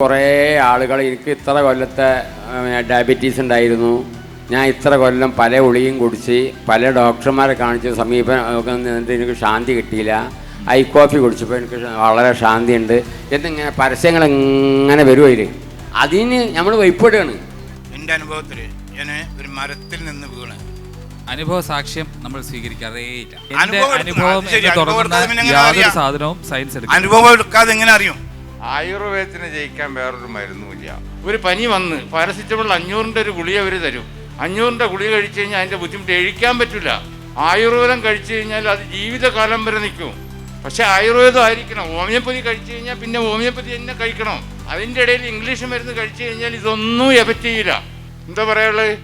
കുറേ ആളുകൾ എനിക്ക് ഇത്ര കൊല്ലത്തെ ഡയബറ്റീസ് ഉണ്ടായിരുന്നു, ഞാൻ ഇത്ര കൊല്ലം പല ഗുളികയും കുടിച്ച് പല ഡോക്ടർമാരെ കാണിച്ച് സമീപം എനിക്ക് ശാന്തി കിട്ടിയില്ല, ഐ കോഫി കുടിച്ചപ്പോൾ എനിക്ക് വളരെ ശാന്തിയുണ്ട് എന്നിങ്ങനെ പരസ്യങ്ങൾ ഇങ്ങനെ വരുമതിൽ അതിന് നമ്മൾ വൈപ്പെടുകയാണ്. എൻ്റെ അനുഭവത്തിൽ ഞാൻ ഒരു മരത്തിൽ നിന്ന് വീണ് അനുഭവ സാക്ഷ്യം നമ്മൾ സ്വീകരിക്കാറേയില്ല. എൻ്റെ അനുഭവം എന്ന് തുടങ്ങുന്ന യാതൊരു സാധനവും സയൻസ് എടുക്കും. അനുഭവം എടുക്കാതെ എങ്ങനെ അറിയും? ആയുർവേദത്തിന് ജയിക്കാൻ വേറൊരു മരുന്നുമില്ല. ഒരു പനി വന്ന് പാരസിറ്റമോൾ 500 ഒരു ഗുളിക അവർ തരും. 500 ഗുളിക കഴിച്ചു കഴിഞ്ഞാൽ അതിൻ്റെ ബുദ്ധിമുട്ട് എഴിക്കാൻ പറ്റില്ല. ആയുർവേദം കഴിച്ചു കഴിഞ്ഞാൽ അത് ജീവിതകാലം വരെ നിൽക്കും. പക്ഷെ ആയുർവേദം ആയിരിക്കണം. ഹോമിയോപ്പതി കഴിച്ചു കഴിഞ്ഞാൽ പിന്നെ ഹോമിയോപ്പതി തന്നെ കഴിക്കണം. അതിൻ്റെ ഇടയിൽ ഇംഗ്ലീഷ് മരുന്ന് കഴിച്ചു കഴിഞ്ഞാൽ ഇതൊന്നും എഫക്റ്റ് ചെയ്യില്ല. എന്താ പറയാനുള്ളത്?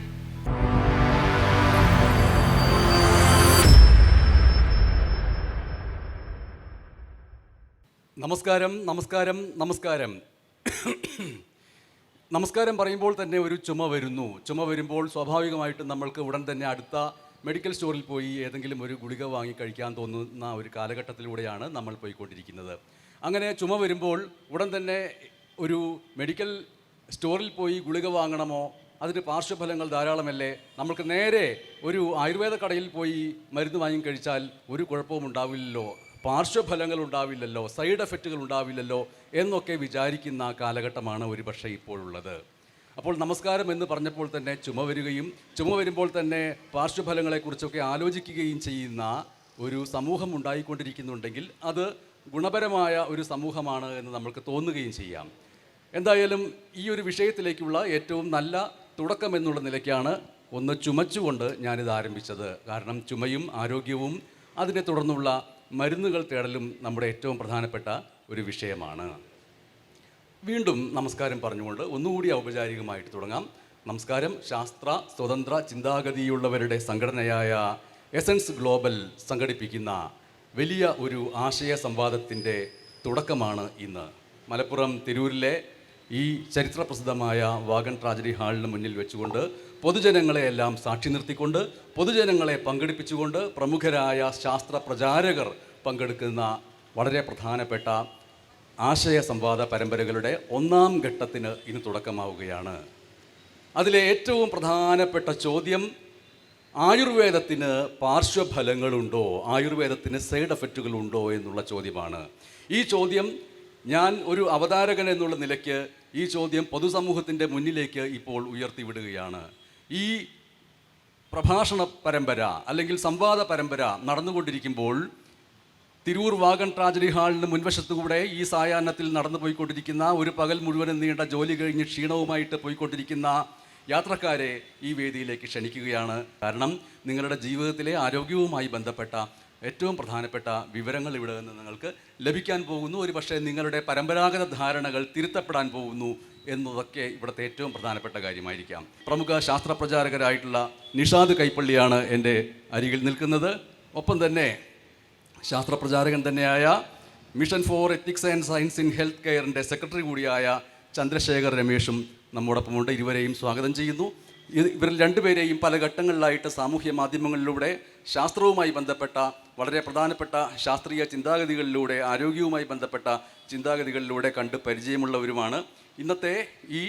നമസ്കാരം നമസ്കാരം നമസ്കാരം നമസ്കാരം പറയുമ്പോൾ തന്നെ ഒരു ചുമ വരുന്നു. ചുമ വരുമ്പോൾ സ്വാഭാവികമായിട്ടും നമ്മൾക്ക് ഉടൻ തന്നെ അടുത്ത മെഡിക്കൽ സ്റ്റോറിൽ പോയി ഏതെങ്കിലും ഒരു ഗുളിക വാങ്ങി കഴിക്കാൻ തോന്നുന്ന ഒരു കാലഘട്ടത്തിലൂടെയാണ് നമ്മൾ പോയിക്കൊണ്ടിരിക്കുന്നത്. അങ്ങനെ ചുമ വരുമ്പോൾ ഉടൻ തന്നെ ഒരു മെഡിക്കൽ സ്റ്റോറിൽ പോയി ഗുളിക വാങ്ങണമോ? അതിന് പാർശ്വഫലങ്ങൾ ധാരാളമല്ലേ? നമ്മൾക്ക് നേരെ ഒരു ആയുർവേദ കടയിൽ പോയി മരുന്ന് വാങ്ങി കഴിച്ചാൽ ഒരു കുഴപ്പവും ഉണ്ടാവില്ലല്ലോ, പാർശ്വഫലങ്ങൾ ഉണ്ടാവില്ലല്ലോ, സൈഡ് എഫക്റ്റുകൾ ഉണ്ടാവില്ലല്ലോ എന്നൊക്കെ വിചാരിക്കുന്ന കാലഘട്ടമാണ് ഒരുപക്ഷെ ഇപ്പോഴുള്ളത്. അപ്പോൾ നമസ്കാരം എന്ന് പറഞ്ഞപ്പോൾ തന്നെ ചുമ വരികയും ചുമ വരുമ്പോൾ തന്നെ പാർശ്വഫലങ്ങളെക്കുറിച്ചൊക്കെ ആലോചിക്കുകയും ചെയ്യുന്ന ഒരു സമൂഹം ഉണ്ടായിക്കൊണ്ടിരിക്കുന്നുണ്ടെങ്കിൽ അത് ഗുണപരമായ ഒരു സമൂഹമാണ് എന്ന് നമുക്ക് തോന്നുകയും ചെയ്യാം. എന്തായാലും ഈ ഒരു വിഷയത്തിലേക്കുള്ള ഏറ്റവും നല്ല തുടക്കം എന്നുള്ള നിലയ്ക്കാണ് ഒന്ന് ചുമച്ചുകൊണ്ട് ഞാനിത് ആരംഭിച്ചത്. കാരണം ചുമയും ആരോഗ്യവും അതിനെ തുടർന്നുള്ള മരുന്നുകൾ തേടലും നമ്മുടെ ഏറ്റവും പ്രധാനപ്പെട്ട ഒരു വിഷയമാണ്. വീണ്ടും നമസ്കാരം പറഞ്ഞുകൊണ്ട് ഒന്നുകൂടി ഔപചാരികമായിട്ട് തുടങ്ങാം. നമസ്കാരം. ശാസ്ത്ര സ്വതന്ത്ര ചിന്താഗതിയുള്ളവരുടെ സംഘടനയായ എസൻസ് ഗ്ലോബൽ സംഘടിപ്പിക്കുന്ന വലിയ ഒരു ആശയ സംവാദത്തിൻ്റെ തുടക്കമാണ് ഇന്ന്. മലപ്പുറം തിരൂരിലെ ഈ ചരിത്രപ്രസിദ്ധമായ വാഗൺ ട്രാജഡി ഹാളിന് മുന്നിൽ വെച്ചുകൊണ്ട് പൊതുജനങ്ങളെയെല്ലാം സാക്ഷി നിർത്തിക്കൊണ്ട് പൊതുജനങ്ങളെ പങ്കെടുപ്പിച്ചുകൊണ്ട് പ്രമുഖരായ ശാസ്ത്ര പ്രചാരകർ പങ്കെടുക്കുന്ന വളരെ പ്രധാനപ്പെട്ട ആശയ സംവാദ പരമ്പരകളുടെ 1ാം ഘട്ടത്തിന് ഇന്ന് തുടക്കമാവുകയാണ്. അതിലെ ഏറ്റവും പ്രധാനപ്പെട്ട ചോദ്യം ആയുർവേദത്തിന് പാർശ്വഫലങ്ങളുണ്ടോ, ആയുർവേദത്തിന് സൈഡ് എഫക്റ്റുകളുണ്ടോ എന്നുള്ള ചോദ്യമാണ്. ഈ ചോദ്യം ഞാൻ ഒരു അവതാരകൻ എന്നുള്ള നിലയ്ക്ക് ഈ ചോദ്യം പൊതുസമൂഹത്തിൻ്റെ മുന്നിലേക്ക് ഇപ്പോൾ ഉയർത്തിവിടുകയാണ്. ഈ പ്രഭാഷണ പരമ്പര അല്ലെങ്കിൽ സംവാദ പരമ്പര നടന്നുകൊണ്ടിരിക്കുമ്പോൾ തിരൂർ വാഗൺ ട്രാജഡി ഹാളിന് മുൻവശത്തുകൂടെ ഈ സായാഹ്നത്തിൽ നടന്നു പോയിക്കൊണ്ടിരിക്കുന്ന ഒരു പകൽ മുഴുവനും നീണ്ട ജോലി കഴിഞ്ഞ് ക്ഷീണവുമായിട്ട് പോയിക്കൊണ്ടിരിക്കുന്ന യാത്രക്കാരെ ഈ വേദിയിലേക്ക് ക്ഷണിക്കുകയാണ്. കാരണം നിങ്ങളുടെ ജീവിതത്തിലെ ആരോഗ്യവുമായി ബന്ധപ്പെട്ട ഏറ്റവും പ്രധാനപ്പെട്ട വിവരങ്ങൾ ഇവിടെ നിന്ന് നിങ്ങൾക്ക് ലഭിക്കാൻ പോകുന്നു. ഒരു പക്ഷേ നിങ്ങളുടെ പരമ്പരാഗത ധാരണകൾ തിരുത്തപ്പെടാൻ പോകുന്നു എന്നതൊക്കെ ഇവിടുത്തെ ഏറ്റവും പ്രധാനപ്പെട്ട കാര്യമായിരിക്കാം. പ്രമുഖ ശാസ്ത്രപ്രചാരകരായിട്ടുള്ള നിഷാദ് കൈപ്പള്ളിയാണ് എൻ്റെ അരികിൽ നിൽക്കുന്നത്. ഒപ്പം തന്നെ ശാസ്ത്രപ്രചാരകൻ തന്നെയായ mission for ethics and science in health കെയറിൻ്റെ സെക്രട്ടറി കൂടിയായ ചന്ദ്രശേഖർ രമേഷും നമ്മോടൊപ്പമുണ്ട്. ഇരുവരെയും സ്വാഗതം ചെയ്യുന്നു. ഇവരിൽ രണ്ടുപേരെയും പല ഘട്ടങ്ങളിലായിട്ട് സാമൂഹ്യ മാധ്യമങ്ങളിലൂടെ ശാസ്ത്രവുമായി ബന്ധപ്പെട്ട വളരെ പ്രധാനപ്പെട്ട ശാസ്ത്രീയ ചിന്താഗതികളിലൂടെ ആരോഗ്യവുമായി ബന്ധപ്പെട്ട ചിന്താഗതികളിലൂടെ കണ്ട് പരിചയമുള്ളവരുമാണ്. ഇന്നത്തെ ഈ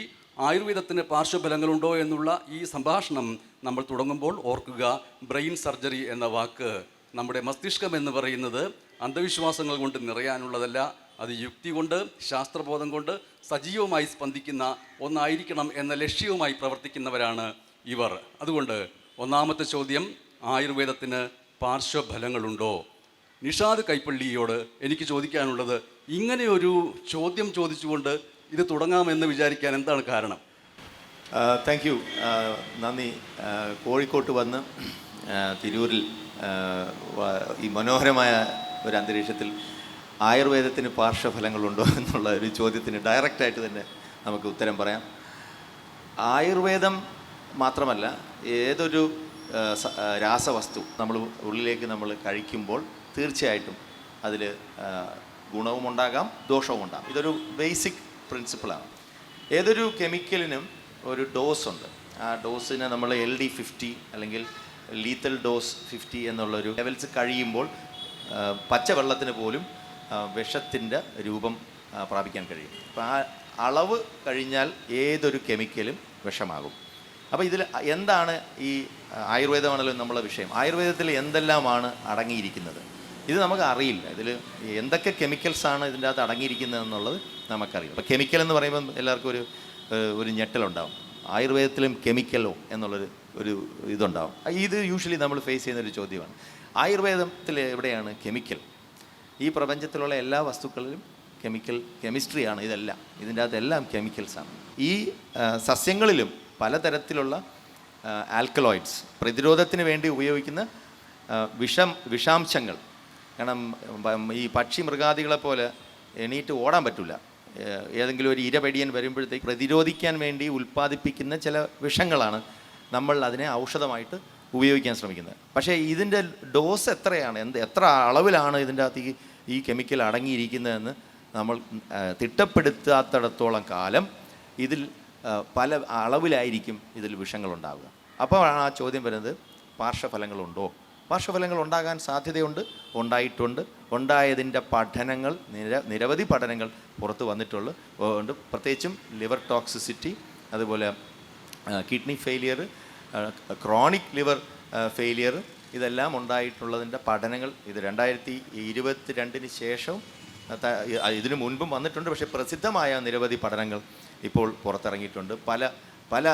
ആയുർവേദത്തിന് പാർശ്വഫലങ്ങളുണ്ടോ എന്നുള്ള ഈ സംഭാഷണം നമ്മൾ തുടങ്ങുമ്പോൾ ഓർക്കുക, ബ്രെയിൻ സർജറി എന്ന വാക്ക് നമ്മുടെ മസ്തിഷ്കം എന്ന് പറയുന്നത് അന്ധവിശ്വാസങ്ങൾ കൊണ്ട് നിറയാനുള്ളതല്ല, അത് യുക്തി കൊണ്ട് ശാസ്ത്രബോധം കൊണ്ട് സജീവമായി സ്പന്ദിക്കുന്ന ഒന്നായിരിക്കണം എന്ന ലക്ഷ്യവുമായി പ്രവർത്തിക്കുന്നവരാണ് ഇവർ. അതുകൊണ്ട് 1ാമത്തെ ചോദ്യം, ആയുർവേദത്തിന് പാർശ്വഫലങ്ങളുണ്ടോ? നിഷാദ് കൈപ്പള്ളിയോട് എനിക്ക് ചോദിക്കാനുള്ളത്, ഇങ്ങനെയൊരു ചോദ്യം ചോദിച്ചുകൊണ്ട് ഇത് തുടങ്ങാമെന്ന് വിചാരിക്കാൻ എന്താണ് കാരണം? Thank you. നന്ദി. കോഴിക്കോട്ട് വന്ന് തിരൂരിൽ ഈ മനോഹരമായ ഒരു അന്തരീക്ഷത്തിൽ ആയുർവേദത്തിന് പാർശ്വഫലങ്ങളുണ്ടോ എന്നുള്ള ഒരു ചോദ്യത്തിന് ഡയറക്റ്റായിട്ട് തന്നെ നമുക്ക് ഉത്തരം പറയാം. ആയുർവേദം മാത്രമല്ല, ഏതൊരു രാസവസ്തു നമ്മൾ ഉള്ളിലേക്ക് നമ്മൾ കഴിക്കുമ്പോൾ തീർച്ചയായിട്ടും അതിൽ ഗുണവുമുണ്ടാകാം ദോഷവുമുണ്ടാകാം. ഇതൊരു ബേസിക് പ്രിൻസിപ്പിളാണ്. ഏതൊരു കെമിക്കലിനും ഒരു ഡോസ് ഉണ്ട്. ആ ഡോസിനെ നമ്മൾ LD50 അല്ലെങ്കിൽ ലീത്തൽ ഡോസ് 50 എന്നുള്ളൊരു ലെവൽസ് കഴിയുമ്പോൾ പച്ചവെള്ളത്തിന് പോലും വിഷത്തിൻ്റെ രൂപം പ്രാപിക്കാൻ കഴിയും. അപ്പോൾ അളവ് കഴിഞ്ഞാൽ ഏതൊരു കെമിക്കലും വിഷമാകും. അപ്പോൾ ഇതിൽ എന്താണ് ഈ ആയുർവേദമാണല്ലോ നമ്മളെ വിഷയം. ആയുർവേദത്തിൽ എന്തെല്ലാമാണ് അടങ്ങിയിരിക്കുന്നത് ഇത് നമുക്ക് അറിയില്ല. ഇതിൽ എന്തൊക്കെ കെമിക്കൽസാണ് ഇതിൻ്റെ അകത്ത് അടങ്ങിയിരിക്കുന്നത് എന്നുള്ളത് നമുക്കറിയില്ല. അപ്പോൾ കെമിക്കൽ എന്ന് പറയുമ്പോൾ എല്ലാവർക്കും ഒരു ഞെട്ടലുണ്ടാവും. ആയുർവേദത്തിലും കെമിക്കലോ എന്നുള്ളൊരു ഇതുണ്ടാവും. ഇത് യൂഷ്വലി നമ്മൾ ഫേസ് ചെയ്യുന്നൊരു ചോദ്യമാണ്. ആയുർവേദത്തിൽ എവിടെയാണ് കെമിക്കൽ? ഈ പ്രപഞ്ചത്തിലുള്ള എല്ലാ വസ്തുക്കളിലും കെമിസ്ട്രിയാണ് ഇതെല്ലാം. ഇതിൻ്റെ അകത്തെല്ലാം കെമിക്കൽസാണ്. ഈ സസ്യങ്ങളിലും പലതരത്തിലുള്ള ആൽക്കലോയിഡ്സ്, പ്രതിരോധത്തിന് വേണ്ടി ഉപയോഗിക്കുന്ന വിഷാംശങ്ങൾ. കാരണം ഈ പക്ഷി മൃഗാദികളെ പോലെ എണീറ്റ് ഓടാൻ പറ്റില്ല. ഏതെങ്കിലും ഒരു ഇരപടിയൻ വരുമ്പോഴത്തേക്ക് പ്രതിരോധിക്കാൻ വേണ്ടി ഉൽപ്പാദിപ്പിക്കുന്ന ചില വിഷങ്ങളാണ് നമ്മൾ അതിനെ ഔഷധമായിട്ട് ഉപയോഗിക്കാൻ ശ്രമിക്കുന്നത്. പക്ഷേ ഇതിൻ്റെ ഡോസ് എത്രയാണ്, എത്ര അളവിലാണ് ഇതിൻ്റെ അകത്ത് ഈ കെമിക്കൽ അടങ്ങിയിരിക്കുന്നതെന്ന് നമ്മൾ തിട്ടപ്പെടുത്താത്തിടത്തോളം കാലം ഇതിൽ പല അളവിലായിരിക്കും ഇതിൽ വിഷങ്ങളുണ്ടാവുക. അപ്പോൾ ആ ചോദ്യം വരുന്നത്, പാർശ്വഫലങ്ങളുണ്ടോ? പാർശ്വഫലങ്ങൾ ഉണ്ടാകാൻ സാധ്യതയുണ്ട്, ഉണ്ടായിട്ടുണ്ട്. ഉണ്ടായതിൻ്റെ പഠനങ്ങൾ നിരവധി പഠനങ്ങൾ പുറത്ത് വന്നിട്ടുണ്ട്. പ്രത്യേകിച്ചും ലിവർ ടോക്സിസിറ്റി, അതുപോലെ kidney failure, chronic liver failure, ഇതെല്ലാം ഉണ്ടായിട്ടുള്ളതിൻ്റെ പഠനങ്ങൾ ഇത് 2022 ശേഷവും ഇതിനു മുൻപും വന്നിട്ടുണ്ട്. പക്ഷേ പ്രസിദ്ധമായ നിരവധി പഠനങ്ങൾ ഇപ്പോൾ പുറത്തിറങ്ങിയിട്ടുണ്ട്. പല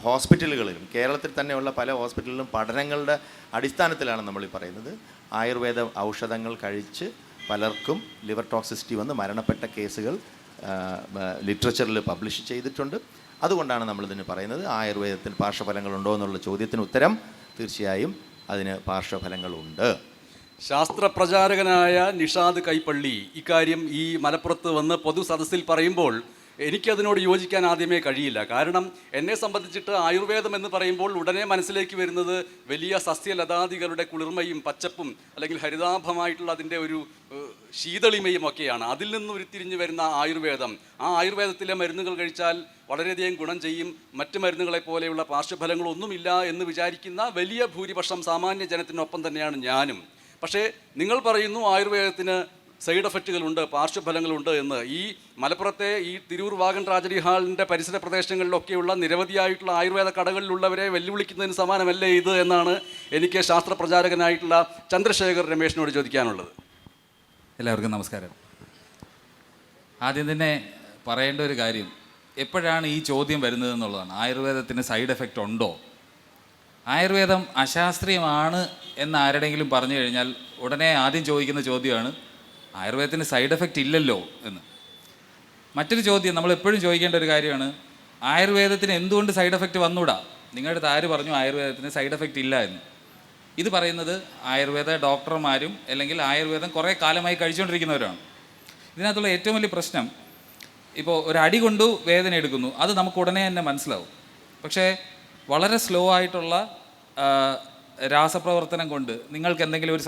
ഹോസ്പിറ്റലുകളിലും, കേരളത്തിൽ തന്നെയുള്ള പല ഹോസ്പിറ്റലിലും പഠനങ്ങളുടെ അടിസ്ഥാനത്തിലാണ് നമ്മൾ ഈ പറയുന്നത്. ആയുർവേദ ഔഷധങ്ങൾ കഴിച്ച് പലർക്കും ലിവർ ടോക്സിസിറ്റി വന്ന് മരണപ്പെട്ട കേസുകൾ ലിറ്ററേച്ചറിൽ പബ്ലിഷ് ചെയ്തിട്ടുണ്ട്. അതുകൊണ്ടാണ് നമ്മളിതിന് പറയുന്നത് ആയുർവേദത്തിന് പാർശ്വഫലങ്ങളുണ്ടോ എന്നുള്ള ചോദ്യത്തിന് ഉത്തരം തീർച്ചയായും അതിന് പാർശ്വഫലങ്ങളുണ്ട്. ശാസ്ത്രപ്രചാരകനായ നിഷാദ് കൈപ്പള്ളി ഇക്കാര്യം ഈ മലപ്പുറത്ത് വന്ന് പൊതു സദസ്സിൽ പറയുമ്പോൾ എനിക്കതിനോട് യോജിക്കാൻ ആദ്യമേ കഴിയില്ല. കാരണം എന്നെ സംബന്ധിച്ചിട്ട് ആയുർവേദം എന്ന് പറയുമ്പോൾ ഉടനെ മനസ്സിലേക്ക് വരുന്നത് വലിയ സസ്യലതാദികളുടെ കുളിർമയും പച്ചപ്പും അല്ലെങ്കിൽ ഹരിതാഭമായിട്ടുള്ള അതിൻ്റെ ഒരു ശീതളിമയും ഒക്കെയാണ്. അതിൽ നിന്ന് ഉരുത്തിരിഞ്ഞ് വരുന്ന ആയുർവേദം, ആ ആയുർവേദത്തിലെ മരുന്നുകൾ കഴിച്ചാൽ വളരെയധികം ഗുണം ചെയ്യും, മറ്റ് മരുന്നുകളെ പോലെയുള്ള പാർശ്വഫലങ്ങളൊന്നുമില്ല എന്ന് വിചാരിക്കുന്ന വലിയ ഭൂരിപക്ഷം സാമാന്യ ജനത്തിനൊപ്പം തന്നെയാണ് ഞാനും. പക്ഷേ നിങ്ങൾ പറയുന്നു ആയുർവേദത്തിന് സൈഡ് എഫക്റ്റുകളുണ്ട്, പാർശ്വഫലങ്ങളുണ്ട് എന്ന്. ഈ മലപ്പുറത്തെ ഈ തിരൂർ വാഗൺ ട്രാജഡി ഹാളിൻ്റെ പരിസര പ്രദേശങ്ങളിലൊക്കെയുള്ള നിരവധിയായിട്ടുള്ള ആയുർവേദ കടകളിലുള്ളവരെ വെല്ലുവിളിക്കുന്നതിന് സമാനമല്ലേ ഇത് എന്നാണ് എനിക്ക് ശാസ്ത്രപ്രചാരകനായിട്ടുള്ള ചന്ദ്രശേഖർ രമേശിനോട് ചോദിക്കാനുള്ളത്. എല്ലാവർക്കും നമസ്കാരം. ആദ്യം തന്നെ പറയേണ്ട ഒരു കാര്യം, എപ്പോഴാണ് ഈ ചോദ്യം വരുന്നത് എന്നുള്ളതാണ്. ആയുർവേദത്തിന് സൈഡ് എഫക്റ്റ് ഉണ്ടോ? ആയുർവേദം അശാസ്ത്രീയമാണ് എന്ന് ആരുടെങ്കിലും പറഞ്ഞു കഴിഞ്ഞാൽ ഉടനെ ആദ്യം ചോദിക്കുന്ന ചോദ്യമാണ് ആയുർവേദത്തിന് സൈഡ് എഫക്റ്റ് ഇല്ലല്ലോ എന്ന്. മറ്റൊരു ചോദ്യം നമ്മൾ എപ്പോഴും ചോദിക്കേണ്ട ഒരു കാര്യമാണ്, ആയുർവേദത്തിന് എന്തുകൊണ്ട് സൈഡ് എഫക്റ്റ് വന്നൂടാ? നിങ്ങളുടെ അടുത്ത് ആര് പറഞ്ഞു ആയുർവേദത്തിന് സൈഡ് എഫക്റ്റ് ഇല്ല എന്ന്? ഇത് പറയുന്നത് ആയുർവേദ ഡോക്ടർമാരും അല്ലെങ്കിൽ ആയുർവേദം കുറേ കാലമായി കഴിച്ചുകൊണ്ടിരിക്കുന്നവരാണ്. ഇതിനകത്തുള്ള ഏറ്റവും വലിയ പ്രശ്നം, ഇപ്പോൾ ഒരു അടി കൊണ്ടു വേദന എടുക്കുന്നു, അത് നമുക്ക് ഉടനെ തന്നെ മനസ്സിലാവും. പക്ഷേ വളരെ സ്ലോ ആയിട്ടുള്ള രാസപ്രവർത്തനം കൊണ്ട് നിങ്ങൾക്ക് എന്തെങ്കിലും ഒരു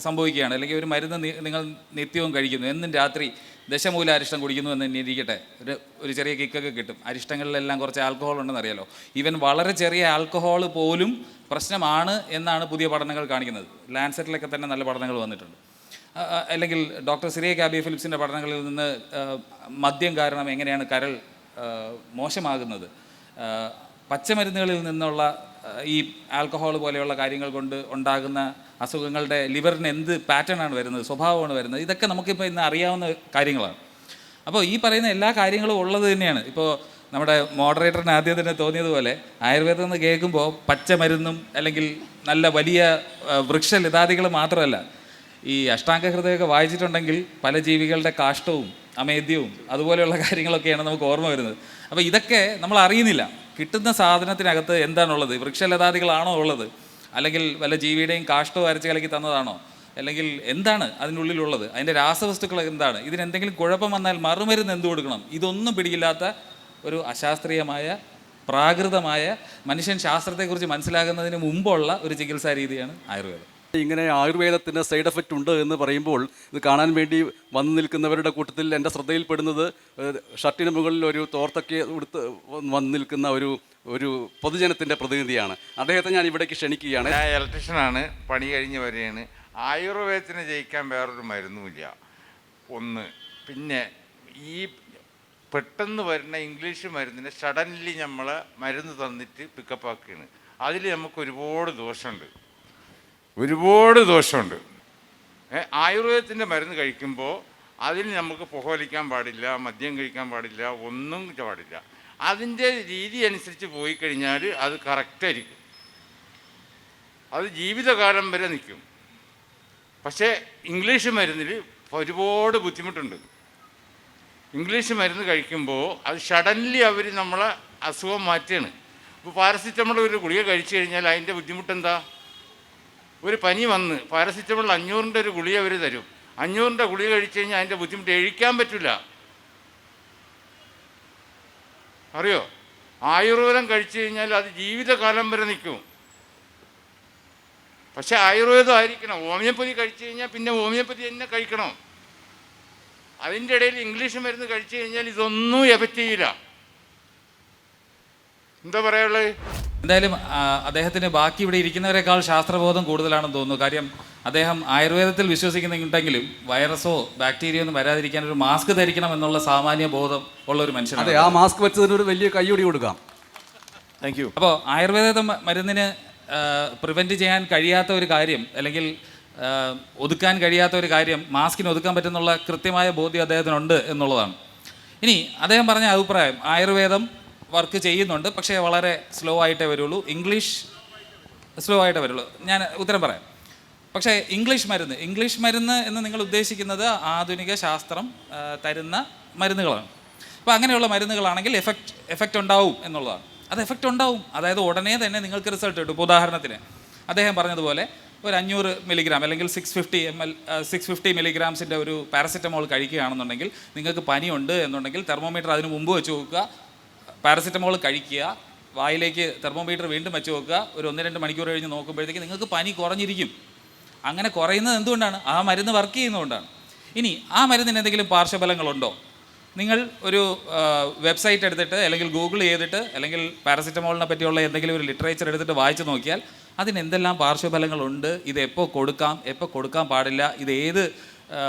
സംഭവിക്കുകയാണ്, അല്ലെങ്കിൽ ഒരു മരുന്ന് നിങ്ങൾ നിത്യവും കഴിക്കുന്നു, എന്നും രാത്രി ദശമൂല അരിഷ്ടം കുടിക്കുന്നു എന്ന് തന്നെ ഇരിക്കട്ടെ, ഒരു ചെറിയ കിക്കൊക്കെ കിട്ടും. അരിഷ്ടങ്ങളിലെല്ലാം കുറച്ച് ആൽക്കഹോൾ ഉണ്ടെന്ന് അറിയാലോ. ഈവൻ വളരെ ചെറിയ ആൽക്കഹോൾ പോലും പ്രശ്നമാണ് എന്നാണ് പുതിയ പഠനങ്ങൾ കാണിക്കുന്നത്. ലാൻസെറ്റിലൊക്കെ തന്നെ നല്ല പഠനങ്ങൾ വന്നിട്ടുണ്ട്. അല്ലെങ്കിൽ ഡോക്ടർ സിറിയ കാബി ഫിലിപ്സിൻ്റെ പഠനങ്ങളിൽ നിന്ന് മദ്യം കാരണം എങ്ങനെയാണ് കരൾ മോശമാകുന്നത്, പച്ചമരുന്നുകളിൽ നിന്നുള്ള ഈ ആൽക്കഹോൾ പോലെയുള്ള കാര്യങ്ങൾ കൊണ്ട് ഉണ്ടാകുന്ന അസുഖങ്ങളുടെ ലിവറിന് എന്ത് പാറ്റേണാണ് വരുന്നത്, സ്വഭാവമാണ് വരുന്നത്, ഇതൊക്കെ നമുക്കിപ്പോൾ ഇന്ന് അറിയാവുന്ന കാര്യങ്ങളാണ്. അപ്പോൾ ഈ പറയുന്ന എല്ലാ കാര്യങ്ങളും ഉള്ളത് തന്നെയാണ്. ഇപ്പോൾ നമ്മുടെ മോഡറേറ്ററിന് ആദ്യം തന്നെ തോന്നിയതുപോലെ ആയുർവേദം എന്ന് കേൾക്കുമ്പോൾ പച്ചമരുന്നും അല്ലെങ്കിൽ നല്ല വലിയ വൃക്ഷലതാദികൾ മാത്രമല്ല, ഈ അഷ്ടാംഗഹൃദയമൊക്കെ വായിച്ചിട്ടുണ്ടെങ്കിൽ പല ജീവികളുടെ കാഷ്ടവും അമേദ്യവും അതുപോലെയുള്ള കാര്യങ്ങളൊക്കെയാണ് നമുക്ക് ഓർമ്മ വരുന്നത്. അപ്പോൾ ഇതൊക്കെ നമ്മൾ അറിയുന്നില്ല. കിട്ടുന്ന സാധനത്തിനകത്ത് എന്താണുള്ളത്? വൃക്ഷലതാദികളാണോ ഉള്ളത്, അല്ലെങ്കിൽ വല്ല ജീവിയുടെയും കാഷ്ടവും അരച്ച് കലക്കി തന്നതാണോ, അല്ലെങ്കിൽ എന്താണ് അതിനുള്ളിലുള്ളത്, അതിൻ്റെ രാസവസ്തുക്കൾ എന്താണ്, ഇതിനെന്തെങ്കിലും കുഴപ്പം വന്നാൽ മറുമരുന്ന് എന്ത് കൊടുക്കണം, ഇതൊന്നും പിടിയില്ലാത്ത ഒരു അശാസ്ത്രീയമായ പ്രാകൃതമായ മനുഷ്യൻ ശാസ്ത്രത്തെക്കുറിച്ച് മനസ്സിലാകുന്നതിന് മുമ്പുള്ള ഒരു ചികിത്സാ രീതിയാണ് ആയുർവേദം. ഇങ്ങനെ ആയുർവേദത്തിന് സൈഡ് എഫക്റ്റ് ഉണ്ട് എന്ന് പറയുമ്പോൾ ഇത് കാണാൻ വേണ്ടി വന്നു നിൽക്കുന്നവരുടെ കൂട്ടത്തിൽ എൻ്റെ ശ്രദ്ധയിൽപ്പെടുന്നത് ഷർട്ടിന് മുകളിൽ ഒരു തോർത്തൊക്കെ എടുത്ത് വന്നു നിൽക്കുന്ന ഒരു പൊതുജനത്തിൻ്റെ പ്രതിനിധിയാണ്. അദ്ദേഹത്തെ ഞാൻ ഇവിടേക്ക് ക്ഷണിക്കുകയാണ്. ഞാൻ ഇലക്ട്രീഷ്യനാണ്, പണി കഴിഞ്ഞ് വരികയാണ്. ആയുർവേദത്തിന് ജയിക്കാൻ വേറൊരു മരുന്നുമില്ല ഒന്ന്. പിന്നെ ഈ പെട്ടെന്ന് വരുന്ന ഇംഗ്ലീഷ് മരുന്നിനെ സഡൻലി നമ്മളെ മരുന്ന് തന്നിട്ട് പിക്കപ്പ് ആക്കുകയാണ്. അതിൽ നമുക്ക് ഒരുപാട് ദോഷമുണ്ട്. ആയുർവേദത്തിൻ്റെ മരുന്ന് കഴിക്കുമ്പോൾ അതിൽ നമുക്ക് പുകവലിക്കാൻ പാടില്ല, മദ്യം കഴിക്കാൻ പാടില്ല, ഒന്നും പാടില്ല. അതിൻ്റെ രീതി അനുസരിച്ച് പോയി കഴിഞ്ഞാൽ അത് കറക്റ്റായിരിക്കും, അത് ജീവിതകാലം വരെ നിൽക്കും. പക്ഷേ ഇംഗ്ലീഷ് മരുന്നിൽ ഒരുപാട് ബുദ്ധിമുട്ടുണ്ട്. ഇംഗ്ലീഷ് മരുന്ന് കഴിക്കുമ്പോൾ അത് സഡൻലി അവർ നമ്മളെ അസുഖം മാറ്റുകയാണ്. ഇപ്പോൾ പാരസിറ്റമോൾ ഒരു ഗുളിക കഴിച്ചു കഴിഞ്ഞാൽ അതിൻ്റെ ബുദ്ധിമുട്ടെന്താ? ഒരു പനി വന്ന് പാരസിറ്റമോൾ 500 ഒരു ഗുളിക അവർ തരും. 500 ഗുളിക കഴിച്ചു കഴിഞ്ഞാൽ അതിൻ്റെ ബുദ്ധിമുട്ട് എഴിക്കാൻ പറ്റില്ല. അറിയോ? ആയുർവേദം കഴിച്ചു കഴിഞ്ഞാൽ അത് ജീവിതകാലം വരെ നിൽക്കും. പക്ഷേ ആയുർവേദം ആയിരിക്കണം. ഹോമിയോപ്പതി കഴിച്ചു കഴിഞ്ഞാൽ പിന്നെ ഹോമിയോപ്പതി തന്നെ കഴിക്കണം. അതിൻ്റെ ഇടയിൽ ഇംഗ്ലീഷ് മരുന്ന് കഴിച്ചു കഴിഞ്ഞാൽ ഇതൊന്നും എഫക്റ്റ് ചെയ്യില്ല. എന്താ പറയാനുള്ളത്? എന്തായാലും അദ്ദേഹത്തിന് ബാക്കി ഇവിടെ ഇരിക്കുന്നവരെക്കാൾ ശാസ്ത്രബോധം കൂടുതലാണെന്ന് തോന്നുന്നു. കാര്യം അദ്ദേഹം ആയുർവേദത്തിൽ വിശ്വസിക്കുന്നുണ്ടെങ്കിലും വൈറസോ ബാക്ടീരിയയോ ഒന്നും വരാതിരിക്കാൻ ഒരു മാസ്ക് ധരിക്കണം എന്നുള്ള സാമാന്യ ബോധം ഉള്ള ഒരു മനുഷ്യനാണ്. അതെ, ആ മാസ്ക് വെച്ചതിന് ഒരു വലിയ കൈയ്യടി കൊടുക്കാം. Thank you. അപ്പോൾ ആയുർവേദ മരുന്നിന് പ്രിവെൻറ്റ് ചെയ്യാൻ കഴിയാത്ത ഒരു കാര്യം, അല്ലെങ്കിൽ ഒതുക്കാൻ കഴിയാത്ത ഒരു കാര്യം മാസ്കിന് ഒതുക്കാൻ പറ്റുന്നുള്ള കൃത്യമായ ബോധ്യം അദ്ദേഹത്തിനുണ്ട് എന്നുള്ളതാണ്. ഇനി അദ്ദേഹം പറഞ്ഞ അഭിപ്രായം, ആയുർവേദം വർക്ക് ചെയ്യുന്നുണ്ട്, പക്ഷേ വളരെ സ്ലോ ആയിട്ടേ വരുള്ളൂ, ഇംഗ്ലീഷ് സ്ലോ ആയിട്ടേ വരുള്ളൂ. ഞാൻ ഉത്തരം പറയാം. പക്ഷേ ഇംഗ്ലീഷ് മരുന്ന് എന്ന് നിങ്ങൾ ഉദ്ദേശിക്കുന്നത് ആധുനിക ശാസ്ത്രം തരുന്ന മരുന്നുകളാണ്. അപ്പോൾ അങ്ങനെയുള്ള മരുന്നുകളാണെങ്കിൽ എഫക്റ്റ് ഉണ്ടാവും എന്നുള്ളതാണ്. അത് എഫക്റ്റ് ഉണ്ടാവും, അതായത് ഉടനെ തന്നെ നിങ്ങൾക്ക് റിസൾട്ട് കിട്ടും. ഇപ്പോൾ ഉദാഹരണത്തിന് അദ്ദേഹം പറഞ്ഞതുപോലെ ഒരു 500 മില്ലിഗ്രാം അല്ലെങ്കിൽ 650 മില്ലിഗ്രാംസിൻ്റെ ഒരു പാരസിറ്റമോൾ കഴിക്കുകയാണെന്നുണ്ടെങ്കിൽ, നിങ്ങൾക്ക് പനിയുണ്ട് എന്നുണ്ടെങ്കിൽ തെർമോമീറ്റർ അതിന് മുമ്പ് വെച്ച് നോക്കുക, പാരസിറ്റമോൾ കഴിക്കുക, വായിലേക്ക് തെർമോമീറ്റർ വീണ്ടും വെച്ച് നോക്കുക, ഒരു 1-2 മണിക്കൂർ കഴിഞ്ഞ് നോക്കുമ്പോഴത്തേക്ക് നിങ്ങൾക്ക് പനി കുറഞ്ഞിരിക്കും. അങ്ങനെ കുറയുന്നത് എന്തുകൊണ്ടാണ്? ആ മരുന്ന് വർക്ക് ചെയ്യുന്നതുകൊണ്ടാണ്. ഇനി ആ മരുന്നിന് എന്തെങ്കിലും പാർശ്വഫലങ്ങളുണ്ടോ? നിങ്ങൾ ഒരു വെബ്സൈറ്റ് എടുത്തിട്ട് അല്ലെങ്കിൽ ഗൂഗിൾ ചെയ്തിട്ട് അല്ലെങ്കിൽ പാരസിറ്റമോളിനെ പറ്റിയുള്ള എന്തെങ്കിലും ഒരു ലിറ്ററേച്ചർ എടുത്തിട്ട് വായിച്ച് നോക്കിയാൽ അതിന് എന്തെല്ലാം പാർശ്വഫലങ്ങളുണ്ട്, ഇത് എപ്പോൾ കൊടുക്കാം, എപ്പോൾ കൊടുക്കാൻ പാടില്ല, ഇത് ഏത്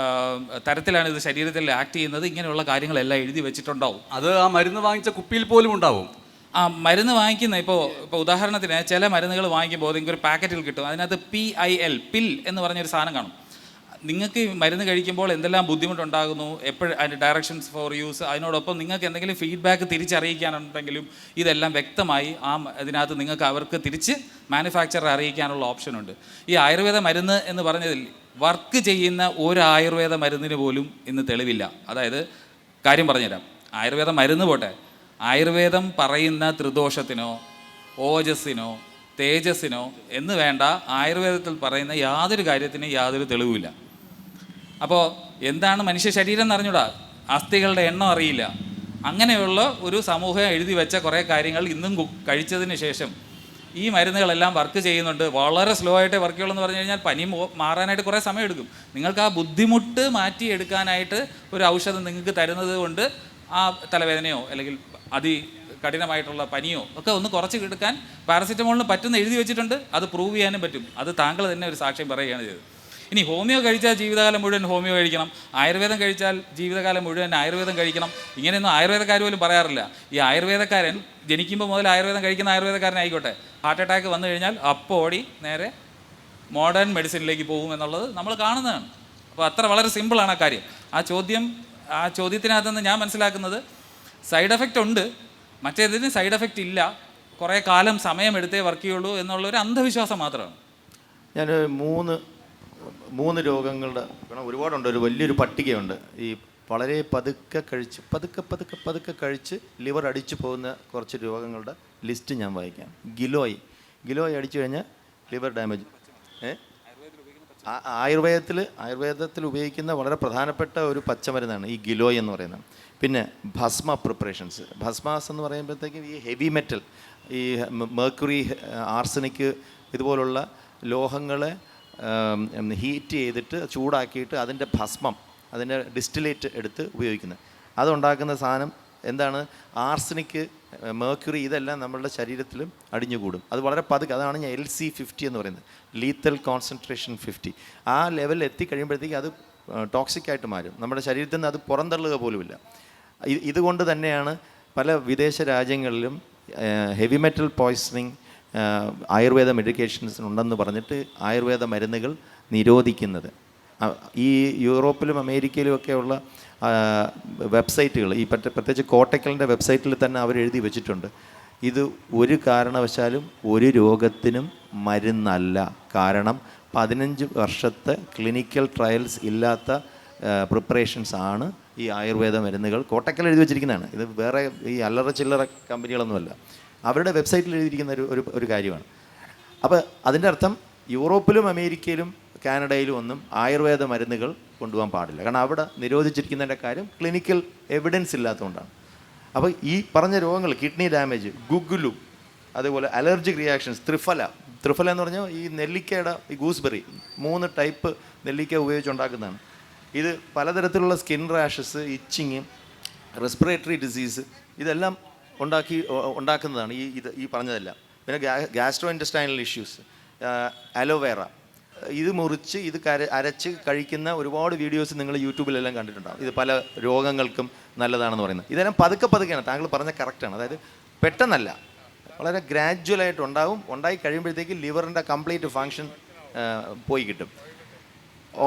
തരത്തിലാണ് ഇത് ശരീരത്തിൽ ആക്ട് ചെയ്യുന്നത്, ഇങ്ങനെയുള്ള കാര്യങ്ങളെല്ലാം എഴുതി വെച്ചിട്ടുണ്ടാവും. അത് ആ മരുന്ന് വാങ്ങിച്ച കുപ്പിയിൽ പോലും ഉണ്ടാവും. ആ മരുന്ന് വാങ്ങിക്കുന്ന ഇപ്പോൾ ഉദാഹരണത്തിന് ചില മരുന്നുകൾ വാങ്ങിക്കുമ്പോൾ നിങ്ങൾക്ക് ഒരു പാക്കറ്റിൽ കിട്ടും, അതിനകത്ത് PIL പിൽ എന്ന് പറഞ്ഞൊരു സാധനം കാണും. നിങ്ങൾക്ക് മരുന്ന് കഴിക്കുമ്പോൾ എന്തെല്ലാം ബുദ്ധിമുട്ടുണ്ടാകുന്നു, എപ്പോഴും അതിൻ്റെ ഡയറക്ഷൻസ് ഫോർ യൂസ്, അതിനോടൊപ്പം നിങ്ങൾക്ക് എന്തെങ്കിലും ഫീഡ്ബാക്ക് തിരിച്ചറിയിക്കാനുണ്ടെങ്കിലും ഇതെല്ലാം വ്യക്തമായി ഇതിനകത്ത് നിങ്ങൾക്ക് അവർക്ക് തിരിച്ച് മാനുഫാക്ചറർ അറിയിക്കാനുള്ള ഓപ്ഷനുണ്ട്. ഈ ആയുർവേദ മരുന്ന് എന്ന് പറഞ്ഞതിൽ വർക്ക് ചെയ്യുന്ന ഒരു ആയുർവേദ മരുന്നിന് പോലും ഇന്ന് തെളിവില്ല. അതായത് കാര്യം പറഞ്ഞുതരാം, ആയുർവേദ മരുന്ന് പോട്ടെ, ആയുർവേദം പറയുന്ന ത്രിദോഷത്തിനോ ഓജസ്സിനോ തേജസ്സിനോ എന്ന് വേണ്ട, ആയുർവേദത്തിൽ പറയുന്ന യാതൊരു കാര്യത്തിനും യാതൊരു തെളിവുമില്ല. അപ്പോൾ എന്താണ് മനുഷ്യ ശരീരം എന്ന് അറിഞ്ഞൂടാ, അസ്ഥികളുടെ എണ്ണം അറിയില്ല. അങ്ങനെയുള്ള ഒരു സമൂഹം എഴുതി വെച്ച കുറേ കാര്യങ്ങൾ ഇന്നും കഴിച്ചതിന് ശേഷം ഈ മരുന്നുകളെല്ലാം വർക്ക് ചെയ്യുന്നുണ്ട്. വളരെ സ്ലോ ആയിട്ടേ വർക്ക് ചെയ്യുള്ളൂ എന്ന് പറഞ്ഞു കഴിഞ്ഞാൽ പനി മാറാനായിട്ട് കുറേ സമയമെടുക്കും. നിങ്ങൾക്ക് ആ ബുദ്ധിമുട്ട് മാറ്റിയെടുക്കാനായിട്ട് ഒരു ഔഷധം നിങ്ങൾക്ക് തരുന്നത് കൊണ്ട് ആ തലവേദനയോ അല്ലെങ്കിൽ കഠിനമായിട്ടുള്ള പനിയോ ഒക്കെ ഒന്ന് കുറച്ച് എടുക്കാൻ പാരസിറ്റമോളിന് പറ്റുന്ന എഴുതി വെച്ചിട്ടുണ്ട്. അത് പ്രൂവ് ചെയ്യാനും പറ്റും. അത് താങ്കൾ തന്നെ ഒരു സാക്ഷ്യം പറയുകയാണ് ചെയ്തത്. ഇനി ഹോമിയോ കഴിച്ചാൽ ജീവിതകാലം മുഴുവൻ ഹോമിയോ കഴിക്കണം, ആയുർവേദം കഴിച്ചാൽ ജീവിതകാലം മുഴുവൻ ആയുർവേദം കഴിക്കണം, ഇങ്ങനെയൊന്നും ആയുർവേദക്കാർ പോലും പറയാറില്ല. ഈ ആയുർവേദക്കാരൻ ജനിക്കുമ്പോൾ മുതൽ ആയുർവേദം കഴിക്കുന്ന ആയുർവേദക്കാരനായിക്കോട്ടെ, ഹാർട്ട് അറ്റാക്ക് വന്നു കഴിഞ്ഞാൽ അപ്പോൾ ഓടി നേരെ മോഡേൺ മെഡിസിനിലേക്ക് പോകും എന്നുള്ളത് നമ്മൾ കാണുന്നതാണ്. അപ്പോൾ അത്ര വളരെ സിമ്പിളാണ് ആ കാര്യം. ആ ചോദ്യത്തിനകത്തുനിന്ന് ഞാൻ മനസ്സിലാക്കുന്നത് സൈഡ് എഫക്റ്റ് ഉണ്ട്, മറ്റേതിന് സൈഡ് എഫക്റ്റ് ഇല്ല, കുറേ കാലം സമയമെടുത്തേ വർക്ക് ചെയ്യുള്ളൂ എന്നുള്ളൊരു അന്ധവിശ്വാസം മാത്രമാണ്. ഞാൻ മൂന്ന് രോഗങ്ങളുടെ ഒരുപാടുണ്ട്, ഒരു വലിയൊരു പട്ടികയുണ്ട്. ഈ വളരെ പതുക്കെ കഴിച്ച് ലിവർ അടിച്ചു പോകുന്ന കുറച്ച് രോഗങ്ങളുടെ ലിസ്റ്റ് ഞാൻ വായിക്കാം. ഗിലോയ് അടിച്ചു കഴിഞ്ഞാൽ ലിവർ ഡാമേജ്. ആയുർവേദത്തിൽ ഉപയോഗിക്കുന്ന വളരെ പ്രധാനപ്പെട്ട ഒരു പച്ചമരുന്നാണ് ഈ ഗിലോയ് എന്ന് പറയുന്നത്. പിന്നെ ഭസ്മ പ്രിപ്പറേഷൻസ്, ഭസ്മാസ് എന്ന് പറയുമ്പോഴത്തേക്കും ഈ ഹെവി മെറ്റൽ, ഈ മെർക്കുറി, ആർസനിക് ഇതുപോലുള്ള ലോഹങ്ങളെ ഹീറ്റ് ചെയ്തിട്ട് ചൂടാക്കിയിട്ട് അതിൻ്റെ ഭസ്മം, അതിൻ്റെ ഡിസ്റ്റിലേറ്റ് എടുത്ത് ഉപയോഗിക്കുന്നത്. അതുണ്ടാക്കുന്ന സാധനം എന്താണ്? ആർസനിക്, മെർക്കുറി, ഇതെല്ലാം നമ്മളുടെ ശരീരത്തിലും അടിഞ്ഞുകൂടും. അത് വളരെ പതുക്കെ, അതാണ് ഞാൻ LC50 എന്ന് പറയുന്നത്, ലീത്തൽ കോൺസെൻട്രേഷൻ 50. ആ ലെവലിൽ എത്തിക്കഴിയുമ്പോഴത്തേക്ക് അത് ടോക്സിക് ആയിട്ട് മാറും. നമ്മുടെ ശരീരത്തിൽ നിന്ന് അത് പുറന്തള്ളുക പോലുമില്ല. ഇതുകൊണ്ട് തന്നെയാണ് പല വിദേശ രാജ്യങ്ങളിലും heavy metal poisoning Ayurveda medications ഉണ്ടെന്ന് പറഞ്ഞിട്ട് ആയുർവേദ മരുന്നുകൾ നിരോധിക്കുന്നത്. ഈ യൂറോപ്പിലും അമേരിക്കയിലും ഒക്കെയുള്ള വെബ്സൈറ്റുകൾ, ഈ പ്രത്യേകിച്ച് കോട്ടക്കലിൻ്റെ വെബ്സൈറ്റിൽ തന്നെ അവർ എഴുതി വെച്ചിട്ടുണ്ട്, ഇത് ഒരു കാരണവശാലും ഒരു രോഗത്തിനും മരുന്നല്ല. കാരണം 15 വർഷത്തെ ക്ലിനിക്കൽ ട്രയൽസ് ഇല്ലാത്ത പ്രിപ്പറേഷൻസ് ആണ് ഈ ആയുർവേദ മരുന്നുകൾ. കോട്ടക്കൽ എഴുതി വെച്ചിരിക്കുന്നതാണ്, ഇത് വേറെ ഈ അല്ലറ ചില്ലറ കമ്പനികളൊന്നുമല്ല, അവരുടെ വെബ്സൈറ്റിൽ എഴുതിയിരിക്കുന്ന ഒരു കാര്യമാണ്. അപ്പോൾ അതിൻ്റെ അർത്ഥം യൂറോപ്പിലും അമേരിക്കയിലും കാനഡയിലും ഒന്നും ആയുർവേദ മരുന്നുകൾ കൊണ്ടുപോകാൻ പാടില്ല. കാരണം അവിടെ നിരോധിച്ചിരിക്കുന്നതിൻ്റെ കാര്യം ക്ലിനിക്കൽ എവിഡൻസ് ഇല്ലാത്തതുകൊണ്ടാണ്. അപ്പോൾ ഈ പറഞ്ഞ രോഗങ്ങൾ, കിഡ്നി ഡാമേജ്, ഗുഗുലു, അതുപോലെ അലർജിക് റിയാക്ഷൻസ്, ത്രിഫല എന്ന് പറഞ്ഞാൽ ഈ നെല്ലിക്കയുടെ ഈ ഗൂസ്ബെറി 3 ടൈപ്പ് നെല്ലിക്ക ഉപയോഗിച്ചുണ്ടാക്കുന്നതാണ്. ഇത് പലതരത്തിലുള്ള skin rashes, itching, respiratory disease ഇതെല്ലാം ഉണ്ടാക്കുന്നതാണ് ഈ പറഞ്ഞതെല്ലാം. പിന്നെ ഗ്യാസ്ട്രോ ഇൻറ്റസ്റ്റൈനൽ ഇഷ്യൂസ്, അലോവേറ ഇത് മുറിച്ച് ഇത് അരച്ച് കഴിക്കുന്ന ഒരുപാട് വീഡിയോസ് നിങ്ങൾ യൂട്യൂബിലെല്ലാം കണ്ടിട്ടുണ്ടാകും. ഇത് പല രോഗങ്ങൾക്കും നല്ലതാണെന്ന് പറയുന്നത്. ഇതെല്ലാം പതുക്കെയാണ്. താങ്കൾ പറഞ്ഞ കറക്റ്റാണ്. അതായത് പെട്ടെന്നല്ല, വളരെ ഗ്രാജ്വലായിട്ട് ഉണ്ടായി കഴിയുമ്പോഴത്തേക്ക് ലിവറിൻ്റെ കംപ്ലീറ്റ് ഫങ്ഷൻ പോയി കിട്ടും.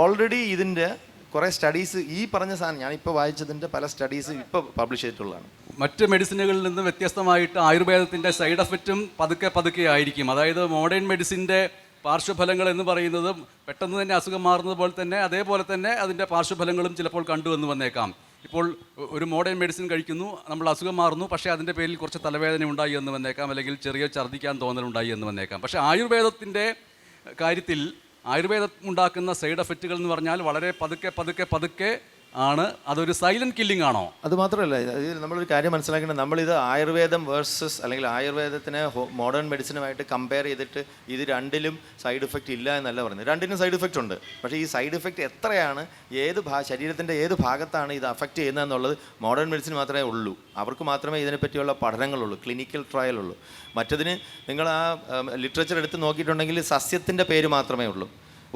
ഓൾറെഡി ഇതിൻ്റെ കുറേ സ്റ്റഡീസ്, ഈ പറഞ്ഞ സാധനം ഞാനിപ്പോൾ വായിച്ചതിൻ്റെ പല സ്റ്റഡീസ് ഇപ്പോൾ പബ്ലിഷ് ചെയ്തിട്ടുള്ളതാണ്. മറ്റ് മെഡിസിനുകളിൽ നിന്ന് വ്യത്യസ്തമായിട്ട് ആയുർവേദത്തിൻ്റെ സൈഡ് എഫക്റ്റും പതുക്കെ ആയിരിക്കും. അതായത് മോഡേൺ മെഡിസിൻ്റെ പാർശ്വഫലങ്ങൾ എന്ന് പറയുന്നത് പെട്ടെന്ന് തന്നെ അസുഖം മാറുന്നത് പോലെ തന്നെ അതേപോലെ തന്നെ അതിൻ്റെ പാർശ്വഫലങ്ങളും ചിലപ്പോൾ കണ്ടുവന്ന് വന്നേക്കാം. ഇപ്പോൾ ഒരു മോഡേൺ മെഡിസിൻ കഴിക്കുന്നു, നമ്മൾ അസുഖം മാറുന്നു, പക്ഷേ അതിൻ്റെ പേരിൽ കുറച്ച് തലവേദന ഉണ്ടായി എന്ന് വന്നേക്കാം, അല്ലെങ്കിൽ ചെറിയ ഛർദ്ദിക്കാൻ തോന്നലുണ്ടായി എന്ന് വന്നേക്കാം. പക്ഷേ ആയുർവേദത്തിൻ്റെ കാര്യത്തിൽ ആയുർവേദം ഉണ്ടാക്കുന്ന സൈഡ് എഫക്റ്റുകൾ എന്ന് പറഞ്ഞാൽ വളരെ പതുക്കെ ആണ്. അതൊരു സൈലന്റ് കില്ലിംഗ് ആണോ? അത് മാത്രമല്ല, നമ്മളൊരു കാര്യം മനസ്സിലാക്കേണ്ടത്, നമ്മളിത് ആയുർവേദം വേഴ്സസ് അല്ലെങ്കിൽ ആയുർവേദത്തിനെ മോഡേൺ മെഡിസിനുമായിട്ട് കമ്പയർ ചെയ്തിട്ട് ഇത് രണ്ടിലും സൈഡ് ഇഫക്റ്റ് ഇല്ല എന്നല്ല പറയുന്നത്. രണ്ടിനും സൈഡ് ഇഫക്റ്റ് ഉണ്ട്. പക്ഷേ ഈ സൈഡ് ഇഫക്റ്റ് എത്രയാണ്, ശരീരത്തിൻ്റെ ഏത് ഭാഗത്താണ് ഇത് അഫക്റ്റ് ചെയ്യുന്നതെന്നുള്ളത് മോഡേൺ മെഡിസിൻ മാത്രമേ ഉള്ളൂ. അവർക്ക് മാത്രമേ ഇതിനെപ്പറ്റിയുള്ള പഠനങ്ങളുള്ളൂ, ക്ലിനിക്കൽ ട്രയൽ ഉള്ളൂ. മറ്റതിന് നിങ്ങൾ ആ ലിറ്ററേച്ചർ എടുത്ത് നോക്കിയിട്ടുണ്ടെങ്കിൽ സസ്യത്തിൻ്റെ പേര് മാത്രമേ ഉള്ളൂ.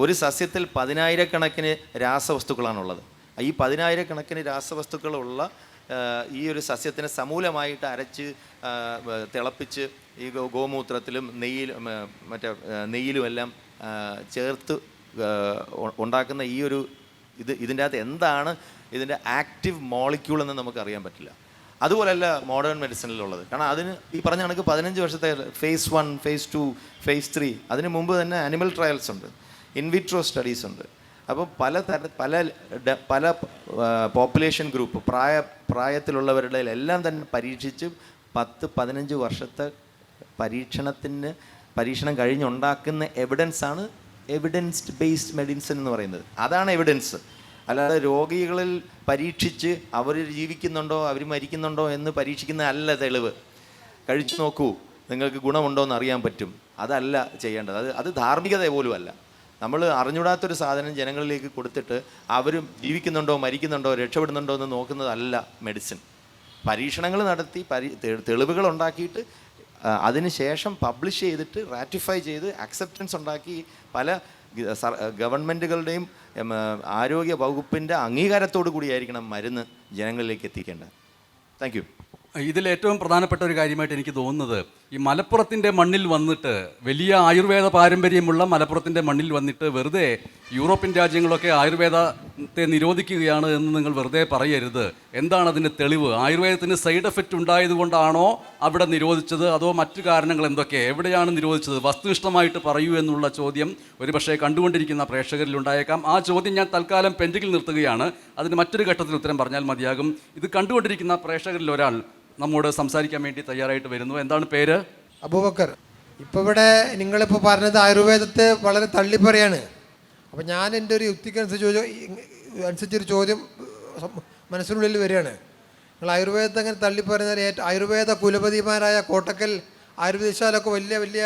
ഒരു സസ്യത്തിൽ 10,000 രാസവസ്തുക്കളാണുള്ളത്. ഈ 10,000 രാസവസ്തുക്കളുള്ള ഈ ഒരു സസ്യത്തിനെ സമൂലമായിട്ട് അരച്ച് തിളപ്പിച്ച് ഈ ഗോമൂത്രത്തിലും നെയ്യിലും എല്ലാം ചേർത്ത് ഉണ്ടാക്കുന്ന ഈ ഒരു ഇതിൻ്റെ അകത്ത് എന്താണ് ഇതിൻ്റെ ആക്റ്റീവ് മോളിക്യൂൾ എന്ന് നമുക്കറിയാൻ പറ്റില്ല. അതുപോലെയല്ല മോഡേൺ മെഡിസിനിലുള്ളത്. കാരണം അതിന് ഈ പറഞ്ഞ കണക്ക് 15 വർഷത്തെ phase 1, phase 2, phase 3, അതിന് മുമ്പ് തന്നെ ആനിമൽ ട്രയൽസ് ഉണ്ട്, ഇൻവിട്രോ സ്റ്റഡീസ് ഉണ്ട്. അപ്പോൾ പല പോപ്പുലേഷൻ ഗ്രൂപ്പ് പ്രായത്തിലുള്ളവരുടെ എല്ലാം തന്നെ പരീക്ഷിച്ച് 10-15 വർഷത്തെ പരീക്ഷണം കഴിഞ്ഞുണ്ടാക്കുന്ന എവിഡൻസാണ് എവിഡൻസ്ഡ് ബേസ്ഡ് മെഡിസിൻ എന്ന് പറയുന്നത്. അതാണ് എവിഡൻസ്. അല്ലാതെ രോഗികളിൽ പരീക്ഷിച്ച് അവർ ജീവിക്കുന്നുണ്ടോ അവർ മരിക്കുന്നുണ്ടോ എന്ന് പരീക്ഷിക്കുന്ന അല്ല തെളിവ്. കഴിച്ചു നോക്കൂ, നിങ്ങൾക്ക് ഗുണമുണ്ടോ എന്ന് അറിയാൻ പറ്റും. അതല്ല ചെയ്യേണ്ടത്. അത് ധാർമ്മികത പോലും അല്ല. നമ്മൾ അറിഞ്ഞൂടാത്തൊരു സാധനം ജനങ്ങളിലേക്ക് കൊടുത്തിട്ട് അവരും ജീവിക്കുന്നുണ്ടോ മരിക്കുന്നുണ്ടോ രക്ഷപ്പെടുന്നുണ്ടോ എന്ന് നോക്കുന്നതല്ല മെഡിസിൻ. പരീക്ഷണങ്ങൾ നടത്തി തെളിവുകൾ ഉണ്ടാക്കിയിട്ട് അതിനുശേഷം പബ്ലിഷ് ചെയ്തിട്ട് റാറ്റിഫൈ ചെയ്ത് അക്സെപ്റ്റൻസ് ഉണ്ടാക്കി പല ഗവൺമെൻറ്റുകളുടെയും ആരോഗ്യ വകുപ്പിൻ്റെ അംഗീകാരത്തോടു കൂടിയായിരിക്കണം മരുന്ന് ജനങ്ങളിലേക്ക് എത്തിക്കേണ്ടത്. Thank you. ഇതിലേറ്റവും പ്രധാനപ്പെട്ട ഒരു കാര്യമായിട്ട് എനിക്ക് തോന്നുന്നത്, ഈ മലപ്പുറത്തിൻ്റെ മണ്ണിൽ വന്നിട്ട്, വലിയ ആയുർവേദ പാരമ്പര്യമുള്ള മലപ്പുറത്തിൻ്റെ മണ്ണിൽ വന്നിട്ട് വെറുതെ യൂറോപ്യൻ രാജ്യങ്ങളൊക്കെ ആയുർവേദത്തെ നിരോധിക്കുകയാണ് എന്ന് നിങ്ങൾ വെറുതെ പറയരുത്. എന്താണ് അതിൻ്റെ തെളിവ്? ആയുർവേദത്തിന് സൈഡ് എഫക്റ്റ് ഉണ്ടായതുകൊണ്ടാണോ അവിടെ നിരോധിച്ചത്, അതോ മറ്റു കാരണങ്ങൾ എന്തൊക്കെ? എവിടെയാണ് നിരോധിച്ചത്? വസ്തുനിഷ്ഠമായിട്ട് പറയൂ എന്നുള്ള ചോദ്യം ഒരുപക്ഷെ കണ്ടുകൊണ്ടിരിക്കുന്ന പ്രേക്ഷകരിൽ ഉണ്ടായേക്കാം. ആ ചോദ്യം ഞാൻ തൽക്കാലം പെൻഡിങ്ങിൽ നിർത്തുകയാണ്. അതിന് മറ്റൊരു ഘട്ടത്തിൽ ഉത്തരം പറഞ്ഞാൽ മതിയാകും. ഇത് കണ്ടുകൊണ്ടിരിക്കുന്ന പ്രേക്ഷകരിൽ ഒരാൾ നമ്മോട് സംസാരിക്കാൻ വേണ്ടി തയ്യാറായിട്ട് വരുന്നു. എന്താണ് പേര്? അബൂബക്കർ. ഇപ്പോൾ ഇവിടെ നിങ്ങളിപ്പോൾ പറഞ്ഞത് ആയുർവേദത്തെ വളരെ തള്ളിപ്പറയാണ്. അപ്പോൾ ഞാൻ എൻ്റെ ഒരു യുക്തിക്കനുസരിച്ചൊരു ചോദ്യം മനസ്സിനുള്ളിൽ വരികയാണ്. നിങ്ങൾ ആയുർവേദത്തെ അങ്ങനെ തള്ളിപ്പറയുന്ന ആയുർവേദ കുലപതിമാരായ കോട്ടക്കൽ ആയുർവേദശാലൊക്കെ വലിയ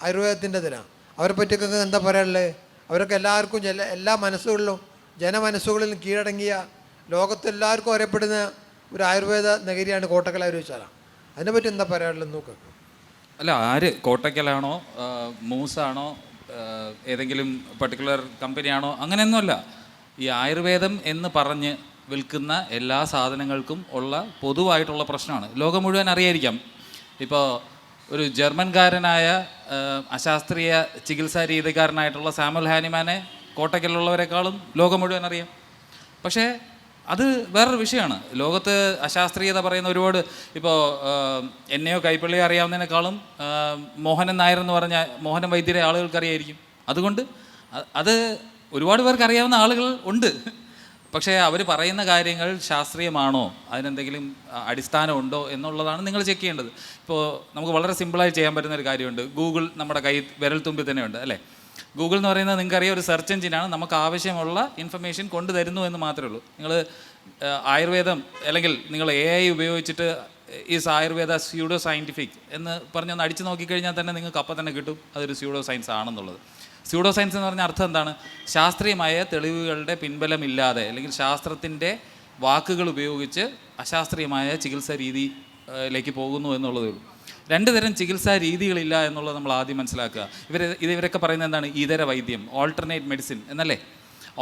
ആയുർവേദത്തിൻ്റെ ഇതിനാണ്. അവരെ പറ്റിയൊക്കെ എന്താ പറയാനുള്ളത്? അവരൊക്കെ എല്ലാവർക്കും എല്ലാ മനസ്സുകളിലും ജനമനസ്സുകളിലും കീഴടങ്ങിയ ലോകത്തെല്ലാവർക്കും അറിയപ്പെടുന്ന ഒരു ആയുർവേദ നഗരിയാണ് കോട്ടക്കൽ ആയുർവേദശാല. അതിനെപ്പറ്റി എന്താ പറയാനുള്ളത് നോക്കുക? അല്ല, ആര് കോട്ടക്കലാണോ മൂസാണോ ഏതെങ്കിലും പർട്ടിക്കുലർ കമ്പനിയാണോ അങ്ങനെയൊന്നുമല്ല. ഈ ആയുർവേദം എന്ന് പറഞ്ഞ് വിൽക്കുന്ന എല്ലാ സാധനങ്ങൾക്കും ഉള്ള പൊതുവായിട്ടുള്ള പ്രശ്നമാണ്. ലോകം മുഴുവൻ അറിയായിരിക്കാം. ഇപ്പോൾ ഒരു ജർമ്മൻകാരനായ അശാസ്ത്രീയ ചികിത്സാ രീതിക്കാരനായിട്ടുള്ള സാമുൽ ഹാനിമാനെ കോട്ടയ്ക്കലുള്ളവരെക്കാളും ലോകം മുഴുവൻ അറിയാം. പക്ഷേ അത് വേറൊരു വിഷയമാണ്. ലോകത്ത് അശാസ്ത്രീയത പറയുന്ന ഒരുപാട്, ഇപ്പോൾ എന്നെയോ കൈപ്പള്ളിയോ അറിയാവുന്നതിനേക്കാളും മോഹനൻ നായർ എന്ന് പറഞ്ഞ മോഹനൻ വൈദ്യരെ ആളുകൾക്ക് അറിയായിരിക്കും. അതുകൊണ്ട് അത് ഒരുപാട് പേർക്ക് അറിയാവുന്ന ആളുകൾ ഉണ്ട്. പക്ഷേ അവർ പറയുന്ന കാര്യങ്ങൾ ശാസ്ത്രീയമാണോ, അതിനെന്തെങ്കിലും അടിസ്ഥാനമുണ്ടോ എന്നുള്ളതാണ് നിങ്ങൾ ചെക്ക് ചെയ്യേണ്ടത്. ഇപ്പോൾ നമുക്ക് വളരെ സിമ്പിളായി ചെയ്യാൻ പറ്റുന്ന ഒരു കാര്യമുണ്ട്. ഗൂഗിൾ നമ്മുടെ വിരൽ തുമ്പിൽ തന്നെ ഉണ്ട് അല്ലേ. ഗൂഗിൾ എന്ന് പറയുന്നത് നിങ്ങൾക്കറിയാം ഒരു സെർച്ച് എഞ്ചിനാണ്. നമുക്ക് ആവശ്യമുള്ള ഇൻഫർമേഷൻ കൊണ്ടുതരുന്നു എന്ന് മാത്രമേ ഉള്ളൂ. നിങ്ങൾ ആയുർവേദം അല്ലെങ്കിൽ നിങ്ങൾ AI ഉപയോഗിച്ചിട്ട് ഈസ് ആയുർവേദ സ്യൂഡോ സയൻറ്റിഫിക് എന്ന് പറഞ്ഞൊന്ന് അടിച്ച് നോക്കിക്കഴിഞ്ഞാൽ തന്നെ നിങ്ങൾക്ക് അപ്പം തന്നെ കിട്ടും അതൊരു സ്യൂഡോ സയൻസ് ആണെന്നുള്ളത്. സ്യൂഡോ സയൻസ് എന്ന് പറഞ്ഞ അർത്ഥം എന്താണ്? ശാസ്ത്രീയമായ തെളിവുകളുടെ പിൻബലമില്ലാതെ അല്ലെങ്കിൽ ശാസ്ത്രത്തിൻ്റെ വാക്കുകൾ ഉപയോഗിച്ച് അശാസ്ത്രീയമായ ചികിത്സാ രീതിയിലേക്ക് പോകുന്നു എന്നുള്ളതേ ഉള്ളൂ. രണ്ട് തരം ചികിത്സാ രീതികളില്ല എന്നുള്ളത് നമ്മൾ ആദ്യം മനസ്സിലാക്കുക. ഇവരൊക്കെ പറയുന്നത് എന്താണ്? ഇതര വൈദ്യം, ഓൾട്ടർനേറ്റ് മെഡിസിൻ എന്നല്ലേ.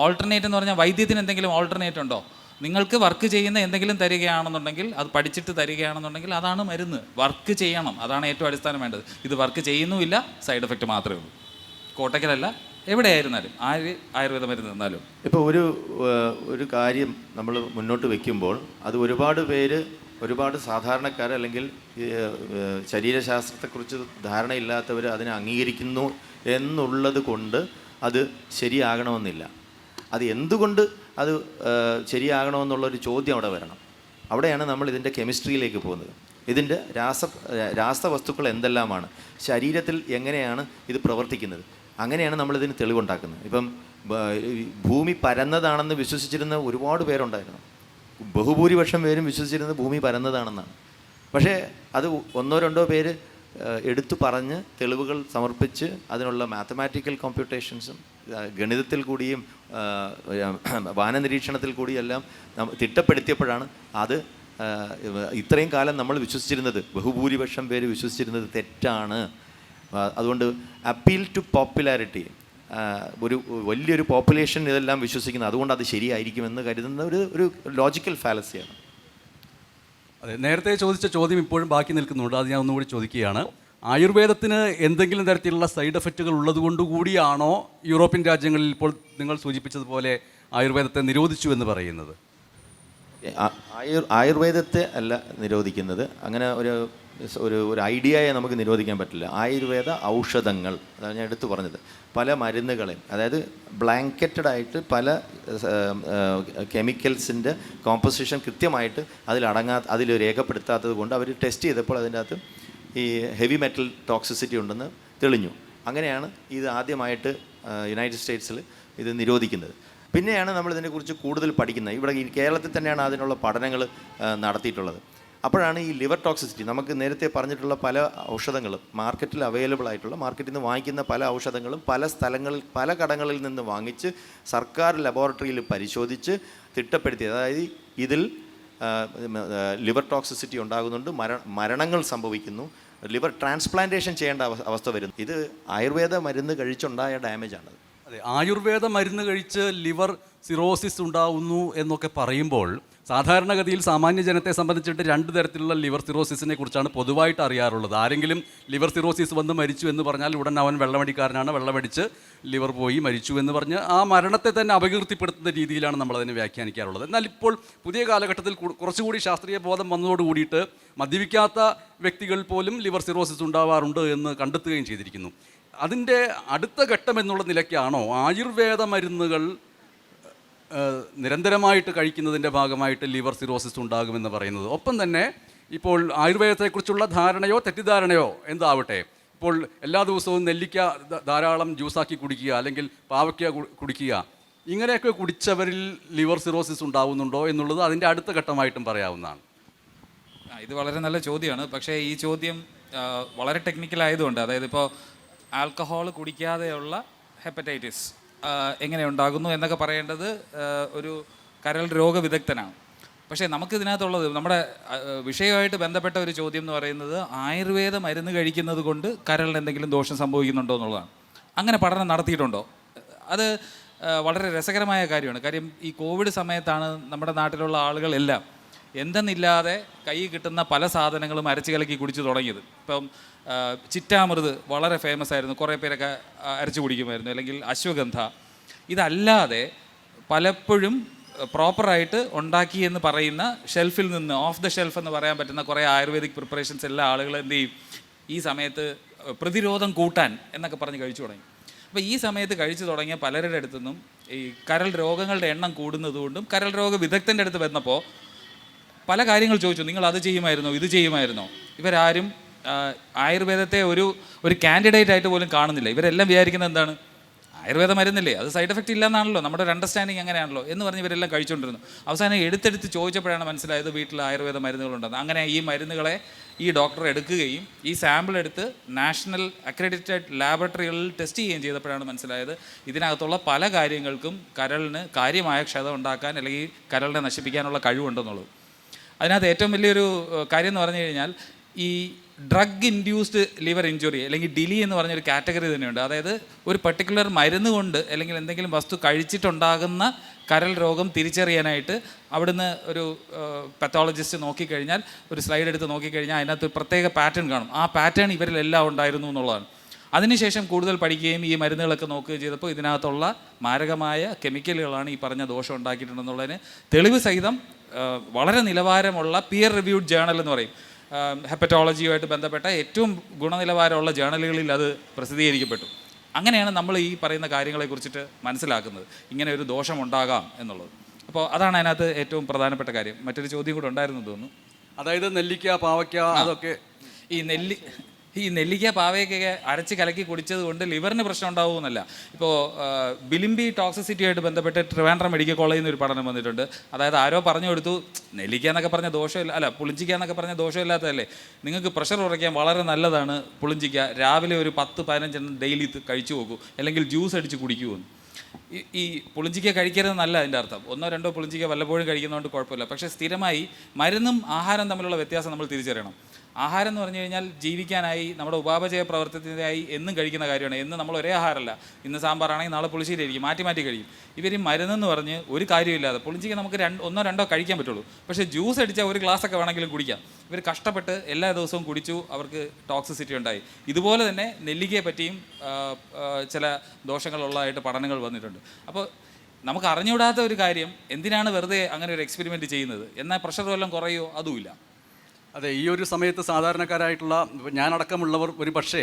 ഓൾട്ടർനേറ്റ് എന്ന് പറഞ്ഞാൽ വൈദ്യത്തിന് എന്തെങ്കിലും ഓൾട്ടർനേറ്റ് ഉണ്ടോ? നിങ്ങൾക്ക് വർക്ക് ചെയ്യുന്ന എന്തെങ്കിലും തരികയാണെന്നുണ്ടെങ്കിൽ, അത് പഠിച്ചിട്ട് തരികയാണെന്നുണ്ടെങ്കിൽ അതാണ് മരുന്ന്. വർക്ക് ചെയ്യണം, അതാണ് ഏറ്റവും അടിസ്ഥാനം വേണ്ടത്. ഇത് വർക്ക് ചെയ്യുന്നുമില്ല, സൈഡ് എഫക്റ്റ് മാത്രമേ ഉള്ളൂ. കോട്ടയ്ക്കലല്ല, എവിടെയായിരുന്നാലും ആയുർവേദ മരുന്ന് തന്നാലും. ഇപ്പോൾ ഒരു കാര്യം നമ്മൾ മുന്നോട്ട് വയ്ക്കുമ്പോൾ അത് ഒരുപാട് സാധാരണക്കാർ അല്ലെങ്കിൽ ശരീരശാസ്ത്രത്തെക്കുറിച്ച് ധാരണയില്ലാത്തവർ അതിനെ അംഗീകരിക്കുന്നു എന്നുള്ളത് കൊണ്ട് അത് ശരിയാകണമെന്നില്ല. അത് എന്തുകൊണ്ട് അത് ശരിയാകണമെന്നുള്ളൊരു ചോദ്യം അവിടെ വരണം. അവിടെയാണ് നമ്മൾ ഇതിൻ്റെ കെമിസ്ട്രിയിലേക്ക് പോകുന്നത്. ഇതിൻ്റെ രാസവസ്തുക്കൾ എന്തെല്ലാമാണ്, ശരീരത്തിൽ എങ്ങനെയാണ് ഇത് പ്രവർത്തിക്കുന്നത്, അങ്ങനെയാണ് നമ്മളിതിന് തെളിവുണ്ടാക്കുന്നത്. ഇപ്പം ഭൂമി പരന്നതാണെന്ന് വിശ്വസിച്ചിരുന്ന ഒരുപാട് പേരുണ്ടായിരുന്നു. ബഹുഭൂരിപക്ഷം പേരും വിശ്വസിച്ചിരുന്നത് ഭൂമി പരന്നതാണെന്നാണ്. പക്ഷേ അത് ഒന്നോ രണ്ടോ പേര് എടുത്തു പറഞ്ഞ് തെളിവുകൾ സമർപ്പിച്ച് അതിനുള്ള മാത്തമാറ്റിക്കൽ കോമ്പ്യൂട്ടേഷൻസും ഗണിതത്തിൽ കൂടിയും വാനനിരീക്ഷണത്തിൽ കൂടിയെല്ലാം തിട്ടപ്പെടുത്തിയപ്പോഴാണ് അത് ഇത്രയും കാലം നമ്മൾ വിശ്വസിച്ചിരുന്നത്, ബഹുഭൂരിപക്ഷം പേര് വിശ്വസിച്ചിരുന്നത് തെറ്റാണ്. അതുകൊണ്ട് അപ്പീൽ ടു പോപ്പുലാരിറ്റി, ഒരു വലിയൊരു പോപ്പുലേഷൻ ഇതെല്ലാം വിശ്വസിക്കുന്നത്, അതുകൊണ്ട് അത് ശരിയായിരിക്കുമെന്ന് കരുതുന്ന ഒരു ലോജിക്കൽ ഫാലസിയാണ്. അതെ, നേരത്തെ ചോദിച്ച ചോദ്യം ഇപ്പോഴും ബാക്കി നിൽക്കുന്നുണ്ട്. അത് ഞാൻ ഒന്നുകൂടി ചോദിക്കുകയാണ്. ആയുർവേദത്തിന് എന്തെങ്കിലും തരത്തിലുള്ള സൈഡ് എഫക്റ്റുകൾ ഉള്ളതുകൊണ്ടുകൂടിയാണോ യൂറോപ്യൻ രാജ്യങ്ങളിൽ ഇപ്പോൾ നിങ്ങൾ സൂചിപ്പിച്ചതുപോലെ ആയുർവേദത്തെ നിരോധിച്ചു എന്ന് പറയുന്നത്? ആയുർവേദത്തെ അല്ല നിരോധിക്കുന്നത്. അങ്ങനെ ഒരു ഐഡിയയെ നമുക്ക് നിരോധിക്കാൻ പറ്റില്ല. ആയുർവേദ ഔഷധങ്ങൾ, അതാണ് ഞാൻ എടുത്തു പറഞ്ഞത്, പല മരുന്നുകളെയും, അതായത് ബ്ലാങ്കറ്റഡായിട്ട് പല കെമിക്കൽസിൻ്റെ കോമ്പോസിഷൻ കൃത്യമായിട്ട് അതിൽ രേഖപ്പെടുത്താത്തത് കൊണ്ട് അവർ ടെസ്റ്റ് ചെയ്തപ്പോൾ അതിൻ്റെ അകത്ത് ഈ ഹെവി മെറ്റൽ ടോക്സിസിറ്റി ഉണ്ടെന്ന് തെളിഞ്ഞു. അങ്ങനെയാണ് ഇത് ആദ്യമായിട്ട് യുണൈറ്റഡ് സ്റ്റേറ്റ്സിൽ ഇത് നിരോധിക്കുന്നത്. പിന്നെയാണ് നമ്മൾ ഇതിനെക്കുറിച്ച് കൂടുതൽ പഠിക്കുന്നത്. ഇവിടെ ഈ കേരളത്തിൽ തന്നെയാണ് അതിനുള്ള പഠനങ്ങൾ നടത്തിയിട്ടുള്ളത്. അപ്പോഴാണ് ഈ ലിവർ ടോക്സിസിറ്റി, നമുക്ക് നേരത്തെ പറഞ്ഞിട്ടുള്ള പല ഔഷധങ്ങളും മാർക്കറ്റിൽ അവൈലബിൾ ആയിട്ടുള്ള, മാർക്കറ്റിൽ നിന്ന് വാങ്ങിക്കുന്ന പല ഔഷധങ്ങളും പല സ്ഥലങ്ങളിൽ പല കടകളിൽ നിന്ന് വാങ്ങിച്ച് സർക്കാർ ലബോറട്ടറിയിൽ പരിശോധിച്ച് തിട്ടപ്പെടുത്തി, അതായത് ഇതിൽ ലിവർ ടോക്സിസിറ്റി ഉണ്ടാകുന്നുണ്ട്, മരണങ്ങൾ സംഭവിക്കുന്നു, ലിവർ ട്രാൻസ്പ്ലാന്റേഷൻ ചെയ്യേണ്ട അവസ്ഥ വരുന്നു. ഇത് ആയുർവേദ മരുന്ന് കഴിച്ചുണ്ടായ ഡാമേജാണത്. അതെ, ആയുർവേദ മരുന്ന് കഴിച്ച് ലിവർ സിറോസിസ് ഉണ്ടാവുന്നു എന്നൊക്കെ പറയുമ്പോൾ സാധാരണഗതിയിൽ സാമാന്യ ജനത്തെ സംബന്ധിച്ചിട്ട് രണ്ട് തരത്തിലുള്ള ലിവർ സിറോസിസിനെ കുറിച്ചാണ് പൊതുവായിട്ട് അറിയാറുള്ളത്. ആരെങ്കിലും ലിവർ സിറോസിസ് വന്ന് മരിച്ചു എന്ന് പറഞ്ഞാൽ ഉടൻ അവൻ വെള്ളമടിക്കാരനാണ്, വെള്ളമടിച്ച് ലിവർ പോയി മരിച്ചു എന്ന് പറഞ്ഞ് ആ മരണത്തെ തന്നെ അപകീർത്തിപ്പെടുത്തുന്ന രീതിയിലാണ് നമ്മളതിനെ വ്യാഖ്യാനിക്കാറുള്ളത്. എന്നാൽ ഇപ്പോൾ പുതിയ കാലഘട്ടത്തിൽ കുറച്ചുകൂടി ശാസ്ത്രീയ ബോധം വന്നതോട് കൂടിയിട്ട് മദ്യപിക്കാത്ത വ്യക്തികൾ പോലും ലിവർ സിറോസിസ് ഉണ്ടാവാറുണ്ട് എന്ന് കണ്ടെത്തുകയും ചെയ്തിരിക്കുന്നു. അതിൻ്റെ അടുത്ത ഘട്ടം എന്നുള്ള നിലയ്ക്കാണോ ആയുർവേദ മരുന്നുകൾ നിരന്തരമായിട്ട് കഴിക്കുന്നതിൻ്റെ ഭാഗമായിട്ട് ലിവർ സിറോസിസ് ഉണ്ടാകുമെന്ന് പറയുന്നത്? ഒപ്പം തന്നെ ഇപ്പോൾ ആയുർവേദത്തെക്കുറിച്ചുള്ള ധാരണയോ തെറ്റിദ്ധാരണയോ എന്താവട്ടെ, ഇപ്പോൾ എല്ലാ ദിവസവും നെല്ലിക്ക ധാരാളം ജ്യൂസാക്കി കുടിക്കുക, അല്ലെങ്കിൽ പാവയ്ക്ക കുടിക്കുക, ഇങ്ങനെയൊക്കെ കുടിച്ചവരിൽ ലിവർ സിറോസിസ് ഉണ്ടാവുന്നുണ്ടോ എന്നുള്ളത് അതിൻ്റെ അടുത്ത ഘട്ടമായിട്ടും പറയാവുന്നതാണ്. ഇത് വളരെ നല്ല ചോദ്യമാണ്. പക്ഷേ ഈ ചോദ്യം വളരെ ടെക്നിക്കലായതുകൊണ്ട്, അതായത് ഇപ്പോൾ ആൽക്കഹോൾ കുടിക്കാതെയുള്ള ഹെപ്പറ്റൈറ്റിസ് എങ്ങനെ ഉണ്ടാകുന്നു എന്നൊക്കെ പറയേണ്ടത് ഒരു കരൾ രോഗവിദഗ്ധനാണ്. പക്ഷേ നമുക്കിതിനകത്തുള്ളത്, നമ്മുടെ വിഷയമായിട്ട് ബന്ധപ്പെട്ട ഒരു ചോദ്യം എന്ന് പറയുന്നത് ആയുർവേദ മരുന്ന് കഴിക്കുന്നത് കൊണ്ട് കരളിന് എന്തെങ്കിലും ദോഷം സംഭവിക്കുന്നുണ്ടോ എന്നുള്ളതാണ്. അങ്ങനെ പഠനം നടത്തിയിട്ടുണ്ടോ? അത് വളരെ രസകരമായ കാര്യമാണ്. കാര്യം ഈ കോവിഡ് സമയത്താണ് നമ്മുടെ നാട്ടിലുള്ള ആളുകളെല്ലാം എന്തെന്നില്ലാതെ കയ്യിൽ കിട്ടുന്ന പല സാധനങ്ങളും അരച്ച് കലക്കി കുടിച്ച് തുടങ്ങിയത്. ഇപ്പം ചിറ്റാമൃത് വളരെ ഫേമസ് ആയിരുന്നു, കുറേ പേരൊക്കെ അരച്ച് കുടിക്കുമായിരുന്നു. അല്ലെങ്കിൽ അശ്വഗന്ധ. ഇതല്ലാതെ പലപ്പോഴും പ്രോപ്പറായിട്ട് ഉണ്ടാക്കി എന്ന് പറയുന്ന ഷെൽഫിൽ നിന്ന് ഓഫ് ദ ഷെൽഫ് എന്ന് പറയാൻ പറ്റുന്ന കുറേ ആയുർവേദിക് പ്രിപ്പറേഷൻസ് എല്ലാ ആളുകളും എന്ത് ചെയ്യും, ഈ സമയത്ത് പ്രതിരോധം കൂട്ടാൻ എന്നൊക്കെ പറഞ്ഞ് കഴിച്ചു തുടങ്ങി. അപ്പോൾ ഈ സമയത്ത് കഴിച്ചു തുടങ്ങിയ പലരുടെ അടുത്തുനിന്നും ഈ കരൾ രോഗങ്ങളുടെ എണ്ണം കൂടുന്നതുകൊണ്ടും കരൾ രോഗ വിദഗ്ധൻ്റെ അടുത്ത് വന്നപ്പോൾ പല കാര്യങ്ങൾ ചോദിച്ചു. നിങ്ങൾ അത് ചെയ്യുമായിരുന്നോ, ഇത് ചെയ്യുമായിരുന്നോ? ഇവരാരും ആയുർവേദത്തെ ഒരു കാൻഡിഡേറ്റ് ആയിട്ട് പോലും കാണുന്നില്ല. ഇവരെല്ലാം വിചാരിക്കുന്നത് എന്താണ്, ആയുർവേദ മരുന്നില്ലേ, അത് സൈഡ് എഫക്റ്റ് ഇല്ലെന്നാണല്ലോ, നമ്മുടെ ഒരു അണ്ടർസ്റ്റാൻഡിങ് അങ്ങനെയാണല്ലോ എന്ന് പറഞ്ഞ് ഇവരെല്ലാം കഴിച്ചുകൊണ്ടിരുന്നു. അവസാനം എടുത്തെടുത്ത് ചോദിച്ചപ്പോഴാണ് മനസ്സിലായത് വീട്ടിൽ ആയുർവേദ മരുന്നുകളുണ്ടെന്ന്. അങ്ങനെ ഈ മരുന്നുകളെ ഈ ഡോക്ടർ എടുക്കുകയും ഈ സാമ്പിൾ എടുത്ത് നാഷണൽ അക്രഡിറ്റഡ് ലാബറട്ടറികളിൽ ടെസ്റ്റ് ചെയ്യുകയും ചെയ്തപ്പോഴാണ് മനസ്സിലായത് ഇതിനകത്തുള്ള പല കാര്യങ്ങൾക്കും കരളിന് കാര്യമായ ക്ഷതം ഉണ്ടാക്കാൻ അല്ലെങ്കിൽ കരളിനെ നശിപ്പിക്കാനുള്ള കഴിവുണ്ടെന്നുള്ളത്. അതിനകത്ത് ഏറ്റവും വലിയൊരു കാര്യം എന്ന് പറഞ്ഞു കഴിഞ്ഞാൽ ഈ ഡ്രഗ് ഇൻഡ്യൂസ്ഡ് ലിവർ ഇഞ്ചുറി അല്ലെങ്കിൽ ഡിലി എന്ന് പറഞ്ഞൊരു കാറ്റഗറി തന്നെയുണ്ട്. അതായത് ഒരു പർട്ടിക്കുലർ മരുന്ന് കൊണ്ട് അല്ലെങ്കിൽ എന്തെങ്കിലും വസ്തു കഴിച്ചിട്ടുണ്ടാകുന്ന കരൾ രോഗം തിരിച്ചറിയാനായിട്ട് അവിടുന്ന് ഒരു പത്തോളജിസ്റ്റ് നോക്കിക്കഴിഞ്ഞാൽ, ഒരു സ്ലൈഡ് എടുത്ത് നോക്കിക്കഴിഞ്ഞാൽ അതിനകത്ത് ഒരു പ്രത്യേക പാറ്റേൺ കാണും. ആ പാറ്റേൺ ഇവരിലെല്ലാം ഉണ്ടായിരുന്നു എന്നുള്ളതാണ്. അതിനുശേഷം കൂടുതൽ പഠിക്കുകയും ഈ മരുന്നുകളൊക്കെ നോക്കുകയും ചെയ്തപ്പോൾ ഇതിനകത്തുള്ള മാരകമായ കെമിക്കലുകളാണ് ഈ പറഞ്ഞ ദോഷം ഉണ്ടാക്കിയിട്ടുണ്ടെന്നുള്ളതിന് തെളിവ് സഹിതം വളരെ നിലവാരമുള്ള പിയർ റിവ്യൂഡ് ജേണൽ എന്ന് പറയും, ഹെപ്പറ്റോളജിയുമായിട്ട് ബന്ധപ്പെട്ട ഏറ്റവും ഗുണനിലവാരമുള്ള ജേണലുകളിൽ അത് പ്രസിദ്ധീകരിക്കപ്പെട്ടു. അങ്ങനെയാണ് നമ്മൾ ഈ പറയുന്ന കാര്യങ്ങളെക്കുറിച്ചിട്ട് മനസ്സിലാക്കുന്നത്, ഇങ്ങനെ ഒരു ദോഷമുണ്ടാകാം എന്നുള്ളത്. അപ്പോൾ അതാണ് അതിനകത്ത് ഏറ്റവും പ്രധാനപ്പെട്ട കാര്യം. മറ്റൊരു ചോദ്യം കൂടെ ഉണ്ടായിരുന്നു തോന്നുന്നു. അതായത് നെല്ലിക്ക, പാവയ്ക്ക, അതൊക്കെ ഈ നെല്ലിക്ക പാവയ്ക്കൊക്കെ അരച്ച് കലക്കി കുടിച്ചത് കൊണ്ട് ലിവറിന് പ്രശ്നം ഉണ്ടാവുമെന്നല്ല. ഇപ്പോൾ ബിലിംബി ടോക്സിസിറ്റിയായിട്ട് ബന്ധപ്പെട്ട് ട്രിവാൻഡ്രം മെഡിക്കൽ കോളേജിൽ നിന്ന് ഒരു പഠനം വന്നിട്ടുണ്ട്. അതായത് ആരോ പറഞ്ഞു കൊടുത്തു, നെല്ലിക്ക എന്നൊക്കെ പറഞ്ഞ ദോഷമില്ല, അല്ല പുളിഞ്ചിക്ക എന്നൊക്കെ പറഞ്ഞ ദോഷമില്ലാത്തതല്ലേ, നിങ്ങൾക്ക് പ്രഷർ കുറയ്ക്കാൻ വളരെ നല്ലതാണ് പുളിഞ്ചിക്ക, രാവിലെ ഒരു 10-15 ഡെയിലി കഴിച്ചു നോക്കൂ, അല്ലെങ്കിൽ ജ്യൂസ് അടിച്ച് കുടിക്കുമെന്ന്. ഈ പുളിഞ്ചിക്ക കഴിക്കരുതെന്നല്ല അതിൻ്റെ അർത്ഥം. 1-2 പുളിഞ്ചിക്ക വല്ലപ്പോഴും കഴിക്കുന്നതുകൊണ്ട് കുഴപ്പമില്ല. പക്ഷേ സ്ഥിരമായി മരുന്നും ആഹാരം തമ്മിലുള്ള വ്യത്യാസം നമ്മൾ തിരിച്ചറിയണം. ആഹാരം എന്ന് പറഞ്ഞു കഴിഞ്ഞാൽ ജീവിക്കാനായി നമ്മുടെ ഉപാപചയ പ്രവർത്തനത്തിനായി എന്നും കഴിക്കുന്ന കാര്യമാണ്. എന്ന് നമ്മൾ ഒരേ ആഹാരമല്ല, ഇന്ന് സാമ്പാറാണെങ്കിൽ നാളെ പുളിശ്ശേരിയായിരിക്കും, മാറ്റി മാറ്റി കഴിയും. ഇവർ മരുന്നെന്ന് പറഞ്ഞ് ഒരു കാര്യമില്ലാതെ പുളിഞ്ചിക്ക നമുക്ക് 1-2 കഴിക്കാൻ പറ്റുള്ളൂ. പക്ഷേ ജ്യൂസ് അടിച്ചാൽ ഒരു ഗ്ലാസ്സൊക്കെ വേണമെങ്കിലും കുടിക്കാം. ഇവർ കഷ്ടപ്പെട്ട് എല്ലാ ദിവസവും കുടിച്ചു, അവർക്ക് ടോക്സിസിറ്റി ഉണ്ടായി. ഇതുപോലെ തന്നെ നെല്ലിക്കയെ പറ്റിയും ചില ദോഷങ്ങളുള്ളതായിട്ട് പഠനങ്ങൾ വന്നിട്ടുണ്ട്. അപ്പോൾ നമുക്ക് അറിഞ്ഞുകൂടാത്ത ഒരു കാര്യം, എന്തിനാണ് വെറുതെ അങ്ങനെ ഒരു എക്സ്പെരിമെൻറ്റ് ചെയ്യുന്നത്? എന്നാൽ പ്രഷർ വല്ലതും കുറയോ? അതുമില്ല. അതെ, ഈ ഒരു സമയത്ത് സാധാരണക്കാരായിട്ടുള്ള ഞാനടക്കമുള്ളവർ ഒരു പക്ഷേ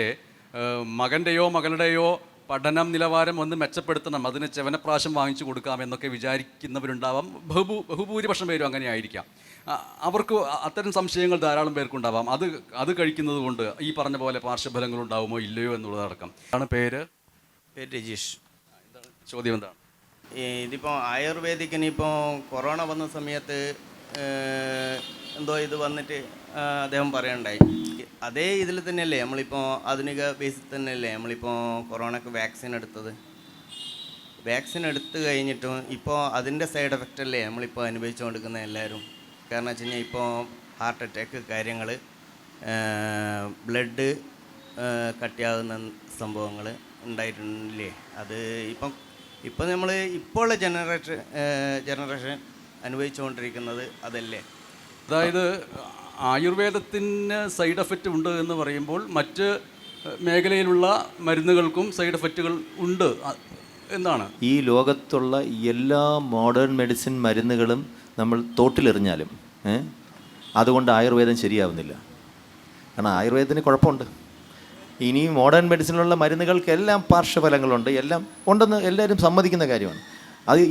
മകൻ്റെയോ മകളുടെയോ പഠനം നിലവാരം ഒന്ന് മെച്ചപ്പെടുത്തണം, അതിന് ചെവനപ്രാശം വാങ്ങിച്ചു കൊടുക്കാം എന്നൊക്കെ വിചാരിക്കുന്നവരുണ്ടാവാം. ബഹുഭൂരിപക്ഷം പേരും അങ്ങനെ ആയിരിക്കാം. അവർക്ക് അത്തരം സംശയങ്ങൾ ധാരാളം പേർക്കുണ്ടാവാം. അത് കഴിക്കുന്നത് കൊണ്ട് ഈ പറഞ്ഞ പോലെ പാർശ്വഫലങ്ങൾ ഉണ്ടാവുമോ ഇല്ലയോ എന്നുള്ളതടക്കം. ആണ് പേര് രജീഷ്. എന്താണ് ചോദ്യം? എന്താണ് ഇതിപ്പോൾ ആയുർവേദിക്കിനിപ്പോൾ കൊറോണ വന്ന സമയത്ത് എന്തോ ഇത് വന്നിട്ട് അദ്ദേഹം പറയണ്ടായി. അതേ ഇതിൽ തന്നെയല്ലേ നമ്മളിപ്പോൾ ആധുനിക ബേസിൽ തന്നെയല്ലേ നമ്മളിപ്പോൾ കൊറോണയ്ക്ക് വാക്സിൻ എടുത്തത്. വാക്സിൻ എടുത്തു കഴിഞ്ഞിട്ടും ഇപ്പോൾ അതിൻ്റെ സൈഡ് എഫക്റ്റ് അല്ലേ നമ്മളിപ്പോൾ അനുഭവിച്ചുകൊണ്ടിരിക്കുന്ന എല്ലാവരും. കാരണം വെച്ച് കഴിഞ്ഞാൽ ഇപ്പോൾ ഹാർട്ട് അറ്റാക്ക് കാര്യങ്ങൾ, ബ്ലഡ് കട്ടിയാകുന്ന സംഭവങ്ങൾ ഉണ്ടായിട്ടില്ലേ. അത് ഇപ്പം നമ്മൾ ഇപ്പോൾ ഉള്ള ജനറേഷൻ അനുഭവിച്ചുകൊണ്ടിരിക്കുന്നത് അതല്ലേ. അതായത് ആയുർവേദത്തിന് സൈഡ് എഫക്റ്റ് ഉണ്ട് എന്ന് പറയുമ്പോൾ മറ്റ് മേഖലയിലുള്ള മരുന്നുകൾക്കും സൈഡ് എഫക്റ്റുകൾ ഉണ്ട് എന്നാണ്. ഈ ലോകത്തുള്ള എല്ലാ മോഡേൺ മെഡിസിൻ മരുന്നുകളും നമ്മൾ തോട്ടിലെറിഞ്ഞാലും അതുകൊണ്ട് ആയുർവേദം ശരിയാവുന്നില്ല. കാരണം ആയുർവേദത്തിന് കുഴപ്പമുണ്ട്. ഇനി മോഡേൺ മെഡിസിനിലുള്ള മരുന്നുകൾക്കെല്ലാം പാർശ്വഫലങ്ങളുണ്ട്, എല്ലാം ഉണ്ടെന്ന് എല്ലാവരും സമ്മതിക്കുന്ന കാര്യമാണ്.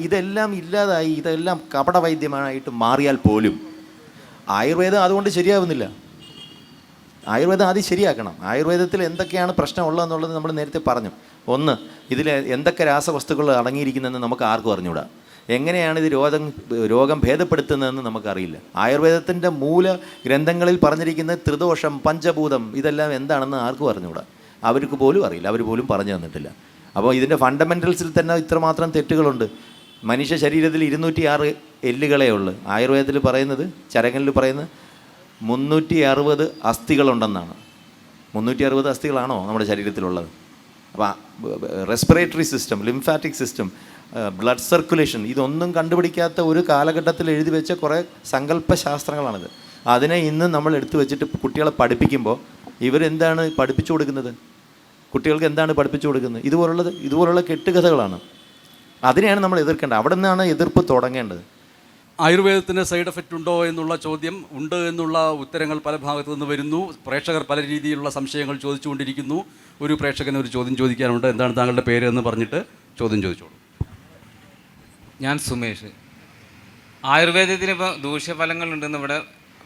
ഇതെല്ലാം ഇല്ലാതായി, ഇതെല്ലാം കപടവൈദ്യമായിട്ട് മാറിയാൽ പോലും ആയുർവേദം അതുകൊണ്ട് ശരിയാവുന്നില്ല. ആയുർവേദം ആദ്യം ശരിയാക്കണം. ആയുർവേദത്തിൽ എന്തൊക്കെയാണ് പ്രശ്നമുള്ളതെന്നുള്ളത് നമ്മൾ നേരത്തെ പറഞ്ഞു. ഒന്ന്, ഇതിൽ എന്തൊക്കെ രാസവസ്തുക്കൾ അടങ്ങിയിരിക്കുന്നതെന്ന് നമുക്ക് ആർക്കും അറിഞ്ഞുകൂടാ. എങ്ങനെയാണ് ഇത് രോഗം ഭേദപ്പെടുത്തുന്നതെന്ന് നമുക്കറിയില്ല. ആയുർവേദത്തിൻ്റെ മൂല ഗ്രന്ഥങ്ങളിൽ പറഞ്ഞിരിക്കുന്ന ത്രിദോഷം, പഞ്ചഭൂതം, ഇതെല്ലാം എന്താണെന്ന് ആർക്കും അറിഞ്ഞുകൂടാ. അവർക്ക് പോലും അറിയില്ല, അവർ പോലും പറഞ്ഞു തന്നിട്ടില്ല. അപ്പോൾ ഇതിൻ്റെ ഫണ്ടമെൻ്റൽസിൽ തന്നെ ഇത്രമാത്രം തെറ്റുകളുണ്ട്. മനുഷ്യ ശരീരത്തിൽ 206 എല്ലുകളേ ഉള്ളൂ. ആയുർവേദത്തിൽ പറയുന്നത്, ചരങ്ങളിൽ പറയുന്നത് 360 അസ്ഥികളുണ്ടെന്നാണ്. 360 അസ്ഥികളാണോ നമ്മുടെ ശരീരത്തിലുള്ളത്? അപ്പോൾ respiratory system, lymphatic system, blood circulation, ഇതൊന്നും കണ്ടുപിടിക്കാത്ത ഒരു കാലഘട്ടത്തിൽ എഴുതി വെച്ച കുറേ സങ്കല്പശാസ്ത്രങ്ങളാണിത്. അതിനെ ഇന്ന് നമ്മൾ എടുത്തു വെച്ചിട്ട് കുട്ടികളെ പഠിപ്പിക്കുമ്പോൾ ഇവരെന്താണ് പഠിപ്പിച്ചു കൊടുക്കുന്നത്? കുട്ടികൾക്ക് എന്താണ് പഠിപ്പിച്ചു കൊടുക്കുന്നത്? ഇതുപോലുള്ള കെട്ടുകഥകളാണ്. അതിനെയാണ് നമ്മൾ എതിർക്കേണ്ടത്. അവിടെ നിന്നാണ് എതിർപ്പ് തുടങ്ങേണ്ടത്. ആയുർവേദത്തിന് സൈഡ് എഫക്റ്റ് ഉണ്ടോ എന്നുള്ള ചോദ്യം ഉണ്ട് എന്നുള്ള ഉത്തരങ്ങൾ പല ഭാഗത്തു നിന്ന് വരുന്നു. പ്രേക്ഷകർ പല രീതിയിലുള്ള സംശയങ്ങൾ ചോദിച്ചുകൊണ്ടിരിക്കുന്നു. ഒരു പ്രേക്ഷകന് ഒരു ചോദ്യം ചോദിക്കാനുണ്ട്. എന്താണ് താങ്കളുടെ പേര് എന്ന് പറഞ്ഞിട്ട് ചോദ്യം ചോദിച്ചോളൂ. ഞാൻ സുമേഷ്. ആയുർവേദത്തിന് ഇപ്പോൾ ദൂഷ്യഫലങ്ങളുണ്ടെന്ന് ഇവിടെ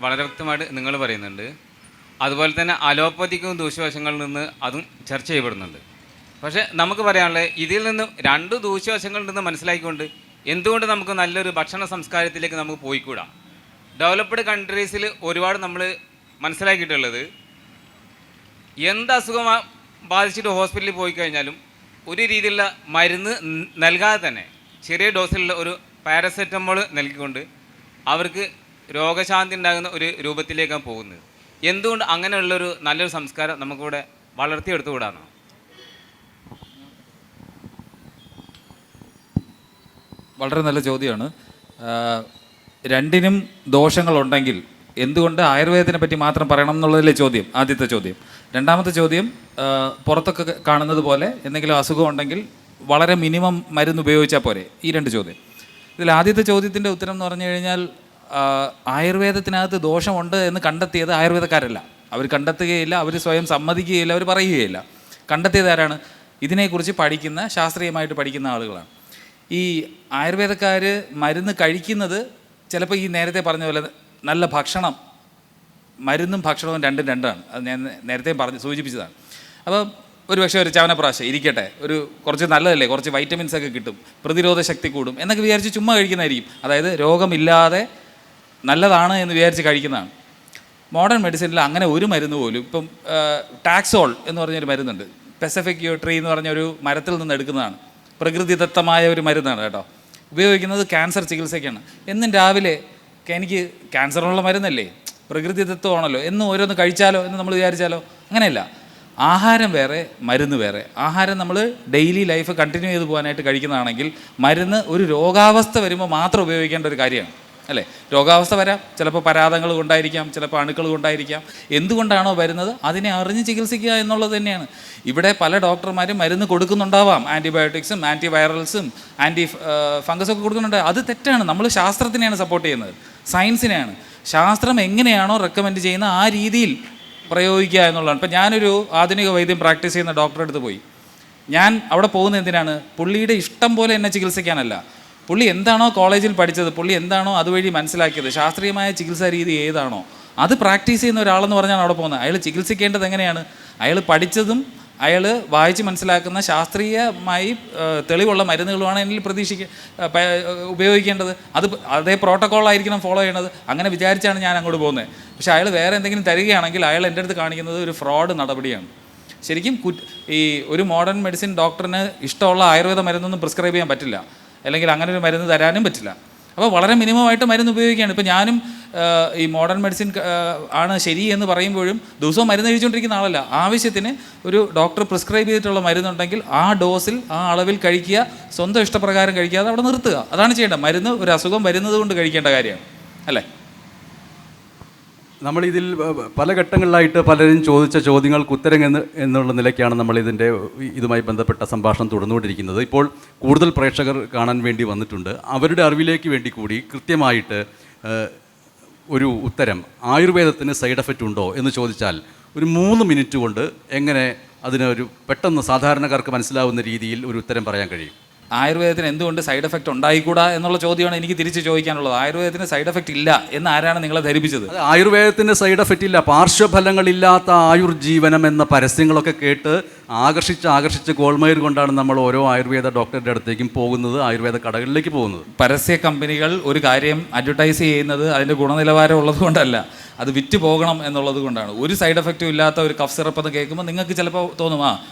വളരെ വ്യക്തമായിട്ട് നിങ്ങൾ പറയുന്നുണ്ട്. അതുപോലെ തന്നെ അലോപ്പതിക്കും ദൂഷ്യവശങ്ങളിൽ നിന്ന് അതും ചർച്ച ചെയ്യപ്പെടുന്നുണ്ട്. പക്ഷേ നമുക്ക് പറയാനുള്ളത് ഇതിൽ നിന്ന് രണ്ട് ദൂഷ്യവശങ്ങളിൽ നിന്ന് മനസ്സിലാക്കിക്കൊണ്ട് എന്തുകൊണ്ട് നമുക്ക് നല്ലൊരു ഭക്ഷണ സംസ്കാരത്തിലേക്ക് നമുക്ക് പോയിക്കൂടാ? ഡെവലപ്ഡ് കൺട്രീസിൽ ഒരുപാട് നമ്മൾ മനസ്സിലാക്കിയിട്ടുള്ളത് എന്ത് അസുഖം ബാധിച്ചിട്ട് ഹോസ്പിറ്റലിൽ പോയി കഴിഞ്ഞാലും ഒരു രീതിയിലുള്ള മരുന്ന് നൽകാതെ തന്നെ ചെറിയ ഡോസിലുള്ള ഒരു പാരസെറ്റമോൾ നൽകിക്കൊണ്ട് അവർക്ക് രോഗശാന്തി ഉണ്ടാകുന്ന ഒരു രൂപത്തിലേക്കാണ് പോകുന്നത്. എന്തുകൊണ്ട് അങ്ങനെയുള്ളൊരു നല്ലൊരു സംസ്കാരം നമുക്കിവിടെ വളർത്തിയെടുത്തുകൂടാന്നോ? വളരെ നല്ല ചോദ്യമാണ്. രണ്ടിനും ദോഷങ്ങളുണ്ടെങ്കിൽ എന്തുകൊണ്ട് ആയുർവേദത്തിനെ പറ്റി മാത്രം പറയണം എന്നുള്ളതിലെ ചോദ്യം, ആദ്യത്തെ ചോദ്യം. രണ്ടാമത്തെ ചോദ്യം, പുറത്തൊക്കെ കാണുന്നത് പോലെ എന്തെങ്കിലും അസുഖം ഉണ്ടെങ്കിൽ വളരെ മിനിമം മരുന്ന് ഉപയോഗിച്ചാൽ പോരെ? ഈ രണ്ട് ചോദ്യം. ഇതിൽ ആദ്യത്തെ ചോദ്യത്തിൻ്റെ ഉത്തരം എന്ന് പറഞ്ഞു കഴിഞ്ഞാൽ ആയുർവേദത്തിനകത്ത് ദോഷമുണ്ട് എന്ന് കണ്ടെത്തിയത് ആയുർവേദക്കാരല്ല. അവർ കണ്ടെത്തുകയില്ല, അവർ സ്വയം സമ്മതിക്കുകയില്ല, അവർ പറയുകയില്ല. കണ്ടെത്തിയത് ആരാണ്? ഇതിനെക്കുറിച്ച് പഠിക്കുന്ന, ശാസ്ത്രീയമായിട്ട് പഠിക്കുന്ന ആളുകളാണ്. ഈ ആയുർവേദക്കാർ മരുന്ന് കഴിക്കുന്നത് ചിലപ്പോൾ ഈ നേരത്തെ പറഞ്ഞ പോലെ നല്ല ഭക്ഷണം, മരുന്നും ഭക്ഷണവും രണ്ടും രണ്ടാണ്. അത് ഞാൻ നേരത്തെ സൂചിപ്പിച്ചതാണ്. അപ്പോൾ ഒരു പക്ഷേ ഒരു ചവനപ്രാശം ഇരിക്കട്ടെ, ഒരു കുറച്ച് നല്ലതല്ലേ, കുറച്ച് വൈറ്റമിൻസ് ഒക്കെ കിട്ടും, പ്രതിരോധ ശക്തി കൂടും എന്നൊക്കെ വിചാരിച്ച് ചുമ്മാ കഴിക്കുന്നതായിരിക്കും. അതായത് രോഗമില്ലാതെ നല്ലതാണ് എന്ന് വിചാരിച്ച് കഴിക്കുന്നതാണ്. മോഡേൺ മെഡിസിനിൽ അങ്ങനെ ഒരു മരുന്ന് പോലും, ഇപ്പം ടാക്സോൾ എന്ന് പറഞ്ഞൊരു മരുന്നുണ്ട്, പെസഫിക് ട്രീ എന്ന് പറഞ്ഞൊരു മരത്തിൽ നിന്ന് എടുക്കുന്നതാണ്, പ്രകൃതിദത്തമായ ഒരു മരുന്നാണ് കേട്ടോ. ഉപയോഗിക്കുന്നത് ക്യാൻസർ ചികിത്സയ്ക്കാണ്. എന്നും രാവിലെ എനിക്ക് ക്യാൻസറുള്ള മരുന്നല്ലേ, പ്രകൃതിദത്തമാണല്ലോ, എന്നും ഓരോന്ന് കഴിച്ചാലോ എന്ന് നമ്മൾ വിചാരിച്ചാലോ? അങ്ങനെയല്ല. ആഹാരം വേറെ, മരുന്ന് വേറെ. ആഹാരം നമ്മൾ ഡെയിലി ലൈഫ് കണ്ടിന്യൂ ചെയ്ത് പോകാനായിട്ട് കഴിക്കുന്നതാണെങ്കിൽ മരുന്ന് ഒരു രോഗാവസ്ഥ വരുമ്പോൾ മാത്രം ഉപയോഗിക്കേണ്ട ഒരു കാര്യമാണ്, അല്ലേ? രോഗാവസ്ഥ വരാം, ചിലപ്പോൾ പരാതങ്ങൾ കൊണ്ടായിരിക്കാം, ചിലപ്പോൾ അണുക്കൾ കൊണ്ടായിരിക്കാം. എന്തുകൊണ്ടാണോ വരുന്നത് അതിനെ അറിഞ്ഞ് ചികിത്സിക്കുക എന്നുള്ളത് തന്നെയാണ്. ഇവിടെ പല ഡോക്ടർമാരും മരുന്ന് കൊടുക്കുന്നുണ്ടാവാം, ആൻറ്റിബയോട്ടിക്സും ആൻറ്റിവൈറൽസും ഫംഗസൊക്കെ കൊടുക്കുന്നുണ്ട്. അത് തെറ്റാണ്. നമ്മൾ ശാസ്ത്രത്തിനെയാണ് സപ്പോർട്ട് ചെയ്യുന്നത്, സയൻസിനെയാണ്. ശാസ്ത്രം എങ്ങനെയാണോ റെക്കമെൻഡ് ചെയ്യുന്ന ആ രീതിയിൽ പ്രയോഗിക്കുക എന്നുള്ളതാണ്. ഇപ്പം ഞാനൊരു ആധുനിക വൈദ്യം പ്രാക്ടീസ് ചെയ്യുന്ന ഡോക്ടറെ അടുത്ത് പോയി. ഞാൻ അവിടെ പോകുന്നത് എന്തിനാണ്? പുള്ളിയുടെ ഇഷ്ടം പോലെ എന്നെ ചികിത്സിക്കാനല്ല. പുള്ളി എന്താണോ കോളേജിൽ പഠിച്ചത്, പുള്ളി എന്താണോ അതുവഴി മനസ്സിലാക്കിയത്, ശാസ്ത്രീയമായ ചികിത്സാ രീതി ഏതാണോ അത് പ്രാക്ടീസ് ചെയ്യുന്ന ഒരാളെന്ന് പറഞ്ഞാണ് അവിടെ പോകുന്നത്. അയാൾ ചികിത്സിക്കേണ്ടത് എങ്ങനെയാണ്? അയാൾ പഠിച്ചതും അയാൾ വായിച്ച് മനസ്സിലാക്കുന്ന ശാസ്ത്രീയമായി തെളിവുള്ള മരുന്നുകളുമാണ് എന്നിൽ ഉപയോഗിക്കേണ്ടത്. അതേ പ്രോട്ടോക്കോളായിരിക്കണം ഫോളോ ചെയ്യണത്. അങ്ങനെ വിചാരിച്ചാണ് ഞാൻ അങ്ങോട്ട് പോകുന്നത്. പക്ഷേ അയാൾ വേറെ എന്തെങ്കിലും തരികയാണെങ്കിൽ അയാൾ എൻ്റെ അടുത്ത് കാണിക്കുന്നത് ഒരു ഫ്രോഡ് നടപടിയാണ്. ശരിക്കും ഈ ഒരു മോഡേൺ മെഡിസിൻ ഡോക്ടറിന് ഇഷ്ടമുള്ള ആയുർവേദ മരുന്നൊന്നും പ്രിസ്ക്രൈബ് ചെയ്യാൻ പറ്റില്ല, അല്ലെങ്കിൽ അങ്ങനെ ഒരു മരുന്ന് തരാനും പറ്റില്ല. അപ്പോൾ വളരെ മിനിമമായിട്ട് മരുന്ന് ഉപയോഗിക്കുകയാണ്. ഇപ്പോൾ ഞാനും ഈ മോഡേൺ മെഡിസിൻ ആണ് ശരി എന്ന് പറയുമ്പോഴും ദിവസവും മരുന്ന് കഴിച്ചുകൊണ്ടിരിക്കുന്ന ആളല്ല. ആവശ്യത്തിന് ഒരു ഡോക്ടർ പ്രിസ്ക്രൈബ് ചെയ്തിട്ടുള്ള മരുന്നുണ്ടെങ്കിൽ ആ ഡോസിൽ, ആ അളവിൽ കഴിക്കുക, സ്വന്തം ഇഷ്ടപ്രകാരം കഴിക്കാതെ അവിടെ നിർത്തുക. അതാണ് ചെയ്യേണ്ടത്. മരുന്ന് ഒരു അസുഖം വരുന്നത് കൊണ്ട് കഴിക്കേണ്ട കാര്യമാണ്, അല്ലേ? നമ്മളിതിൽ പല ഘട്ടങ്ങളിലായിട്ട് പലരും ചോദിച്ച ചോദ്യങ്ങൾക്ക് ഉത്തരം എന്നുള്ള നിലയ്ക്കാണ് ഇതുമായി ബന്ധപ്പെട്ട സംഭാഷണം തുടർന്നുകൊണ്ടിരിക്കുന്നത്. ഇപ്പോൾ കൂടുതൽ പ്രേക്ഷകർ കാണാൻ വേണ്ടി വന്നിട്ടുണ്ട്. അവരുടെ അറിവിലേക്ക് വേണ്ടി കൂടി കൃത്യമായിട്ട് ഒരു ഉത്തരം, ആയുർവേദത്തിന് സൈഡ് എഫക്റ്റ് ഉണ്ടോ എന്ന് ചോദിച്ചാൽ ഒരു 3 മിനിറ്റ് കൊണ്ട് എങ്ങനെ അതിനൊരു പെട്ടെന്ന് സാധാരണക്കാർക്ക് മനസ്സിലാവുന്ന രീതിയിൽ ഒരു ഉത്തരം പറയാൻ കഴിയും? ആയുർവേദത്തിന് എന്തുകൊണ്ട് സൈഡ് എഫക്റ്റ് ഉണ്ടായിക്കൂടാ എന്നുള്ള ചോദ്യമാണ് എനിക്ക് തിരിച്ച് ചോദിക്കാനുള്ളത്. ആയുർവേദത്തിന് സൈഡ് എഫക്റ്റ് ഇല്ല എന്ന് ആരാണ് നിങ്ങളെ ധരിപ്പിച്ചത്? ആയുർവേദത്തിന് സൈഡ് എഫക്റ്റ് ഇല്ല, പാർശ്വഫലങ്ങളില്ലാത്ത ആയുർജീവനം എന്ന പരസ്യങ്ങളൊക്കെ കേട്ട് ആകർഷിച്ച് ഗോൾമയർ കൊണ്ടാണ് നമ്മൾ ഓരോ ആയുർവേദ ഡോക്ടറുടെ അടുത്തേക്കും പോകുന്നത്, ആയുർവേദ കടകളിലേക്ക് പോകുന്നത്. പരസ്യ കമ്പനികൾ ഒരു കാര്യം അഡ്വർടൈസ് ചെയ്യുന്നത് അതിൻ്റെ ഗുണനിലവാരം ഉള്ളത് കൊണ്ടല്ല, അത് വിറ്റ് പോകണം എന്നുള്ളത് കൊണ്ടാണ്. ഒരു സൈഡ് എഫക്റ്റും ഇല്ലാത്ത ഒരു കഫ് സിറപ്പ് എന്ന് കേൾക്കുമ്പോൾ നിങ്ങൾക്ക് ചിലപ്പോൾ തോന്നും,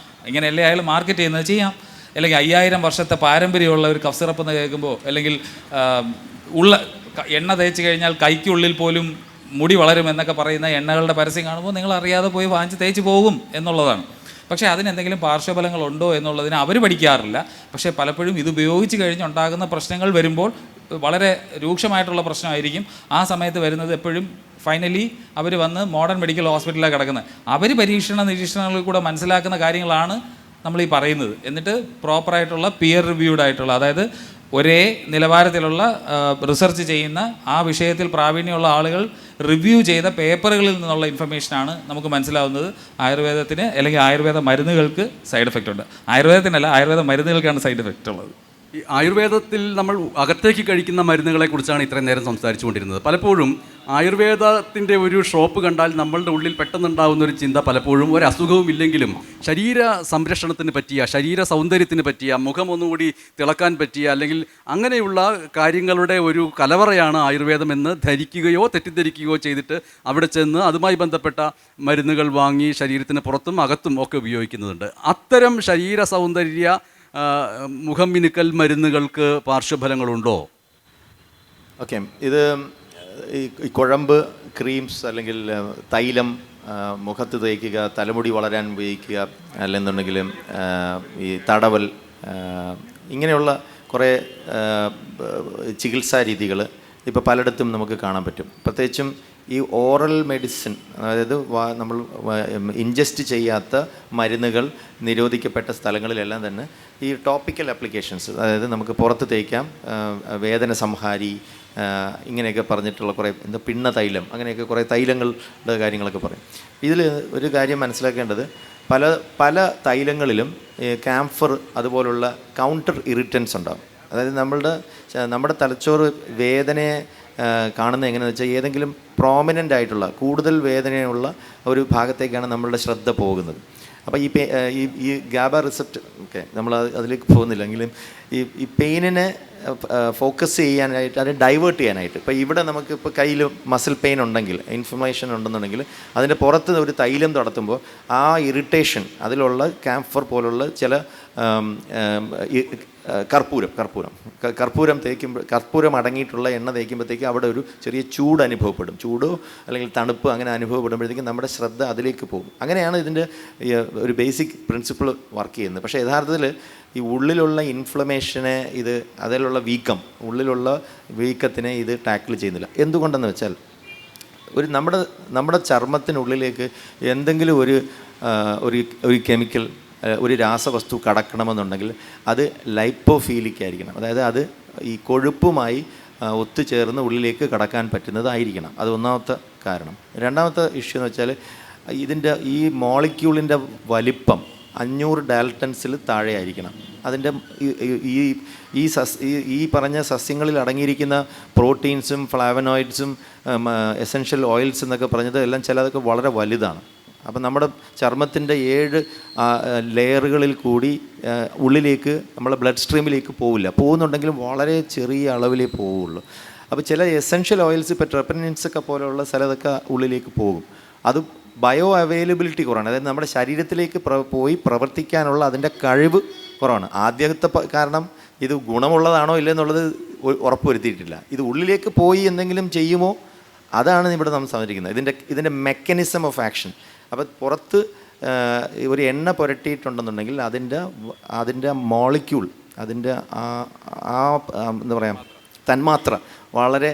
ഇങ്ങനെയല്ലേ അയാൾ മാർക്കറ്റ് ചെയ്യുന്നത്, ചെയ്യാം. അല്ലെങ്കിൽ 5000 വർഷത്തെ പാരമ്പര്യമുള്ള ഒരു കഫ് സിറപ്പ് എന്ന് കേൾക്കുമ്പോൾ, അല്ലെങ്കിൽ എണ്ണ തേച്ച് കഴിഞ്ഞാൽ കൈക്കുള്ളിൽ പോലും മുടി വളരും എന്നൊക്കെ പറയുന്ന എണ്ണകളുടെ പരസ്യം കാണുമ്പോൾ നിങ്ങൾ അറിയാതെ പോയി വാങ്ങിച്ച് തേച്ച് പോകും എന്നുള്ളതാണ്. പക്ഷേ അതിനെന്തെങ്കിലും പാർശ്വഫലങ്ങളുണ്ടോ എന്നുള്ളതിന് അവർ പഠിക്കാറില്ല. പക്ഷേ പലപ്പോഴും ഇത് ഉപയോഗിച്ച് കഴിഞ്ഞുണ്ടാകുന്ന പ്രശ്നങ്ങൾ വരുമ്പോൾ വളരെ രൂക്ഷമായിട്ടുള്ള പ്രശ്നമായിരിക്കും. ആ സമയത്ത് വരുന്നത് എപ്പോഴും ഫൈനലി അവർ വന്ന് മോഡേൺ മെഡിക്കൽ ഹോസ്പിറ്റലിലാണ് കിടക്കുന്നത്. അവർ നിരീക്ഷണങ്ങളിൽ കൂടെ മനസ്സിലാക്കുന്ന കാര്യങ്ങളാണ് നമ്മൾ ഈ പറയുന്നത്. എന്നിട്ട് പ്രോപ്പറായിട്ടുള്ള പിയർ റിവ്യൂഡ് ആയിട്ടുള്ള, അതായത് ഒരേ നിലവാരത്തിലുള്ള റിസർച്ച് ചെയ്യുന്ന ആ വിഷയത്തിൽ പ്രാവീണ്യമുള്ള ആളുകൾ റിവ്യൂ ചെയ്ത പേപ്പറുകളിൽ നിന്നുള്ള ഇൻഫർമേഷനാണ് നമുക്ക് മനസ്സിലാവുന്നത് ആയുർവേദത്തിന് അല്ലെങ്കിൽ ആയുർവേദ മരുന്നുകൾക്ക് സൈഡ് എഫക്റ്റ് ഉണ്ട്. ആയുർവേദത്തിനല്ല, ആയുർവേദ മരുന്നുകൾക്കാണ് സൈഡ് എഫക്റ്റ് ഉള്ളത്. ഈ ആയുർവേദത്തിൽ നമ്മൾ അകത്തേക്ക് കഴിക്കുന്ന മരുന്നുകളെക്കുറിച്ചാണ് ഇത്രയും നേരം സംസാരിച്ചു കൊണ്ടിരുന്നത്. പലപ്പോഴും ആയുർവേദത്തിൻ്റെ ഒരു ഷോപ്പ് കണ്ടാൽ നമ്മളുടെ ഉള്ളിൽ പെട്ടെന്നുണ്ടാകുന്ന ഒരു ചിന്ത പലപ്പോഴും ഒരു അസുഖവും ഇല്ലെങ്കിലും ശരീര സംരക്ഷണത്തിന് പറ്റിയ, ശരീര സൗന്ദര്യത്തിന് പറ്റിയ, മുഖം ഒന്നുകൂടി തിളക്കാൻ പറ്റിയ, അല്ലെങ്കിൽ അങ്ങനെയുള്ള കാര്യങ്ങളുടെ ഒരു കലവറയാണ് ആയുർവേദം എന്ന് ധരിക്കുകയോ തെറ്റിദ്ധരിക്കുകയോ ചെയ്തിട്ട് അവിടെ ചെന്ന് അതുമായി ബന്ധപ്പെട്ട മരുന്നുകൾ വാങ്ങി ശരീരത്തിന് പുറത്തും അകത്തും ഒക്കെ ഉപയോഗിക്കുന്നുണ്ട്. അത്തരം ശരീര സൗന്ദര്യ മുഖം മിനുക്കൽ മരുന്നുകൾക്ക് പാർശ്വഫലങ്ങളുണ്ടോ? ഓക്കെ, ഇത് ഈ കുഴമ്പ്, ക്രീംസ് അല്ലെങ്കിൽ തൈലം മുഖത്ത് തേക്കുക, തലമുടി വളരാൻ ഉപയോഗിക്കുക, അല്ലെന്നുണ്ടെങ്കിൽ ഈ തടവൽ, ഇങ്ങനെയുള്ള കുറേ ചികിത്സാ രീതികൾ ഇപ്പോൾ പലയിടത്തും നമുക്ക് കാണാൻ പറ്റും. പ്രത്യേകിച്ചും ഈ ഓറൽ മെഡിസിൻ, അതായത് നമ്മൾ ഇൻജസ്റ്റ് ചെയ്യാത്ത മരുന്നുകൾ നിരോധിക്കപ്പെട്ട സ്ഥലങ്ങളിലെല്ലാം തന്നെ ഈ ടോപ്പിക്കൽ ആപ്ലിക്കേഷൻസ്, അതായത് നമുക്ക് പുറത്ത് തേക്കാം, വേദന സംഹാരി, ഇങ്ങനെയൊക്കെ പറഞ്ഞിട്ടുള്ള കുറേ പിണ്ണ തൈലം, അങ്ങനെയൊക്കെ കുറേ തൈലങ്ങളുടെ കാര്യങ്ങളൊക്കെ പറയും. ഇതിൽ ഒരു കാര്യം മനസ്സിലാക്കേണ്ടത്, പല തൈലങ്ങളിലും ക്യാംഫർ അതുപോലുള്ള കൗണ്ടർ ഇറിറ്റൻസ് ഉണ്ടാകും. അതായത് നമ്മുടെ തലച്ചോറ് വേദനയെ കാണുന്നത് എങ്ങനെയാണെന്ന് വെച്ചാൽ ഏതെങ്കിലും പ്രോമിനൻ്റ് ആയിട്ടുള്ള കൂടുതൽ വേദനയുള്ള ഒരു ഭാഗത്തേക്കാണ് നമ്മളുടെ ശ്രദ്ധ പോകുന്നത്. അപ്പോൾ ഈ ഗാബ റിസപ്റ്റ്, ഓക്കെ, നമ്മൾ അതിലേക്ക് പോകുന്നില്ലെങ്കിലും ഈ പെയിനിനെ ഫോക്കസ് ചെയ്യാനായിട്ട്, അതിനെ ഡൈവേർട്ട് ചെയ്യാനായിട്ട്, ഇപ്പോൾ ഇവിടെ നമുക്ക് ഇപ്പോൾ കയ്യിൽ മസിൽ പെയിൻ ഉണ്ടെങ്കിൽ, ഇൻഫ്ലമേഷൻ ഉണ്ടെന്നുണ്ടെങ്കിൽ അതിൻ്റെ പുറത്ത് ഒരു തൈലം തടത്തുമ്പോൾ ആ ഇറിറ്റേഷൻ, അതിലുള്ള ക്യാംഫർ പോലുള്ള ചില കർപ്പൂരം അടങ്ങിയിട്ടുള്ള എണ്ണ തേക്കുമ്പോഴത്തേക്ക് അവിടെ ഒരു ചെറിയ ചൂട് അനുഭവപ്പെടും. ചൂടോ അല്ലെങ്കിൽ തണുപ്പ് അങ്ങനെ അനുഭവപ്പെടുമ്പോഴത്തേക്കും നമ്മുടെ ശ്രദ്ധ അതിലേക്ക് പോകും. അങ്ങനെയാണ് ഇതിൻ്റെ ഒരു ബേസിക് പ്രിൻസിപ്പിൾ വർക്ക് ചെയ്യുന്നത്. പക്ഷേ യഥാർത്ഥത്തിൽ ഈ ഉള്ളിലുള്ള ഇൻഫ്ലമേഷനെ, അതിലുള്ള ഉള്ളിലുള്ള വീക്കത്തിനെ ഇത് ടാക്കിൾ ചെയ്യുന്നില്ല. എന്തുകൊണ്ടെന്ന് വെച്ചാൽ നമ്മുടെ ചർമ്മത്തിനുള്ളിലേക്ക് എന്തെങ്കിലും ഒരു കെമിക്കൽ, ഒരു രാസവസ്തു കടക്കണമെന്നുണ്ടെങ്കിൽ അത് ലൈപ്പോഫീലിക് ആയിരിക്കണം. അതായത് അത് ഈ കൊഴുപ്പുമായി ഒത്തുചേർന്ന് ഉള്ളിലേക്ക് കടക്കാൻ പറ്റുന്നതായിരിക്കണം. അത് ഒന്നാമത്തെ കാരണം. രണ്ടാമത്തെ ഇഷ്യൂ എന്ന് വെച്ചാൽ ഈ മോളിക്യൂളിൻ്റെ വലിപ്പം 500 ഡാൽട്ടൺസിൽ താഴെ ആയിരിക്കണം. അതിൻ്റെ ഈ പറഞ്ഞ സസ്യങ്ങളിൽ അടങ്ങിയിരിക്കുന്ന പ്രോട്ടീൻസും ഫ്ലാവനോയിഡ്സും എസെൻഷ്യൽ ഓയിൽസ് എന്നൊക്കെ പറഞ്ഞത് എല്ലാം ചിലതൊക്കെ വളരെ വലുതാണ്. അപ്പം നമ്മുടെ ചർമ്മത്തിൻ്റെ 7 ലെയറുകളിൽ കൂടി ഉള്ളിലേക്ക്, നമ്മളെ ബ്ലഡ് സ്ട്രീമിലേക്ക് പോകുന്നുണ്ടെങ്കിലും വളരെ ചെറിയ അളവിലേ പോവുള്ളൂ. അപ്പോൾ ചില എസെൻഷ്യൽ ഓയിൽസ്, ഇപ്പോൾ ട്രെപ്പനിൻസൊക്കെ പോലെയുള്ള ചിലതൊക്കെ ഉള്ളിലേക്ക് പോകും. അത് ബയോ അവൈലബിലിറ്റി കുറവാണ്. അതായത് നമ്മുടെ ശരീരത്തിലേക്ക് പോയി പ്രവർത്തിക്കാനുള്ള അതിൻ്റെ കഴിവ് കുറവാണ്. ആദ്യത്തെ കാരണം ഇത് ഗുണമുള്ളതാണോ ഇല്ലെന്നുള്ളത് ഉറപ്പുവരുത്തിയിട്ടില്ല. ഇത് ഉള്ളിലേക്ക് പോയി എന്തെങ്കിലും ചെയ്യുമോ, അതാണ് ഇവിടെ നമ്മൾ സംസാരിക്കുന്നത്, ഇതിൻ്റെ മെക്കാനിസം ഓഫ് ആക്ഷൻ. അപ്പോൾ പുറത്ത് ഒരു എണ്ണ പുരട്ടിയിട്ടുണ്ടെന്നുണ്ടെങ്കിൽ അതിൻ്റെ മോളിക്യൂൾ, അതിൻ്റെ എന്താ പറയുക, തന്മാത്ര വളരെ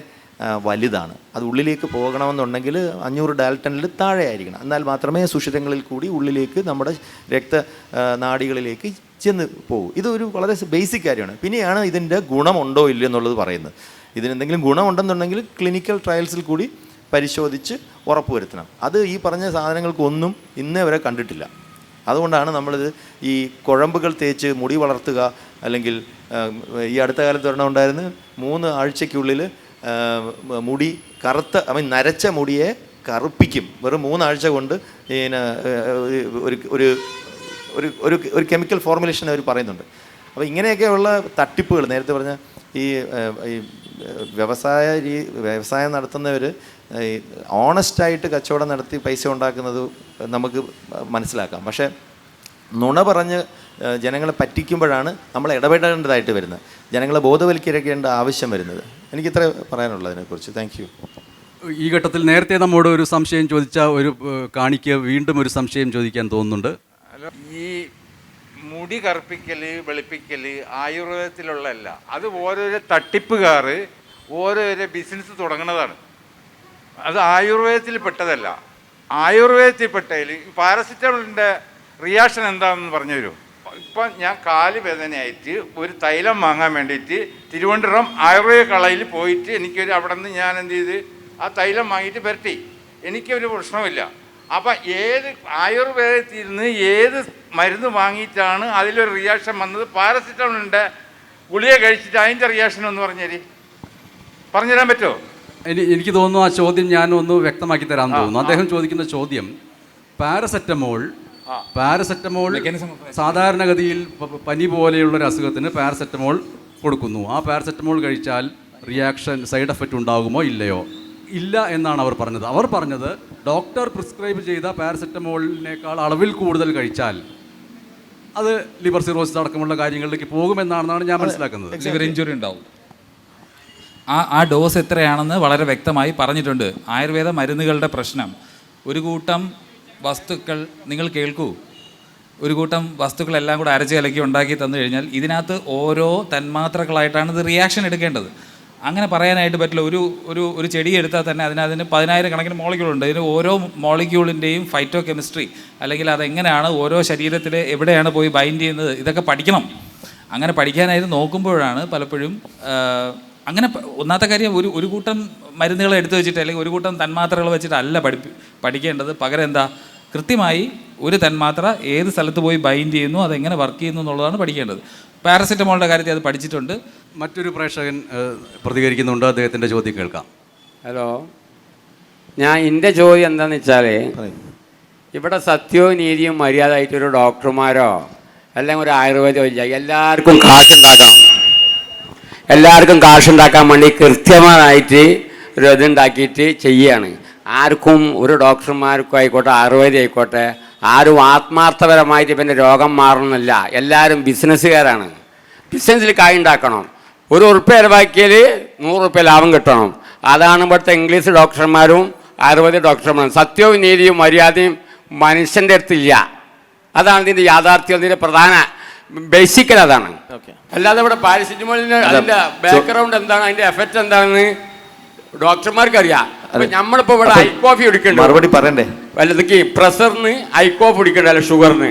വലുതാണ്. അത് ഉള്ളിലേക്ക് പോകണമെന്നുണ്ടെങ്കിൽ 500 ഡാൽട്ടണിൽ താഴെ ആയിരിക്കണം. എന്നാൽ മാത്രമേ സുഷിരങ്ങളിൽ കൂടി ഉള്ളിലേക്ക്, നമ്മുടെ രക്തനാഡികളിലേക്ക് ചെന്ന് പോകും. ഇതൊരു വളരെ ബേസിക് കാര്യമാണ്. പിന്നെയാണ് ഇതിൻ്റെ ഗുണമുണ്ടോ ഇല്ലയോ എന്നുള്ളത് പറയുന്നത്. ഇതിനെന്തെങ്കിലും ഗുണമുണ്ടെന്നുണ്ടെങ്കിൽ ക്ലിനിക്കൽ ട്രയൽസിൽ കൂടി പരിശോധിച്ച് ഉറപ്പുവരുത്തണം. അത് ഈ പറഞ്ഞ സാധനങ്ങൾക്കൊന്നും ഇന്നേ വരെ കണ്ടിട്ടില്ല. അതുകൊണ്ടാണ് നമ്മളിത് ഈ കുഴമ്പുകൾ തേച്ച് മുടി വളർത്തുക, അല്ലെങ്കിൽ ഈ അടുത്ത കാലത്ത് ഒരെണ്ണം ഉണ്ടായിരുന്നു, 3 ആഴ്ചയ്ക്കുള്ളിൽ മുടി നരച്ച മുടിയെ കറുപ്പിക്കും. വെറും 3 ആഴ്ച കൊണ്ട് ഒരു കെമിക്കൽ ഫോർമുലേഷൻ അവർ പറയുന്നുണ്ട്. അപ്പോൾ ഇങ്ങനെയൊക്കെയുള്ള തട്ടിപ്പുകൾ, നേരത്തെ പറഞ്ഞ ഈ വ്യവസായം നടത്തുന്നവർ ഓണസ്റ്റായിട്ട് കച്ചവടം നടത്തി പൈസ ഉണ്ടാക്കുന്നത് നമുക്ക് മനസ്സിലാക്കാം. പക്ഷേ നുണ പറഞ്ഞ് ജനങ്ങളെ പറ്റിക്കുമ്പോഴാണ് നമ്മൾ ഇടപെടേണ്ടതായിട്ട് വരുന്നത്, ജനങ്ങളെ ബോധവൽക്കരിക്കേണ്ട ആവശ്യം വരുന്നത്. എനിക്കിത്ര പറയാനുള്ളത് അതിനെക്കുറിച്ച്. Thank you. ഈ ഘട്ടത്തിൽ നേരത്തെ നമ്മോട് ഒരു സംശയം ചോദിച്ച ഒരു കാണിക്ക് വീണ്ടും ഒരു സംശയം ചോദിക്കാൻ തോന്നുന്നുണ്ട്. അല്ല, ഈ മുടി കറുപ്പിക്കൽ വെളുപ്പിക്കൽ ആയുർവേദത്തിലുള്ളതല്ല, അത് ഓരോരോ തട്ടിപ്പുകാർ ഓരോരോ ബിസിനസ് തുടങ്ങുന്നതാണ്. അത് ആയുർവേദത്തിൽ പെട്ടതല്ല. ആയുർവേദത്തിൽ പെട്ടതിൽ പാരസിറ്റമോളിൻ്റെ റിയാക്ഷൻ എന്താണെന്ന് പറഞ്ഞു തരുമോ? ഇപ്പം ഞാൻ കാല് വേദനയായിട്ട് ഒരു തൈലം വാങ്ങാൻ വേണ്ടിയിട്ട് തിരുവനന്തപുരം ആയുർവേദ കളയിൽ പോയിട്ട് എനിക്കൊരു അവിടെ നിന്ന് ഞാൻ എന്ത് ചെയ്ത് ആ തൈലം വാങ്ങിയിട്ട് പുരട്ടി. എനിക്കൊരു പ്രശ്നമില്ല. അപ്പം ഏത് ആയുർവേദത്തിൽ നിന്ന് ഏത് മരുന്ന് വാങ്ങിയിട്ടാണ് അതിലൊരു റിയാക്ഷൻ വന്നത്? പാരസിറ്റമോളിൻ്റെ ഗുളിക കഴിച്ചിട്ട് അതിൻ്റെ റിയാക്ഷൻ ഒന്ന് പറഞ്ഞുതരാൻ പറ്റുമോ? എനിക്ക് തോന്നുന്നു ആ ചോദ്യം ഞാൻ ഒന്ന് വ്യക്തമാക്കി തരാൻ തോന്നുന്നു. അദ്ദേഹം ചോദിക്കുന്ന ചോദ്യം പാരസെറ്റമോൾ സാധാരണഗതിയിൽ പനി പോലെയുള്ളൊരു അസുഖത്തിന് പാരസെറ്റമോൾ കൊടുക്കുന്നു. ആ പാരസെറ്റമോൾ കഴിച്ചാൽ റിയാക്ഷൻ സൈഡ് എഫക്റ്റ് ഉണ്ടാകുമോ ഇല്ലയോ? ഇല്ല എന്നാണ് അവർ പറഞ്ഞത്. അവർ പറഞ്ഞത് ഡോക്ടർ പ്രിസ്ക്രൈബ് ചെയ്ത പാരസെറ്റമോളിനേക്കാൾ അളവിൽ കൂടുതൽ കഴിച്ചാൽ അത് ലിവർ സിറോസിസ് അടക്കമുള്ള കാര്യങ്ങളിലേക്ക് പോകുമെന്നാണെന്നാണ് ഞാൻ മനസ്സിലാക്കുന്നത്. ലിവർ ഇഞ്ചുറി ഉണ്ടാവും. ആ ഡോസ് എത്രയാണെന്ന് വളരെ വ്യക്തമായി പറഞ്ഞിട്ടുണ്ട്. ആയുർവേദ മരുന്നുകളുടെ പ്രശ്നം, ഒരു കൂട്ടം വസ്തുക്കൾ നിങ്ങൾ കേൾക്കൂ, ഒരു കൂട്ടം വസ്തുക്കളെല്ലാം കൂടെ അരച്ച് കലക്കി ഉണ്ടാക്കി തന്നു കഴിഞ്ഞാൽ ഇതിനകത്ത് ഓരോ തന്മാത്രകളായിട്ടാണ് ഇത് റിയാക്ഷൻ എടുക്കേണ്ടത്. അങ്ങനെ പറയാനായിട്ട് പറ്റില്ല. ഒരു ചെടി എടുത്താൽ തന്നെ അതിന് 10,000 കണക്കിന് മോളിക്യൂളുണ്ട്. ഇതിന് ഓരോ മോളിക്യൂളിൻ്റെയും ഫൈറ്റോ കെമിസ്ട്രി, അല്ലെങ്കിൽ അതെങ്ങനെയാണ് ഓരോ ശരീരത്തിൽ എവിടെയാണ് പോയി ബൈൻഡ് ചെയ്യുന്നത്, ഇതൊക്കെ പഠിക്കണം. അങ്ങനെ പഠിക്കാനായിട്ട് നോക്കുമ്പോഴാണ് പലപ്പോഴും അങ്ങനെ ഒന്നാമത്തെ കാര്യം ഒരു കൂട്ടം മരുന്നുകൾ എടുത്തു വെച്ചിട്ട് അല്ലെങ്കിൽ ഒരു കൂട്ടം തന്മാത്രകൾ വെച്ചിട്ടല്ല പഠിക്കേണ്ടത്. പകരം എന്താ, കൃത്യമായി ഒരു തന്മാത്ര ഏത് സ്ഥലത്ത് പോയി ബൈൻഡ് ചെയ്യുന്നു, അതെങ്ങനെ വർക്ക് ചെയ്യുന്നു എന്നുള്ളതാണ് പഠിക്കേണ്ടത്. പാരസെറ്റമോളിൻ്റെ കാര്യത്തിൽ അത് പഠിച്ചിട്ടുണ്ട്. മറ്റൊരു പ്രേക്ഷകൻ പ്രതികരിക്കുന്നുണ്ട്, അദ്ദേഹത്തിൻ്റെ ചോദ്യം കേൾക്കാം. ഹലോ, എൻ്റെ ചോദ്യം എന്താണെന്ന് വെച്ചാൽ, ഇവിടെ സത്യവും നീതിയും മര്യാദയായിട്ടൊരു ഡോക്ടർമാരോ അല്ലെങ്കിൽ ഒരു ആയുർവേദമോ ഇല്ല. എല്ലാവർക്കും കാശുണ്ടാക്കാൻ വേണ്ടി കൃത്യമായിട്ട് ഒരു ഇതുണ്ടാക്കിയിട്ട് ചെയ്യുകയാണ്. ആർക്കും, ഒരു ഡോക്ടർമാർക്കും ആയിക്കോട്ടെ ആയുർവേദം ആയിക്കോട്ടെ, ആരും ആത്മാർത്ഥപരമായിട്ട് ഇവൻ്റെ രോഗം മാറണമെന്നില്ല. എല്ലാവരും ബിസിനസ്സുകാരാണ്. ബിസിനസ്സിൽ കായുണ്ടാക്കണം. ₹1 ചിലവാക്കിയാൽ ₹100 ലാഭം കിട്ടണം. അതാണ് ഇവിടുത്തെ ഇംഗ്ലീഷ് ഡോക്ടർമാരും ആയുർവേദ ഡോക്ടർമാരും. സത്യവും നീതിയും മര്യാദയും മനുഷ്യൻ്റെ അടുത്തില്ല. അതാണ് ഇതിൻ്റെ യാഥാർത്ഥ്യം, ഇതിൻ്റെ പ്രധാന ബേസിക്കൽ അതാണ്. അല്ലാതെ ഇവിടെ പാരസിറ്റമോളിന് അതിൻ്റെ ബാക്ക്ഗ്രൗണ്ട് എന്താണ്, അതിൻ്റെ എഫക്റ്റ് എന്താണെന്ന് ഡോക്ടർമാർക്ക് അറിയാം. നമ്മളിപ്പോൾ ഇവിടെ ഐ കോഫി കുടിക്കണ്ട, മറുപടി പറയണ്ടേ? വല്ലതൊക്കെ പ്രഷറിന് ഐ കോഫി കുടിക്കണ്ടല്ലോ, ഷുഗറിന്.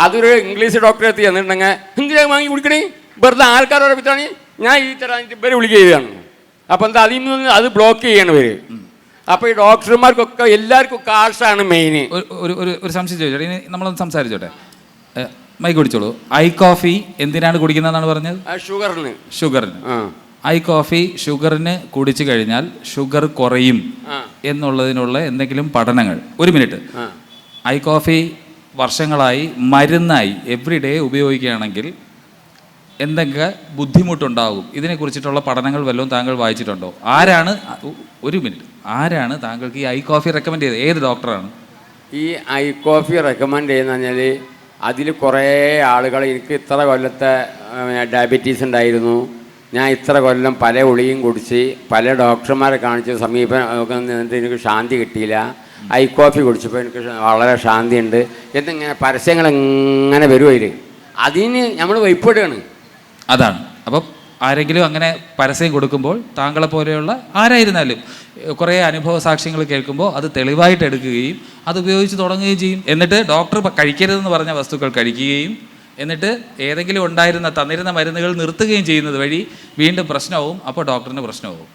അതൊരു ഇംഗ്ലീഷ് ഡോക്ടറെ എത്തി എന്നിട്ടുണ്ടെങ്കിൽ എന്തിനാണ് വാങ്ങി കുടിക്കണേ? വെറുതെ ആൾക്കാരോടെ വിറ്റാണ് ഞാൻ ഈ തരം ഇവരെ വിളിക്ക ചെയ്താണ്. അപ്പം എന്താ, അതിൽ നിന്ന് അത് ബ്ലോക്ക് ചെയ്യണം ഇവർ. അപ്പോൾ ഈ ഡോക്ടർമാർക്കൊക്കെ എല്ലാവർക്കും കാശാണ് മെയിൻ. ഒരു സംശയം ചോദിച്ചോട്ടെ, ഇനി നമ്മളൊന്ന് സംസാരിച്ചോട്ടെ. മൈക്ക് കുടിച്ചോളൂ. ഐ കോഫി എന്തിനാണ് കുടിക്കുന്നതെന്നാണ് പറഞ്ഞത്? ഷുഗറിന്. ഐ കോഫി ഷുഗറിന് കുടിച്ചു കഴിഞ്ഞാൽ ഷുഗർ കുറയും എന്നുള്ളതിനുള്ള എന്തെങ്കിലും പഠനങ്ങൾ? ഒരു മിനിറ്റ്. ഐ കോഫി വർഷങ്ങളായി മരുന്നായി എവറി ഡേ ഉപയോഗിക്കുകയാണെങ്കിൽ എന്തെങ്കിലും ബുദ്ധിമുട്ടുണ്ടാകും. ഇതിനെക്കുറിച്ചിട്ടുള്ള പഠനങ്ങൾ വല്ലതും താങ്കൾ വായിച്ചിട്ടുണ്ടോ? ഒരു മിനിറ്റ്, ആരാണ് താങ്കൾക്ക് ഈ ഐ കോഫി റെക്കമെൻഡ് ചെയ്തത്? ഏത് ഡോക്ടറാണ് ഈ ഐ കോഫി റെക്കമെൻഡ് ചെയ്യുന്നത്? പറഞ്ഞാൽ അതിൽ കുറേ ആളുകൾ, എനിക്ക് ഇത്ര കൊല്ലത്തെ ഡയബറ്റീസ് ഉണ്ടായിരുന്നു, ഞാൻ ഇത്ര കൊല്ലം പല ഗുളികയും കുടിച്ച് പല ഡോക്ടർമാരെ കാണിച്ച് സമീപം എനിക്ക് ശാന്തി കിട്ടിയില്ല, ഐ കോഫി കുടിച്ചപ്പോൾ എനിക്ക് വളരെ ശാന്തിയുണ്ട് എന്നിങ്ങനെ പരസ്യങ്ങൾ ഇങ്ങനെ വരുമതിൽ. അതിന് നമ്മൾ വൈപ്പെടുകയാണ്. അതാണ്. അപ്പം ആരെങ്കിലും അങ്ങനെ പരസ്യം കൊടുക്കുമ്പോൾ താങ്കളെ പോലെയുള്ള ആരായിരുന്നാലും കുറേ അനുഭവ സാക്ഷ്യങ്ങൾ കേൾക്കുമ്പോൾ അത് തെളിവായിട്ട് എടുക്കുകയും അത് ഉപയോഗിച്ച് തുടങ്ങുകയും ചെയ്യും. എന്നിട്ട് ഡോക്ടർ കഴിക്കരുതെന്ന് പറഞ്ഞ വസ്തുക്കൾ കഴിക്കുകയും എന്നിട്ട് ഏതെങ്കിലും തന്നിരുന്ന മരുന്നുകൾ നിർത്തുകയും ചെയ്യുന്നത് വഴി വീണ്ടും പ്രശ്നവും. അപ്പോൾ ഡോക്ടറിന് പ്രശ്നവും.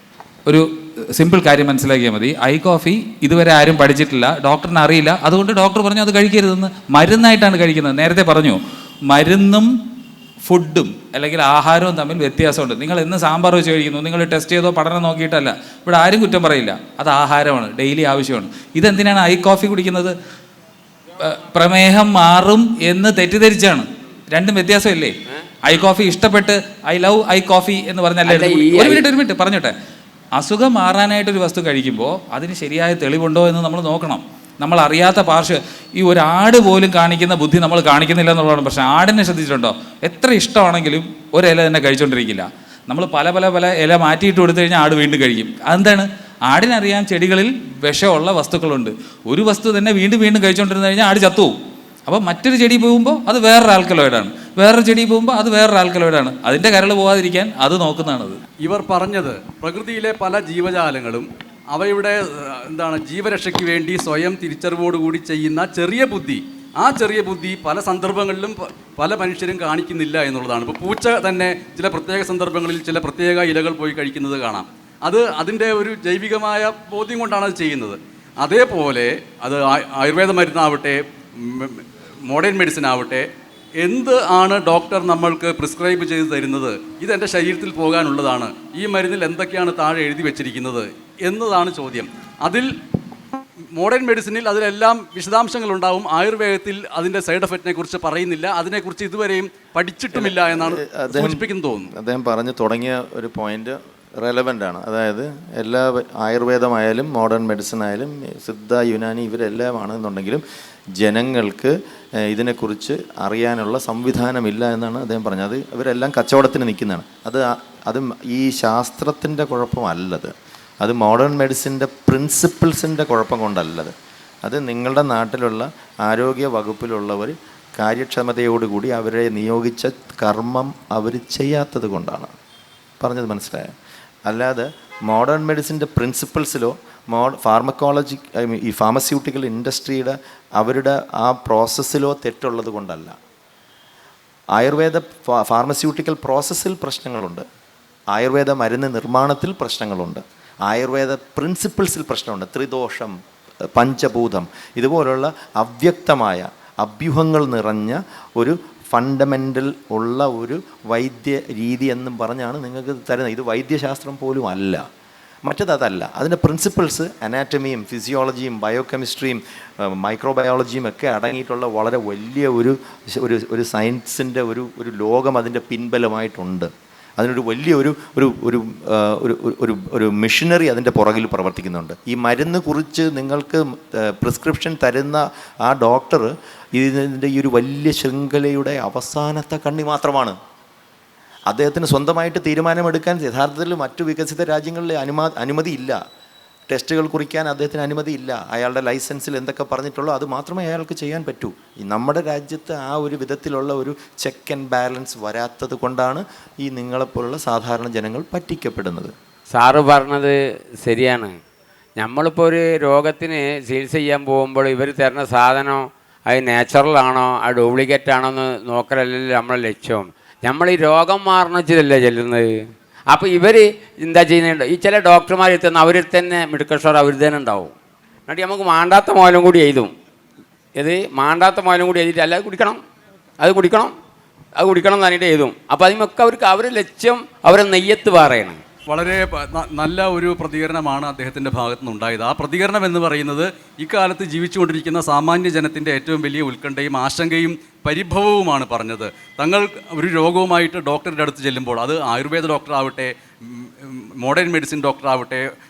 ഒരു സിമ്പിൾ കാര്യം മനസ്സിലാക്കിയാൽ മതി. ഐ കോഫി ഇതുവരെ ആരും പഠിച്ചിട്ടില്ല, ഡോക്ടറിന് അറിയില്ല, അതുകൊണ്ട് ഡോക്ടർ പറഞ്ഞു അത് കഴിക്കരുതെന്ന്. മരുന്നായിട്ടാണ് കഴിക്കുന്നത്. നേരത്തെ പറഞ്ഞു, മരുന്നും ഫുഡും അല്ലെങ്കിൽ ആഹാരവും തമ്മിൽ വ്യത്യാസമുണ്ട്. നിങ്ങൾ എന്ന് സാമ്പാർ വെച്ച് കഴിക്കുന്നു, നിങ്ങൾ ടെസ്റ്റ് ചെയ്തോ പഠനം നോക്കിയിട്ടല്ല. ഇവിടെ ആരും കുറ്റം പറയില്ല, അത് ആഹാരമാണ്, ഡെയിലി ആവശ്യമാണ്. ഇതെന്തിനാണ് ഐ കോഫി കുടിക്കുന്നത്? പ്രമേഹം മാറും എന്ന് തെറ്റിദ്ധരിച്ചാണ്. രണ്ടും വ്യത്യാസമില്ലേ? ഐ കോഫി ഇഷ്ടപ്പെട്ട് ഐ ലവ് ഐ കോഫി എന്ന് പറഞ്ഞല്ലേ? ഒരു മിനിറ്റ് പറഞ്ഞോട്ടെ. അസുഖം മാറാനായിട്ടൊരു വസ്തു കഴിക്കുമ്പോൾ അതിന് ശരിയായ തെളിവുണ്ടോ എന്ന് നമ്മൾ നോക്കണം. നമ്മൾ അറിയാത്ത ഈ ഒരു ആട് പോലും കാണിക്കുന്ന ബുദ്ധി നമ്മൾ കാണിക്കുന്നില്ല എന്നുള്ളതാണ് പ്രശ്നം. ആടിനെ ശ്രദ്ധിച്ചിട്ടുണ്ടോ? എത്ര ഇഷ്ടമാണെങ്കിലും ഒരില തന്നെ കഴിച്ചുകൊണ്ടിരിക്കില്ല. നമ്മൾ പല പല പല ഇല മാറ്റിയിട്ട് കൊടുത്തു കഴിഞ്ഞാൽ ആട് വീണ്ടും കഴിക്കും. അതെന്താണ്? ആടിനറിയാം ചെടികളിൽ വിഷമുള്ള വസ്തുക്കളുണ്ട്. ഒരു വസ്തു തന്നെ വീണ്ടും വീണ്ടും കഴിച്ചുകൊണ്ടിരുന്നു കഴിഞ്ഞാൽ ആട് ചത്തുപോകും. അപ്പോൾ മറ്റൊരു ചെടി പോകുമ്പോൾ അത് വേറൊരു ആൽക്കലോയിഡാണ്, വേറൊരു ചെടി പോകുമ്പോൾ അത് വേറൊരു ആൽക്കലോയിഡാണ്. അതിൻ്റെ കരൾ പോകാതിരിക്കാൻ അത് നോക്കുന്നതാണത്. ഇവർ പറഞ്ഞത് പ്രകൃതിയിലെ പല ജീവജാലങ്ങളും അവയുടെ ജീവരക്ഷയ്ക്ക് വേണ്ടി സ്വയം തിരിച്ചറിവോടുകൂടി ചെയ്യുന്ന ചെറിയ ബുദ്ധി, ആ ചെറിയ ബുദ്ധി പല സന്ദർഭങ്ങളിലും പല മനുഷ്യരും കാണിക്കുന്നില്ല എന്നുള്ളതാണ്. ഇപ്പോൾ പൂച്ച തന്നെ ചില പ്രത്യേക സന്ദർഭങ്ങളിൽ ചില പ്രത്യേക ഇലകൾ പോയി കഴിക്കുന്നത് കാണാം. അത് അതിൻ്റെ ഒരു ജൈവികമായ ബോധ്യം കൊണ്ടാണ് അത് ചെയ്യുന്നത്. അതേപോലെ അത് ആയുർവേദ മരുന്നാവട്ടെ, മോഡേൺ മെഡിസിൻ ആവട്ടെ, എന്ത് ആണ് ഡോക്ടർ നമ്മൾക്ക് പ്രിസ്ക്രൈബ് ചെയ്ത് തരുന്നത്, ഇതെൻ്റെ ശരീരത്തിൽ പോകാനുള്ളതാണ്, ഈ മരുന്നിൽ എന്തൊക്കെയാണ് താഴെ എഴുതി വെച്ചിരിക്കുന്നത് എന്നതാണ് ചോദ്യം. അതിൽ മോഡേൺ മെഡിസിനിൽ അതിലെല്ലാം വിശദാംശങ്ങളുണ്ടാവും. ആയുർവേദത്തിൽ അതിൻ്റെ സൈഡ് എഫക്റ്റിനെ കുറിച്ച് പറയുന്നില്ല, അതിനെക്കുറിച്ച് ഇതുവരെയും പഠിച്ചിട്ടുമില്ല എന്നാണ് സൂചിപ്പിക്കുന്നത് തോന്നുന്നു. അദ്ദേഹം പറഞ്ഞു തുടങ്ങിയ ഒരു പോയിന്റ് റെലവൻ്റ് ആണ്. അതായത് എല്ലാ ആയുർവേദമായാലും മോഡേൺ മെഡിസിൻ ആയാലും സിദ്ധ, യുനാനി ഇവരെല്ലാം ആണെന്നുണ്ടെങ്കിലും ജനങ്ങൾക്ക് ഇതിനെക്കുറിച്ച് അറിയാനുള്ള സംവിധാനമില്ല എന്നാണ് അദ്ദേഹം പറഞ്ഞത്. അത് ഇവരെല്ലാം കച്ചവടത്തിന് നിൽക്കുന്നതാണ്. അത് ഈ ശാസ്ത്രത്തിൻ്റെ കുഴപ്പമല്ലത്, അത് മോഡേൺ മെഡിസിൻ്റെ പ്രിൻസിപ്പിൾസിൻ്റെ കുഴപ്പം കൊണ്ടല്ലത്. അത് നിങ്ങളുടെ നാട്ടിലുള്ള ആരോഗ്യ വകുപ്പിലുള്ളവർ കാര്യക്ഷമതയോടുകൂടി അവരെ നിയോഗിച്ച കർമ്മം അവർ ചെയ്യാത്തത് കൊണ്ടാണ്. പറഞ്ഞത് മനസ്സിലായോ? അല്ലാതെ മോഡേൺ മെഡിസിൻ്റെ പ്രിൻസിപ്പിൾസിലോ ഫാർമക്കോളജി ഈ ഫാർമസ്യൂട്ടിക്കൽ ഇൻഡസ്ട്രിയുടെ അവരുടെ ആ പ്രോസസ്സിലോ തെറ്റുള്ളത് കൊണ്ടല്ല. ആയുർവേദ ഫാർമസ്യൂട്ടിക്കൽ പ്രോസസ്സിൽ പ്രശ്നങ്ങളുണ്ട്, ആയുർവേദ മരുന്ന് നിർമ്മാണത്തിൽ പ്രശ്നങ്ങളുണ്ട്, ആയുർവേദ പ്രിൻസിപ്പിൾസിൽ പ്രശ്നമുണ്ട്. ത്രിദോഷം, പഞ്ചഭൂതം, ഇതുപോലുള്ള അവ്യക്തമായ അഭ്യൂഹങ്ങൾ നിറഞ്ഞ ഒരു ഫണ്ടമെൻ്റൽ ഉള്ള ഒരു വൈദ്യ രീതി എന്നും പറഞ്ഞാണ് നിങ്ങൾക്ക് തരുന്നത്. ഇത് വൈദ്യശാസ്ത്രം പോലും അല്ല, മറ്റേതല്ല. അതിൻ്റെ പ്രിൻസിപ്പിൾസ് അനാറ്റമിയും ഫിസിയോളജിയും ബയോകെമിസ്ട്രിയും മൈക്രോബയോളജിയും ഒക്കെ അടങ്ങിയിട്ടുള്ള വളരെ വലിയ ഒരു സയൻസിൻ്റെ ഒരു ലോകം അതിൻ്റെ പിൻബലമായിട്ടുണ്ട്. അതിനൊരു വലിയ ഒരു മെഷീനറി അതിൻ്റെ പുറകിൽ പ്രവർത്തിക്കുന്നുണ്ട്. ഈ മരുന്ന് കുറിച്ച് നിങ്ങൾക്ക് പ്രിസ്ക്രിപ്ഷൻ തരുന്ന ആ ഡോക്ടർ ഇതിൻ്റെ ഈ ഒരു വലിയ ശൃംഖലയുടെ അവസാനത്തെ കണ്ണി മാത്രമാണ്. അദ്ദേഹത്തിന് സ്വന്തമായിട്ട് തീരുമാനമെടുക്കാൻ യഥാർത്ഥത്തിൽ മറ്റു വികസിത രാജ്യങ്ങളിൽ അനുമതിയില്ല. ടെസ്റ്റുകൾ കുറിക്കാൻ അദ്ദേഹത്തിന് അനുമതിയില്ല. അയാളുടെ ലൈസൻസിൽ എന്തൊക്കെ പറഞ്ഞിട്ടുള്ളോ അത് മാത്രമേ അയാൾക്ക് ചെയ്യാൻ പറ്റൂ. നമ്മുടെ രാജ്യത്ത് ആ ഒരു വിധത്തിലുള്ള ഒരു ചെക്ക് ആൻഡ് ബാലൻസ് വരാത്തത് കൊണ്ടാണ് ഈ നിങ്ങളെപ്പോലുള്ള സാധാരണ ജനങ്ങൾ പറ്റിക്കപ്പെടുന്നത്. സാറ് പറഞ്ഞത് ശരിയാണ്. നമ്മളിപ്പോൾ ഒരു രോഗത്തിന് ചികിത്സ ചെയ്യാൻ പോകുമ്പോൾ ഇവർ തരുന്ന സാധനം അത് നാച്ചുറലാണോ അത് ഡ്യൂപ്ലിക്കേറ്റ് ആണോ എന്ന് നോക്കലല്ലല്ലോ നമ്മളെ ലക്ഷ്യം. നമ്മൾ ഈ രോഗം മാറണ വെച്ചതല്ലേ ചെല്ലുന്നത്. അപ്പോൾ ഇവർ എന്താ ചെയ്യുന്നുണ്ട്, ഈ ചില ഡോക്ടർമാർ എത്തുന്ന അവരിൽ തന്നെ മെഡിക്കൽ സ്റ്റോർ അവർ തന്നെ ഉണ്ടാവും. എന്നിട്ട് നമുക്ക് മാണ്ടാത്ത മോലും കൂടി എഴുതും. മാണ്ടാത്ത മോലും കൂടി എഴുതിയിട്ട് അല്ല അത് കുടിക്കണം എന്നിട്ട് എഴുതും. അപ്പോൾ അതിനൊക്കെ അവരുടെ ലക്ഷ്യം അവരെ നെയ്യത്ത് പറയണം. വളരെ നല്ല ഒരു പ്രതികരണമാണ് അദ്ദേഹത്തിൻ്റെ ഭാഗത്തു നിന്നുണ്ടായത്. ആ പ്രതികരണം എന്ന് പറയുന്നത് ഇക്കാലത്ത് ജീവിച്ചുകൊണ്ടിരിക്കുന്ന സാമാന്യ ജനത്തിൻ്റെ ഏറ്റവും വലിയ ഉത്കണ്ഠയും ആശങ്കയും പരിഭവവുമാണ് പറഞ്ഞത്. തങ്ങൾ ഒരു രോഗവുമായിട്ട് ഡോക്ടറുടെ അടുത്ത് ചെല്ലുമ്പോൾ, അത് ആയുർവേദ ഡോക്ടറാവട്ടെ, മോഡേൺ മെഡിസിൻ ഡോക്ടറാവട്ടെ,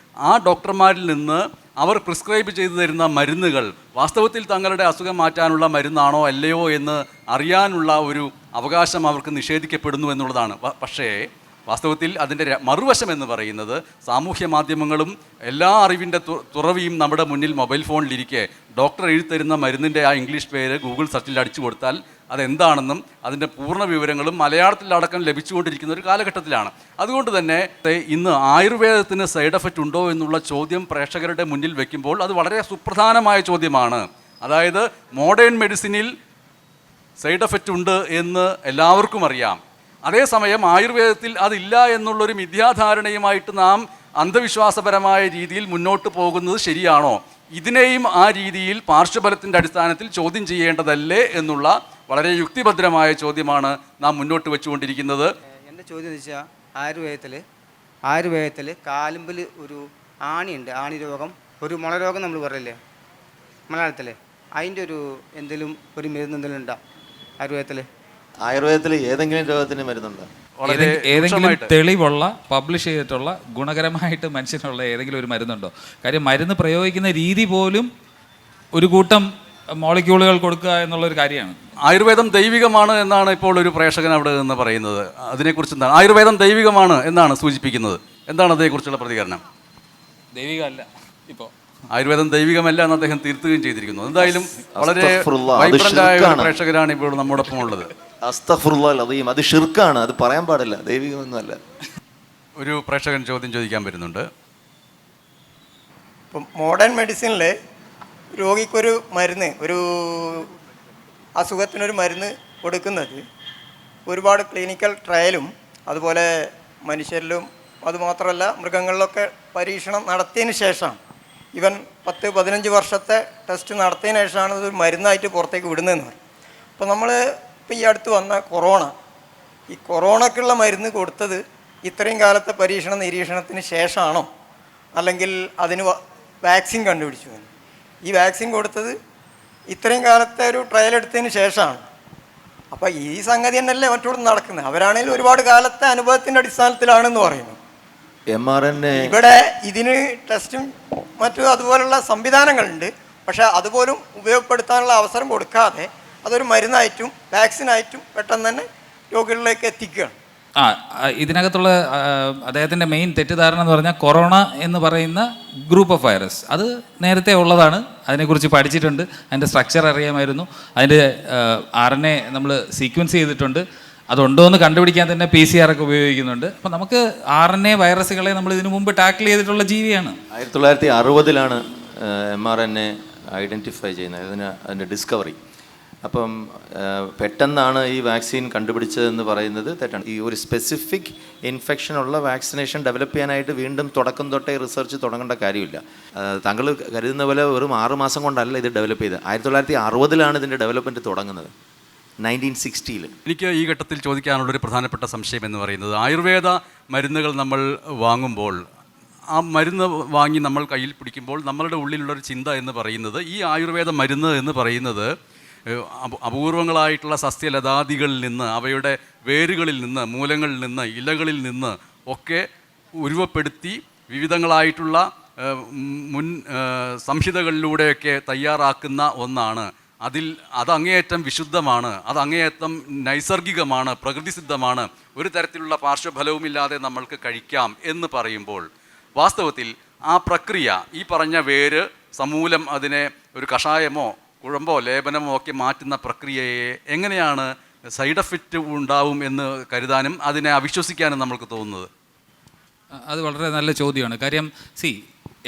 ആ ഡോക്ടർമാരിൽ നിന്ന് അവർ പ്രിസ്ക്രൈബ് ചെയ്തു തരുന്ന മരുന്നുകൾ വാസ്തവത്തിൽ തങ്ങളുടെ അസുഖം മാറ്റാനുള്ള മരുന്നാണോ അല്ലയോ എന്ന് അറിയാനുള്ള ഒരു അവകാശം അവർക്ക് നിഷേധിക്കപ്പെടുന്നു എന്നുള്ളതാണ്. പക്ഷേ വാസ്തവത്തിൽ അതിൻ്റെ മറുവശം എന്ന് പറയുന്നത് സാമൂഹ്യ മാധ്യമങ്ങളും എല്ലാ അറിവിൻ്റെ തുറവിയും നമ്മുടെ മുന്നിൽ മൊബൈൽ ഫോണിലിരിക്കെ ഡോക്ടർ എഴുതിത്തരുന്ന മരുന്നിൻ്റെ ആ ഇംഗ്ലീഷ് പേര് ഗൂഗിൾ സെർച്ചിൽ അടിച്ചു കൊടുത്താൽ അതെന്താണെന്നും അതിൻ്റെ പൂർണ്ണ വിവരങ്ങളും മലയാളത്തിലടക്കം ലഭിച്ചുകൊണ്ടിരിക്കുന്ന ഒരു കാലഘട്ടത്തിലാണ്. അതുകൊണ്ട് തന്നെ ഇന്ന് ആയുർവേദത്തിന് സൈഡ് എഫക്റ്റ് ഉണ്ടോ എന്നുള്ള ചോദ്യം പ്രേക്ഷകരുടെ മുന്നിൽ വയ്ക്കുമ്പോൾ അത് വളരെ സുപ്രധാനമായ ചോദ്യമാണ്. അതായത് മോഡേൺ മെഡിസിനിൽ സൈഡ് എഫക്റ്റ് ഉണ്ട് എന്ന് എല്ലാവർക്കും അറിയാം. അതേസമയം ആയുർവേദത്തിൽ അതില്ല എന്നുള്ളൊരു മിഥ്യാധാരണയുമായിട്ട് നാം അന്ധവിശ്വാസപരമായ രീതിയിൽ മുന്നോട്ട് പോകുന്നത് ശരിയാണോ? ഇതിനെയും ആ രീതിയിൽ പാർശ്വഫലത്തിൻ്റെ അടിസ്ഥാനത്തിൽ ചോദ്യം ചെയ്യേണ്ടതല്ലേ എന്നുള്ള വളരെ യുക്തിഭദ്രമായ ചോദ്യമാണ് നാം മുന്നോട്ട് വെച്ചുകൊണ്ടിരിക്കുന്നത്. എൻ്റെ ചോദ്യം എന്ന് വെച്ചാൽ ആയുർവേദത്തിൽ കാലുമ്പിൽ ഒരു ആണിയുണ്ട്, ആണി രോഗം, ഒരു മുളരോഗം നമ്മൾ പറയില്ലേ മലയാളത്തിൽ, അതിൻ്റെ എന്തെങ്കിലും ഒരു മരുന്ന് എന്തെങ്കിലും ഉണ്ടോ ആയുർവേദത്തിൽ ഏതെങ്കിലും രോഗത്തിന് മരുന്നുണ്ടോ? ഏതെങ്കിലും തെളിവുള്ള പബ്ലിഷ് ചെയ്തിട്ടുള്ള ഗുണകരമായിട്ട് മനുഷ്യനുള്ള ഏതെങ്കിലും ഒരു മരുന്നുണ്ടോ? കാര്യം മരുന്ന് പ്രയോഗിക്കുന്ന രീതി പോലും ഒരു കൂട്ടം മോളിക്യൂളുകൾ കൊടുക്കുക എന്നുള്ളൊരു കാര്യമാണ്. ആയുർവേദം ദൈവികമാണ് എന്നാണ് ഇപ്പോൾ ഒരു പ്രേക്ഷകൻ അവിടെ നിന്ന് പറയുന്നത്. അതിനെക്കുറിച്ച് എന്താണ്? ആയുർവേദം ദൈവികമാണ് എന്നാണ് സൂചിപ്പിക്കുന്നത്. എന്താണ് അതേക്കുറിച്ചുള്ള പ്രതികരണം? ദൈവികമല്ല. ഇപ്പോൾ ആയുർവേദം ദൈവികമല്ല എന്ന് അദ്ദേഹം തിരുത്തുകയും ചെയ്തിരിക്കുന്നു. എന്തായാലും വളരെ അസ്തഗ്ഫിറുല്ലാ, അത് വൈബ്രന്റ് ആയ ഒരു ശിർക്കാണ്. പ്രേക്ഷകരാണ് ഇപ്പോൾ നമ്മോടൊപ്പം ഉള്ളത്. അസ്തഗ്ഫിറുല്ലാഹ് അദീം, അത് ഷിർക്കാണ്, അത് പറയാൻ പാടില്ല, ദൈവികമൊന്നുമല്ല. ഒരു പ്രേക്ഷകൻ ചോദ്യം ചോദിക്കാൻ വരുന്നുണ്ട്. ഇപ്പം മോഡേൺ മെഡിസിനിൽ രോഗിക്കൊരു മരുന്ന്, ഒരു അസുഖത്തിനൊരു മരുന്ന് കൊടുക്കുന്നത് ഒരുപാട് ക്ലിനിക്കൽ ട്രയലും അതുപോലെ മനുഷ്യരിലും അതുമാത്രമല്ല മൃഗങ്ങളിലൊക്കെ പരീക്ഷണം നടത്തിയതിന് ശേഷം ഇവൻ 10-15 വർഷത്തെ ടെസ്റ്റ് നടത്തിയതിന് ശേഷമാണ് ഇതൊരു മരുന്നായിട്ട് പുറത്തേക്ക് വിടുന്നതെന്ന് പറയും. അപ്പോൾ നമ്മൾ ഇപ്പോൾ ഈ അടുത്ത് വന്ന ഈ കൊറോണക്കുള്ള മരുന്ന് കൊടുത്തത് ഇത്രയും കാലത്തെ പരീക്ഷണ നിരീക്ഷണത്തിന് ശേഷമാണോ, അല്ലെങ്കിൽ അതിന് വാക്സിൻ കണ്ടുപിടിച്ചു? ഈ വാക്സിൻ കൊടുത്തത് ഇത്രയും കാലത്തെ ഒരു ട്രയൽ എടുത്തതിന് ശേഷമാണ്. അപ്പോൾ ഈ സംഗതി തന്നെയല്ലേ മറ്റോട് നടക്കുന്നത്. അവരാണെങ്കിൽ ഒരുപാട് കാലത്തെ അനുഭവത്തിൻ്റെ അടിസ്ഥാനത്തിലാണെന്ന് പറയുന്നു. mRNA ഇവിടെ ഇതിന് ടെസ്റ്റും മറ്റും അതുപോലുള്ള സംവിധാനങ്ങളുണ്ട്. പക്ഷേ അതുപോലും ഉപയോഗപ്പെടുത്താനുള്ള അവസരം കൊടുക്കാതെ അതൊരു മരുന്നായിട്ടും വാക്സിനായിട്ടും പെട്ടെന്ന് തന്നെ രോഗികളിലേക്ക് എത്തിക്കുകയാണ്. ഇതിനകത്തുള്ള അദ്ദേഹത്തിൻ്റെ മെയിൻ തെറ്റിദ്ധാരണ എന്ന് പറഞ്ഞാൽ കൊറോണ എന്ന് പറയുന്ന ഗ്രൂപ്പ് ഓഫ് വൈറസ് അത് നേരത്തെ ഉള്ളതാണ്, അതിനെക്കുറിച്ച് പഠിച്ചിട്ടുണ്ട്, അതിൻ്റെ സ്ട്രക്ചർ അറിയാമായിരുന്നു, അതിൻ്റെ RNA നമ്മൾ സീക്വൻസ് ചെയ്തിട്ടുണ്ട്, അതുണ്ടോ എന്ന് കണ്ടുപിടിക്കാൻ തന്നെ PCR ഒക്കെ ഉപയോഗിക്കുന്നുണ്ട്. അപ്പം നമുക്ക് RNA വൈറസുകളെ നമ്മൾ ഇതിനു മുമ്പ് ടാക്കിൾ ചെയ്തിട്ടുള്ള ജീവിയാണ്. 1960-ലാണ് mRNA ഐഡൻറ്റിഫൈ ചെയ്യുന്നത്, അതിൻ്റെ ഡിസ്കവറി. അപ്പം പെട്ടെന്നാണ് ഈ വാക്സിൻ കണ്ടുപിടിച്ചതെന്ന് പറയുന്നത് തെറ്റാണ്. ഈ ഒരു സ്പെസിഫിക് ഇൻഫെക്ഷനുള്ള വാക്സിനേഷൻ ഡെവലപ്പ് ചെയ്യാനായിട്ട് വീണ്ടും തുടക്കം തൊട്ടേ റിസർച്ച് തുടങ്ങേണ്ട കാര്യമില്ല. താങ്കൾ കരുതുന്ന പോലെ വെറും 6 മാസം കൊണ്ടല്ല ഇത് ഡെവലപ്പ് ചെയ്തത്. 1960-ലാണ് ഇതിൻ്റെ ഡെവലപ്മെൻറ്റ് തുടങ്ങുന്നത്, 1960-ൽ. എനിക്ക് ഈ ഘട്ടത്തിൽ ചോദിക്കാനുള്ളൊരു പ്രധാനപ്പെട്ട സംശയം എന്ന് പറയുന്നത്, ആയുർവേദ മരുന്നുകൾ നമ്മൾ വാങ്ങുമ്പോൾ, ആ മരുന്ന് വാങ്ങി നമ്മൾ കയ്യിൽ പിടിക്കുമ്പോൾ നമ്മളുടെ ഉള്ളിലുള്ളൊരു ചിന്ത എന്ന് പറയുന്നത്, ഈ ആയുർവേദ മരുന്ന് എന്ന് പറയുന്നത് അപൂർവങ്ങളായിട്ടുള്ള സസ്യലതാദികളിൽ നിന്ന്, അവയുടെ വേരുകളിൽ നിന്ന്, മൂലങ്ങളിൽ നിന്ന്, ഇലകളിൽ നിന്ന് ഒക്കെ ഉരുവപ്പെടുത്തി വിവിധങ്ങളായിട്ടുള്ള മുൻ സംഹിതകളിലൂടെയൊക്കെ തയ്യാറാക്കുന്ന ഒന്നാണ്. അത് അങ്ങേയറ്റം വിശുദ്ധമാണ്, അത് അങ്ങേയറ്റം നൈസർഗികമാണ്, പ്രകൃതിസിദ്ധമാണ്, ഒരു തരത്തിലുള്ള പാർശ്വഫലവുമില്ലാതെ നമ്മൾക്ക് കഴിക്കാം എന്ന് പറയുമ്പോൾ വാസ്തവത്തിൽ ആ പ്രക്രിയ, ഈ പറഞ്ഞ വേര് സമൂലം അതിനെ ഒരു കഷായമോ കുഴമ്പോ ലേപനമോ ഒക്കെ മാറ്റുന്ന പ്രക്രിയയെ എങ്ങനെയാണ് സൈഡ് എഫക്റ്റ് ഉണ്ടാവും എന്ന് കരുതാനും അതിനെ അവിശ്വസിക്കാനും നമ്മൾക്ക് തോന്നുന്നത്? അത് വളരെ നല്ല ചോദ്യമാണ്. കാര്യം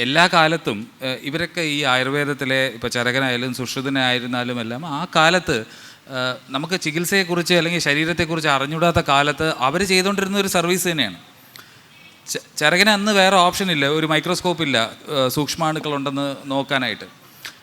എല്ലാ കാലത്തും ഇവരൊക്കെ ഈ ആയുർവേദത്തിലെ ഇപ്പോൾ ചരകനായാലും സുശ്രുതനായിരുന്നാലും എല്ലാം ആ കാലത്ത് നമുക്ക് ചികിത്സയെക്കുറിച്ച് അല്ലെങ്കിൽ ശരീരത്തെക്കുറിച്ച് അറിഞ്ഞൂടാത്ത കാലത്ത് അവർ ചെയ്തുകൊണ്ടിരുന്ന ഒരു സർവീസ് തന്നെയാണ്. ചരകന് അന്ന് വേറെ ഓപ്ഷൻ ഇല്ല, ഒരു മൈക്രോസ്കോപ്പ് ഇല്ല സൂക്ഷ്മാണുക്കളുണ്ടെന്ന് നോക്കാനായിട്ട്.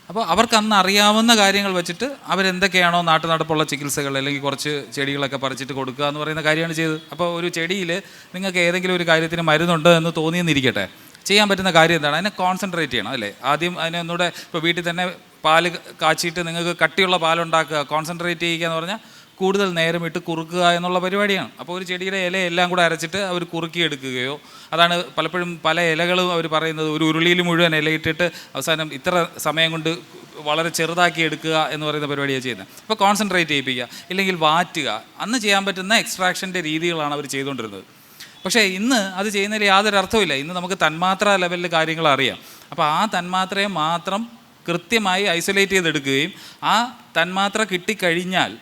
അപ്പോൾ അവർക്ക് അന്ന് അറിയാവുന്ന കാര്യങ്ങൾ വെച്ചിട്ട് അവരെന്തൊക്കെയാണോ നടപ്പുള്ള ചികിത്സകൾ അല്ലെങ്കിൽ കുറച്ച് ചെടികളൊക്കെ പറിച്ചിട്ട് കൊടുക്കുക എന്ന് പറയുന്ന കാര്യമാണ് ചെയ്തത്. അപ്പോൾ ഒരു ചെടിയിൽ നിങ്ങൾക്ക് ഏതെങ്കിലും ഒരു കാര്യത്തിന് മരുന്നുണ്ട് എന്ന് തോന്നിയെന്നിരിക്കട്ടെ, ചെയ്യാൻ പറ്റുന്ന കാര്യം എന്താണ്? അതിനെ കോൺസെൻട്രേറ്റ് ചെയ്യണം, അല്ലേ? ആദ്യം അതിനെ ഒന്നുകൂടെ, ഇപ്പോൾ വീട്ടിൽ തന്നെ പാല് കാച്ചിയിട്ട് നിങ്ങൾക്ക് കട്ടിയുള്ള പാലുണ്ടാക്കുക, കോൺസെൻട്രേറ്റ് ചെയ്യുക എന്ന് പറഞ്ഞാൽ കൂടുതൽ നേരം ഇട്ട് കുറുക്കുക എന്നുള്ള പരിപാടിയാണ്. അപ്പോൾ ഒരു ചെടിയുടെ ഇല എല്ലാം കൂടെ അരച്ചിട്ട് അവർ കുറുക്കിയെടുക്കുകയോ, അതാണ് പലപ്പോഴും പല ഇലകളും അവർ പറയുന്നത്, ഒരു ഉരുളിയിൽ മുഴുവൻ ഇലയിട്ടിട്ട് അവസാനം ഇത്ര സമയം കൊണ്ട് വളരെ ചെറുതാക്കി എടുക്കുക എന്ന് പറയുന്ന പരിപാടിയാണ് ചെയ്യുന്നത്. അപ്പോൾ കോൺസെൻട്രേറ്റ് ചെയ്യിപ്പിക്കുക, ഇല്ലെങ്കിൽ വാറ്റുക, അന്ന് ചെയ്യാൻ പറ്റുന്ന എക്സ്ട്രാക്ഷൻ്റെ രീതികളാണ് അവർ ചെയ്തുകൊണ്ടിരുന്നത്. പക്ഷേ ഇന്ന് അത് ചെയ്യുന്നതിൽ യാതൊരു അർത്ഥമില്ല. ഇന്ന് നമുക്ക് തന്മാത്ര ലെവലിൽ കാര്യങ്ങൾ അറിയാം. അപ്പോൾ ആ തന്മാത്രയെ മാത്രം കൃത്യമായി ഐസൊലേറ്റ് ചെയ്തെടുക്കുകയും ആ തന്മാത്ര കിട്ടിക്കഴിഞ്ഞാൽ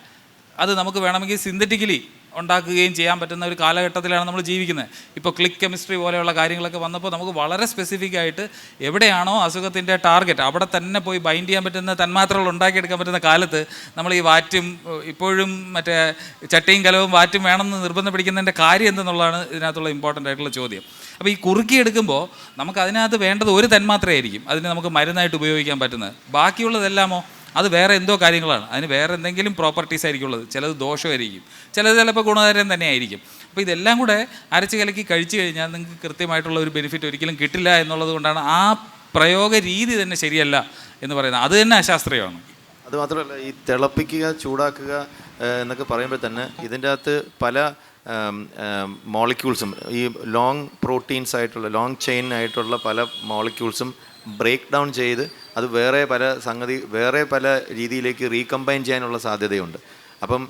അത് നമുക്ക് വേണമെങ്കിൽ സിന്തറ്റിക്കലി ഉണ്ടാക്കുകയും ചെയ്യാൻ പറ്റുന്ന ഒരു കാലഘട്ടത്തിലാണ് നമ്മൾ ജീവിക്കുന്നത്. ഇപ്പോൾ ക്ലിക്ക് കെമിസ്ട്രി പോലെയുള്ള കാര്യങ്ങളൊക്കെ വന്നപ്പോൾ നമുക്ക് വളരെ സ്പെസിഫിക് ആയിട്ട് എവിടെയാണോ അസുഖത്തിൻ്റെ ടാർഗറ്റ് അവിടെ തന്നെ പോയി ബൈൻഡ് ചെയ്യാൻ പറ്റുന്ന തന്മാത്രകൾ ഉണ്ടാക്കിയെടുക്കാൻ പറ്റുന്ന കാലത്ത് നമ്മൾ ഈ വാറ്റും ഇപ്പോഴും മറ്റേ ചട്ടയും കലവും വാറ്റും വേണമെന്ന് നിർബന്ധം പിടിക്കുന്നതിൻ്റെ കാര്യം എന്തെന്നുള്ളതാണ് ഇതിനകത്തുള്ള ഇമ്പോർട്ടൻ്റ് ആയിട്ടുള്ള ചോദ്യം. അപ്പോൾ ഈ കുറുക്കിയെടുക്കുമ്പോൾ നമുക്ക് അതിനകത്ത് വേണ്ടത് ഒരു തന്മാത്രയായിരിക്കും അതിന് നമുക്ക് മരുന്നായിട്ട് ഉപയോഗിക്കാൻ പറ്റുന്നത്. ബാക്കിയുള്ളതെല്ലാമോ അത് വേറെ എന്തോ കാര്യങ്ങളാണ്, അതിന് വേറെ എന്തെങ്കിലും പ്രോപ്പർട്ടീസ് ആയിരിക്കും ഉള്ളത്. ചിലത് ദോഷമായിരിക്കും, ചിലത് ചിലപ്പോൾ ഗുണകരം തന്നെ ആയിരിക്കും. അപ്പോൾ ഇതെല്ലാം കൂടെ അരച്ച് കലക്കി കഴിച്ചു കഴിഞ്ഞാൽ നിങ്ങൾക്ക് കൃത്യമായിട്ടുള്ള ഒരു ബെനിഫിറ്റ് ഒരിക്കലും കിട്ടില്ല എന്നുള്ളത് കൊണ്ടാണ് ആ പ്രയോഗ രീതി തന്നെ ശരിയല്ല എന്ന് പറയുന്നത്. അത് തന്നെ അശാസ്ത്രീയമാണ്. അത് മാത്രമല്ല, ഈ തിളപ്പിക്കുക, ചൂടാക്കുക എന്നൊക്കെ പറയുമ്പോൾ തന്നെ ഇതിൻ്റെ അകത്ത് പല മോളിക്യൂൾസും, ഈ ലോങ് പ്രോട്ടീൻസ് ആയിട്ടുള്ള ലോങ് ചെയിൻ ആയിട്ടുള്ള പല മോളിക്യൂൾസും ബ്രേക്ക് ഡൗൺ ചെയ്ത് അത് വേറെ പല രീതിയിലേക്ക് റീകമ്പൈൻ ചെയ്യാനുള്ള സാധ്യതയുണ്ട്. അപ്പം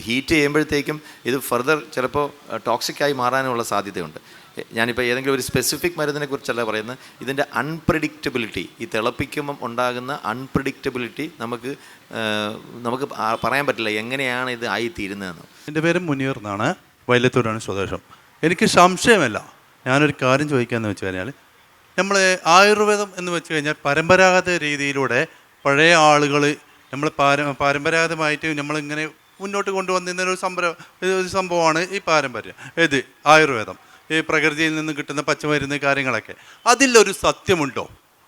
ഹീറ്റ് ചെയ്യുമ്പോഴത്തേക്കും ഇത് ഫർദർ ചിലപ്പോൾ ടോക്സിക്കായി മാറാനുള്ള സാധ്യതയുണ്ട്. ഞാനിപ്പോൾ ഏതെങ്കിലും ഒരു സ്പെസിഫിക് മരുന്നിനെ കുറിച്ചല്ല പറയുന്നത്, ഇതിൻ്റെ അൺപ്രഡിക്റ്റബിലിറ്റി, ഈ തിളപ്പിക്കുമ്പം ഉണ്ടാകുന്ന അൺപ്രഡിക്റ്റബിലിറ്റി നമുക്ക് പറയാൻ പറ്റില്ല എങ്ങനെയാണ് ഇത് ആയിത്തീരുന്നതെന്ന്. എൻ്റെ പേര് മുനീർ എന്നാണ്, വൈലത്തൂരാണ് സ്വദേശം. എനിക്ക് സംശയമല്ല, ഞാനൊരു കാര്യം ചോദിക്കാമെന്ന് വെച്ച് കഴിഞ്ഞാൽ, നമ്മൾ ആയുർവേദം എന്ന് വെച്ച് കഴിഞ്ഞാൽ പരമ്പരാഗത രീതിയിലൂടെ പഴയ ആളുകൾ നമ്മൾ പാരമ്പരാഗതമായിട്ട് നമ്മളിങ്ങനെ മുന്നോട്ട് കൊണ്ടുവന്നിരുന്ന ഒരു സംഭവമാണ് ഈ പാരമ്പര്യം. ഏത് ആയുർവേദം, ഈ പ്രകൃതിയിൽ നിന്ന് കിട്ടുന്ന പച്ചമരുന്ന് കാര്യങ്ങളൊക്കെ, അതിലൊരു സത്യമുണ്ടോ?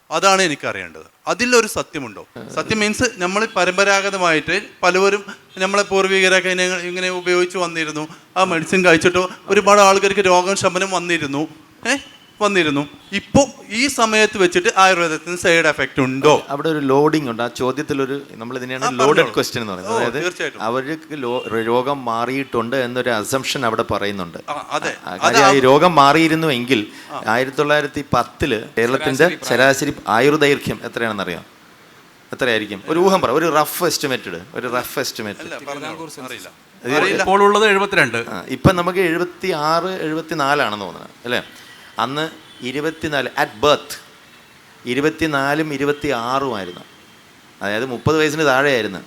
അതാണ് എനിക്കറിയേണ്ടത്. അതിലൊരു സത്യമുണ്ടോ? സത്യം മീൻസ് നമ്മൾ പരമ്പരാഗതമായിട്ട് പലവരും നമ്മളെ പൂർവികരൊക്കെ ഇങ്ങനെ ഉപയോഗിച്ച് വന്നിരുന്നു. ആ മെഡിസിൻ കഴിച്ചിട്ട് ഒരുപാട് ആൾക്കാർക്ക് രോഗശമനം വന്നിരുന്നു. ഇപ്പോൾ ഈ സമയത്ത് വെച്ചിട്ട് ആയുർവേദത്തിന് സൈഡ് എഫക്റ്റ് ഉണ്ടോ? അവിടെ ഒരു ലോഡിംഗ് ഉണ്ട് ആ ചോദ്യത്തിലൊരു, നമ്മൾ ഇതിനെയാണ് ലോഡഡ് ക്വസ്റ്റ്യൻ എന്ന് പറയുന്നത്. അതായത് അവർക്ക് രോഗം മാറിയിട്ടുണ്ട് എന്നൊരു അസംഷൻ അവിടെ പറയുന്നുണ്ട്. ഈ രോഗം മാറിയിരുന്നു എങ്കിൽ 1910 കേരളത്തിന്റെ ശരാശരി ആയുർദൈർഘ്യം എത്രയാണെന്നറിയാം? എത്രയായിരിക്കും? ഒരു ഊഹം പറ, ഒരു റഫ് എസ്റ്റിമേറ്റ്. ഇപ്പോൾ ഉള്ളത് 72. ഇപ്പം നമുക്ക് 76, 74 തോന്നുന്നത് അല്ലേ? അന്ന് 24 അറ്റ് ബർത്ത് 24ഉം 26ഉമായിരുന്നു. അതായത് 30 വയസ്സിന് താഴെയായിരുന്നു.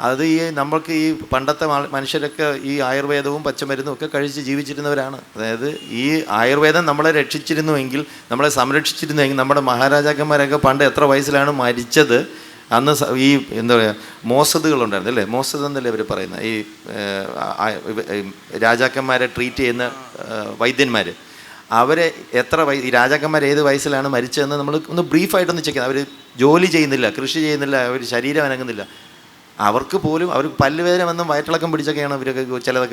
അത് ഈ നമ്മൾക്ക് ഈ പണ്ടത്തെ മനുഷ്യരൊക്കെ ഈ ആയുർവേദവും പച്ചമരുന്നും ഒക്കെ കഴിച്ച് ജീവിച്ചിരുന്നവരാണ്. അതായത് ഈ ആയുർവേദം നമ്മളെ രക്ഷിച്ചിരുന്നുവെങ്കിൽ, നമ്മളെ സംരക്ഷിച്ചിരുന്നുവെങ്കിൽ, നമ്മുടെ മഹാരാജാക്കന്മാരൊക്കെ പണ്ട് എത്ര വയസ്സിലാണ് മരിച്ചത്? അന്ന് ഈ എന്താ പറയുക, മോസദുകളുണ്ടായിരുന്നു അല്ലേ? മോസദ് എന്നല്ലേ ഇവർ പറയുന്നത്, ഈ രാജാക്കന്മാരെ ട്രീറ്റ് ചെയ്യുന്ന വൈദ്യന്മാർ. അവരെ ഈ രാജാക്കന്മാർ ഏത് വയസ്സിലാണ് മരിച്ചതെന്ന് നമ്മൾ ഒന്ന് ബ്രീഫായിട്ടൊന്ന് ചെക്ക് ചെയ്യാം. അവർ ജോലി ചെയ്യുന്നില്ല, കൃഷി ചെയ്യുന്നില്ല, അവർ ശരീരം അനങ്ങുന്നില്ല. അവർക്ക് പോലും അവർക്ക് പല്ലുവേദന വന്നും വയറ്റിളക്കം പിടിച്ചൊക്കെയാണ് ഇവരൊക്കെ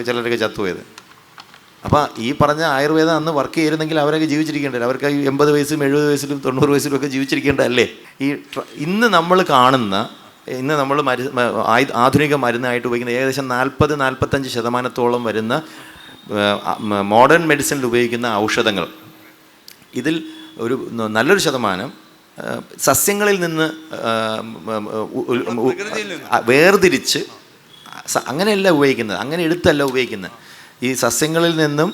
ചിലരൊക്കെ ചത്തുപോയത്. അപ്പോൾ ഈ പറഞ്ഞ ആയുർവേദം അന്ന് വർക്ക് ചെയ്തിരുന്നെങ്കിൽ അവരൊക്കെ ജീവിച്ചിരിക്കേണ്ടത്. അവർക്ക് 80 വയസ്സിലും 70 വയസ്സിലും 90 വയസ്സിലും ഒക്കെ ജീവിച്ചിരിക്കേണ്ടതല്ലേ? ഇന്ന് നമ്മൾ ആധുനിക മരുന്നായിട്ട് ഉപയോഗിക്കുന്ന ഏകദേശം 40-45% വരുന്ന മോഡേൺ മെഡിസിനിൽ ഉപയോഗിക്കുന്ന ഔഷധങ്ങൾ, ഇതിൽ ഒരു നല്ലൊരു ശതമാനം സസ്യങ്ങളിൽ നിന്ന് വേർതിരിച്ച് അങ്ങനെയല്ല ഉപയോഗിക്കുന്നത്, അങ്ങനെ എടുത്തല്ല ഉപയോഗിക്കുന്നത്. ഈ സസ്യങ്ങളിൽ നിന്നും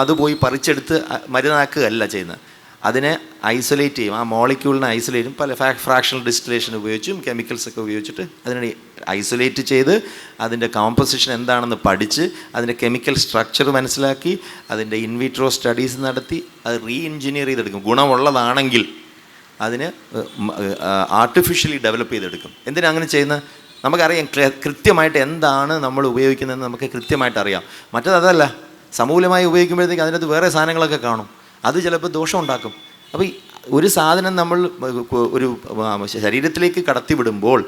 അത് പോയി പറിച്ചെടുത്ത് മരുന്നാക്കുകയല്ല ചെയ്യുന്നത്. അതിനെ ഐസൊലേറ്റ് ചെയ്യും, ആ മോളിക്യൂളിനെ ഐസൊലേറ്റ് ചെയ്യും. പല ഫ്രാക്ഷണൽ ഡിസ്റ്റിലേഷൻ ഉപയോഗിച്ചും കെമിക്കൽസൊക്കെ ഉപയോഗിച്ചിട്ട് അതിനെ ഐസൊലേറ്റ് ചെയ്ത് അതിൻ്റെ കോമ്പോസിഷൻ എന്താണെന്ന് പഠിച്ച് അതിൻ്റെ കെമിക്കൽ സ്ട്രക്ചർ മനസ്സിലാക്കി അതിൻ്റെ ഇൻവിട്രോ സ്റ്റഡീസ് നടത്തി അത് എഞ്ചിനീയർ ചെയ്തെടുക്കും. ഗുണമുള്ളതാണെങ്കിൽ അതിന് ആർട്ടിഫിഷ്യലി ഡെവലപ്പ് ചെയ്തെടുക്കും. എന്തിനാണ് അങ്ങനെ ചെയ്യുന്നത്? നമുക്കറിയാം കൃത്യമായിട്ട് എന്താണ് നമ്മൾ ഉപയോഗിക്കുന്നതെന്ന് നമുക്ക് കൃത്യമായിട്ട് അറിയാം. മറ്റേതല്ല, സമൂലമായി ഉപയോഗിക്കുമ്പോഴത്തേക്ക് അതിനകത്ത് വേറെ സാധനങ്ങളൊക്കെ കാണും, അത് ചിലപ്പോൾ ദോഷം ഉണ്ടാക്കും. അപ്പോൾ ഒരു സാധനം നമ്മൾ ഒരു ശരീരത്തിലേക്ക് കടത്തിവിടുമ്പോൾ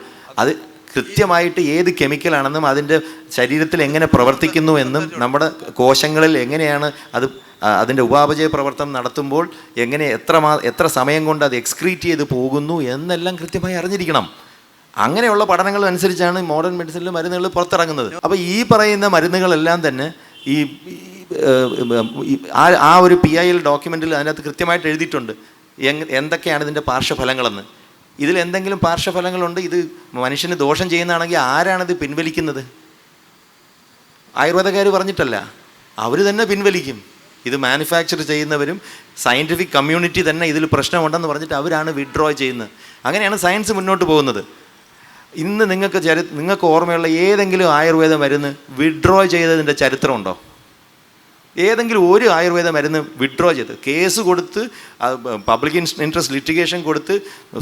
അത് കൃത്യമായിട്ട് ഏത് കെമിക്കലാണെന്നും അതിൻ്റെ ശരീരത്തിൽ എങ്ങനെ പ്രവർത്തിക്കുന്നു എന്നും നമ്മുടെ കോശങ്ങളിൽ എങ്ങനെയാണ് അതിൻ്റെ ഉപാപചയ പ്രവർത്തനം നടത്തുമ്പോൾ എങ്ങനെ എത്ര സമയം കൊണ്ട് അത് എക്സ്ക്രീറ്റ് ചെയ്ത് പോകുന്നു എന്നെല്ലാം കൃത്യമായി അറിഞ്ഞിരിക്കണം. അങ്ങനെയുള്ള പഠനങ്ങൾ അനുസരിച്ചാണ് മോഡേൺ മെഡിസിനിൽ മരുന്നുകൾ പുറത്തിറങ്ങുന്നത്. അപ്പോൾ ഈ പറയുന്ന മരുന്നുകളെല്ലാം തന്നെ ആ ഒരു PIL ഡോക്യുമെൻറ്റിൽ അതിനകത്ത് കൃത്യമായിട്ട് എഴുതിയിട്ടുണ്ട് എന്തൊക്കെയാണ് ഇതിൻ്റെ പാർശ്വഫലങ്ങളെന്ന്. ഇതിൽ എന്തെങ്കിലും പാർശ്വഫലങ്ങളുണ്ട്, ഇത് മനുഷ്യന് ദോഷം ചെയ്യുന്നതാണെങ്കിൽ ആരാണിത് പിൻവലിക്കുന്നത്? ആയുർവേദക്കാർ പറഞ്ഞിട്ടല്ല, അവർ തന്നെ പിൻവലിക്കും. ഇത് മാനുഫാക്ചർ ചെയ്യുന്നവരും സയൻറ്റിഫിക് കമ്മ്യൂണിറ്റി തന്നെ ഇതിൽ പ്രശ്നമുണ്ടെന്ന് പറഞ്ഞിട്ട് അവരാണ് വിഡ്രോ ചെയ്യുന്നത്. അങ്ങനെയാണ് സയൻസ് മുന്നോട്ട് പോകുന്നത്. ഇന്ന് നിങ്ങൾക്ക് ഓർമ്മയുള്ള ഏതെങ്കിലും ആയുർവേദ മരുന്ന് വിഡ്രോ ചെയ്തതിൻ്റെ ചരിത്രമുണ്ടോ? ഏതെങ്കിലും ഒരു ആയുർവേദ മരുന്ന് വിഡ്രോ ചെയ്ത് കേസ് കൊടുത്ത് പബ്ലിക് ഇൻട്രസ്റ്റ് ലിറ്റിഗേഷൻ കൊടുത്ത്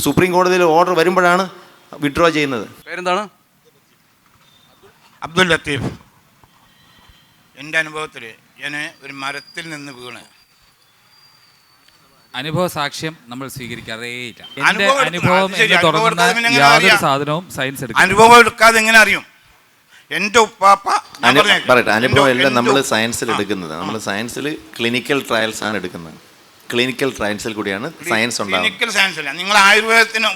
സുപ്രീം കോടതിയിൽ ഓർഡർ വരുമ്പോഴാണ് വിഡ്രോ ചെയ്യുന്നത്. പേരെന്താണ്? അബ്ദുൽ ലത്തീഫ്. എൻ്റെ അനുഭവത്തിൽ ഞാൻ ഒരു മരത്തിൽ നിന്ന് വീണ് അനുഭവ സാക്ഷ്യം നമ്മൾ സ്വീകരിക്കാറേയില്ല. എൻ്റെ അനുഭവം എന്ന് തുടങ്ങുന്ന യാതൊരു സാധനവും സയൻസ് എടുക്കും. അനുഭവം എടുക്കാതെ എങ്ങനെ അറിയും? എൻ്റെ ഉപ്പാപ്പ പറയട്ടെ, അനുഭവം എല്ലാം നമ്മൾ സയൻസിൽ എടുക്കുന്നത്. നമ്മൾ സയൻസിൽ ക്ലിനിക്കൽ ട്രയൽസ് ആണ് എടുക്കുന്നത്. ക്ലിനിക്കൽ ട്രയൽസിൽ കൂടിയാണ് സയൻസ് ഉണ്ടാകുന്നത്. ക്ലിനിക്കൽ സയൻസ് അല്ല. നിങ്ങൾ ആയുർവേദത്തിന്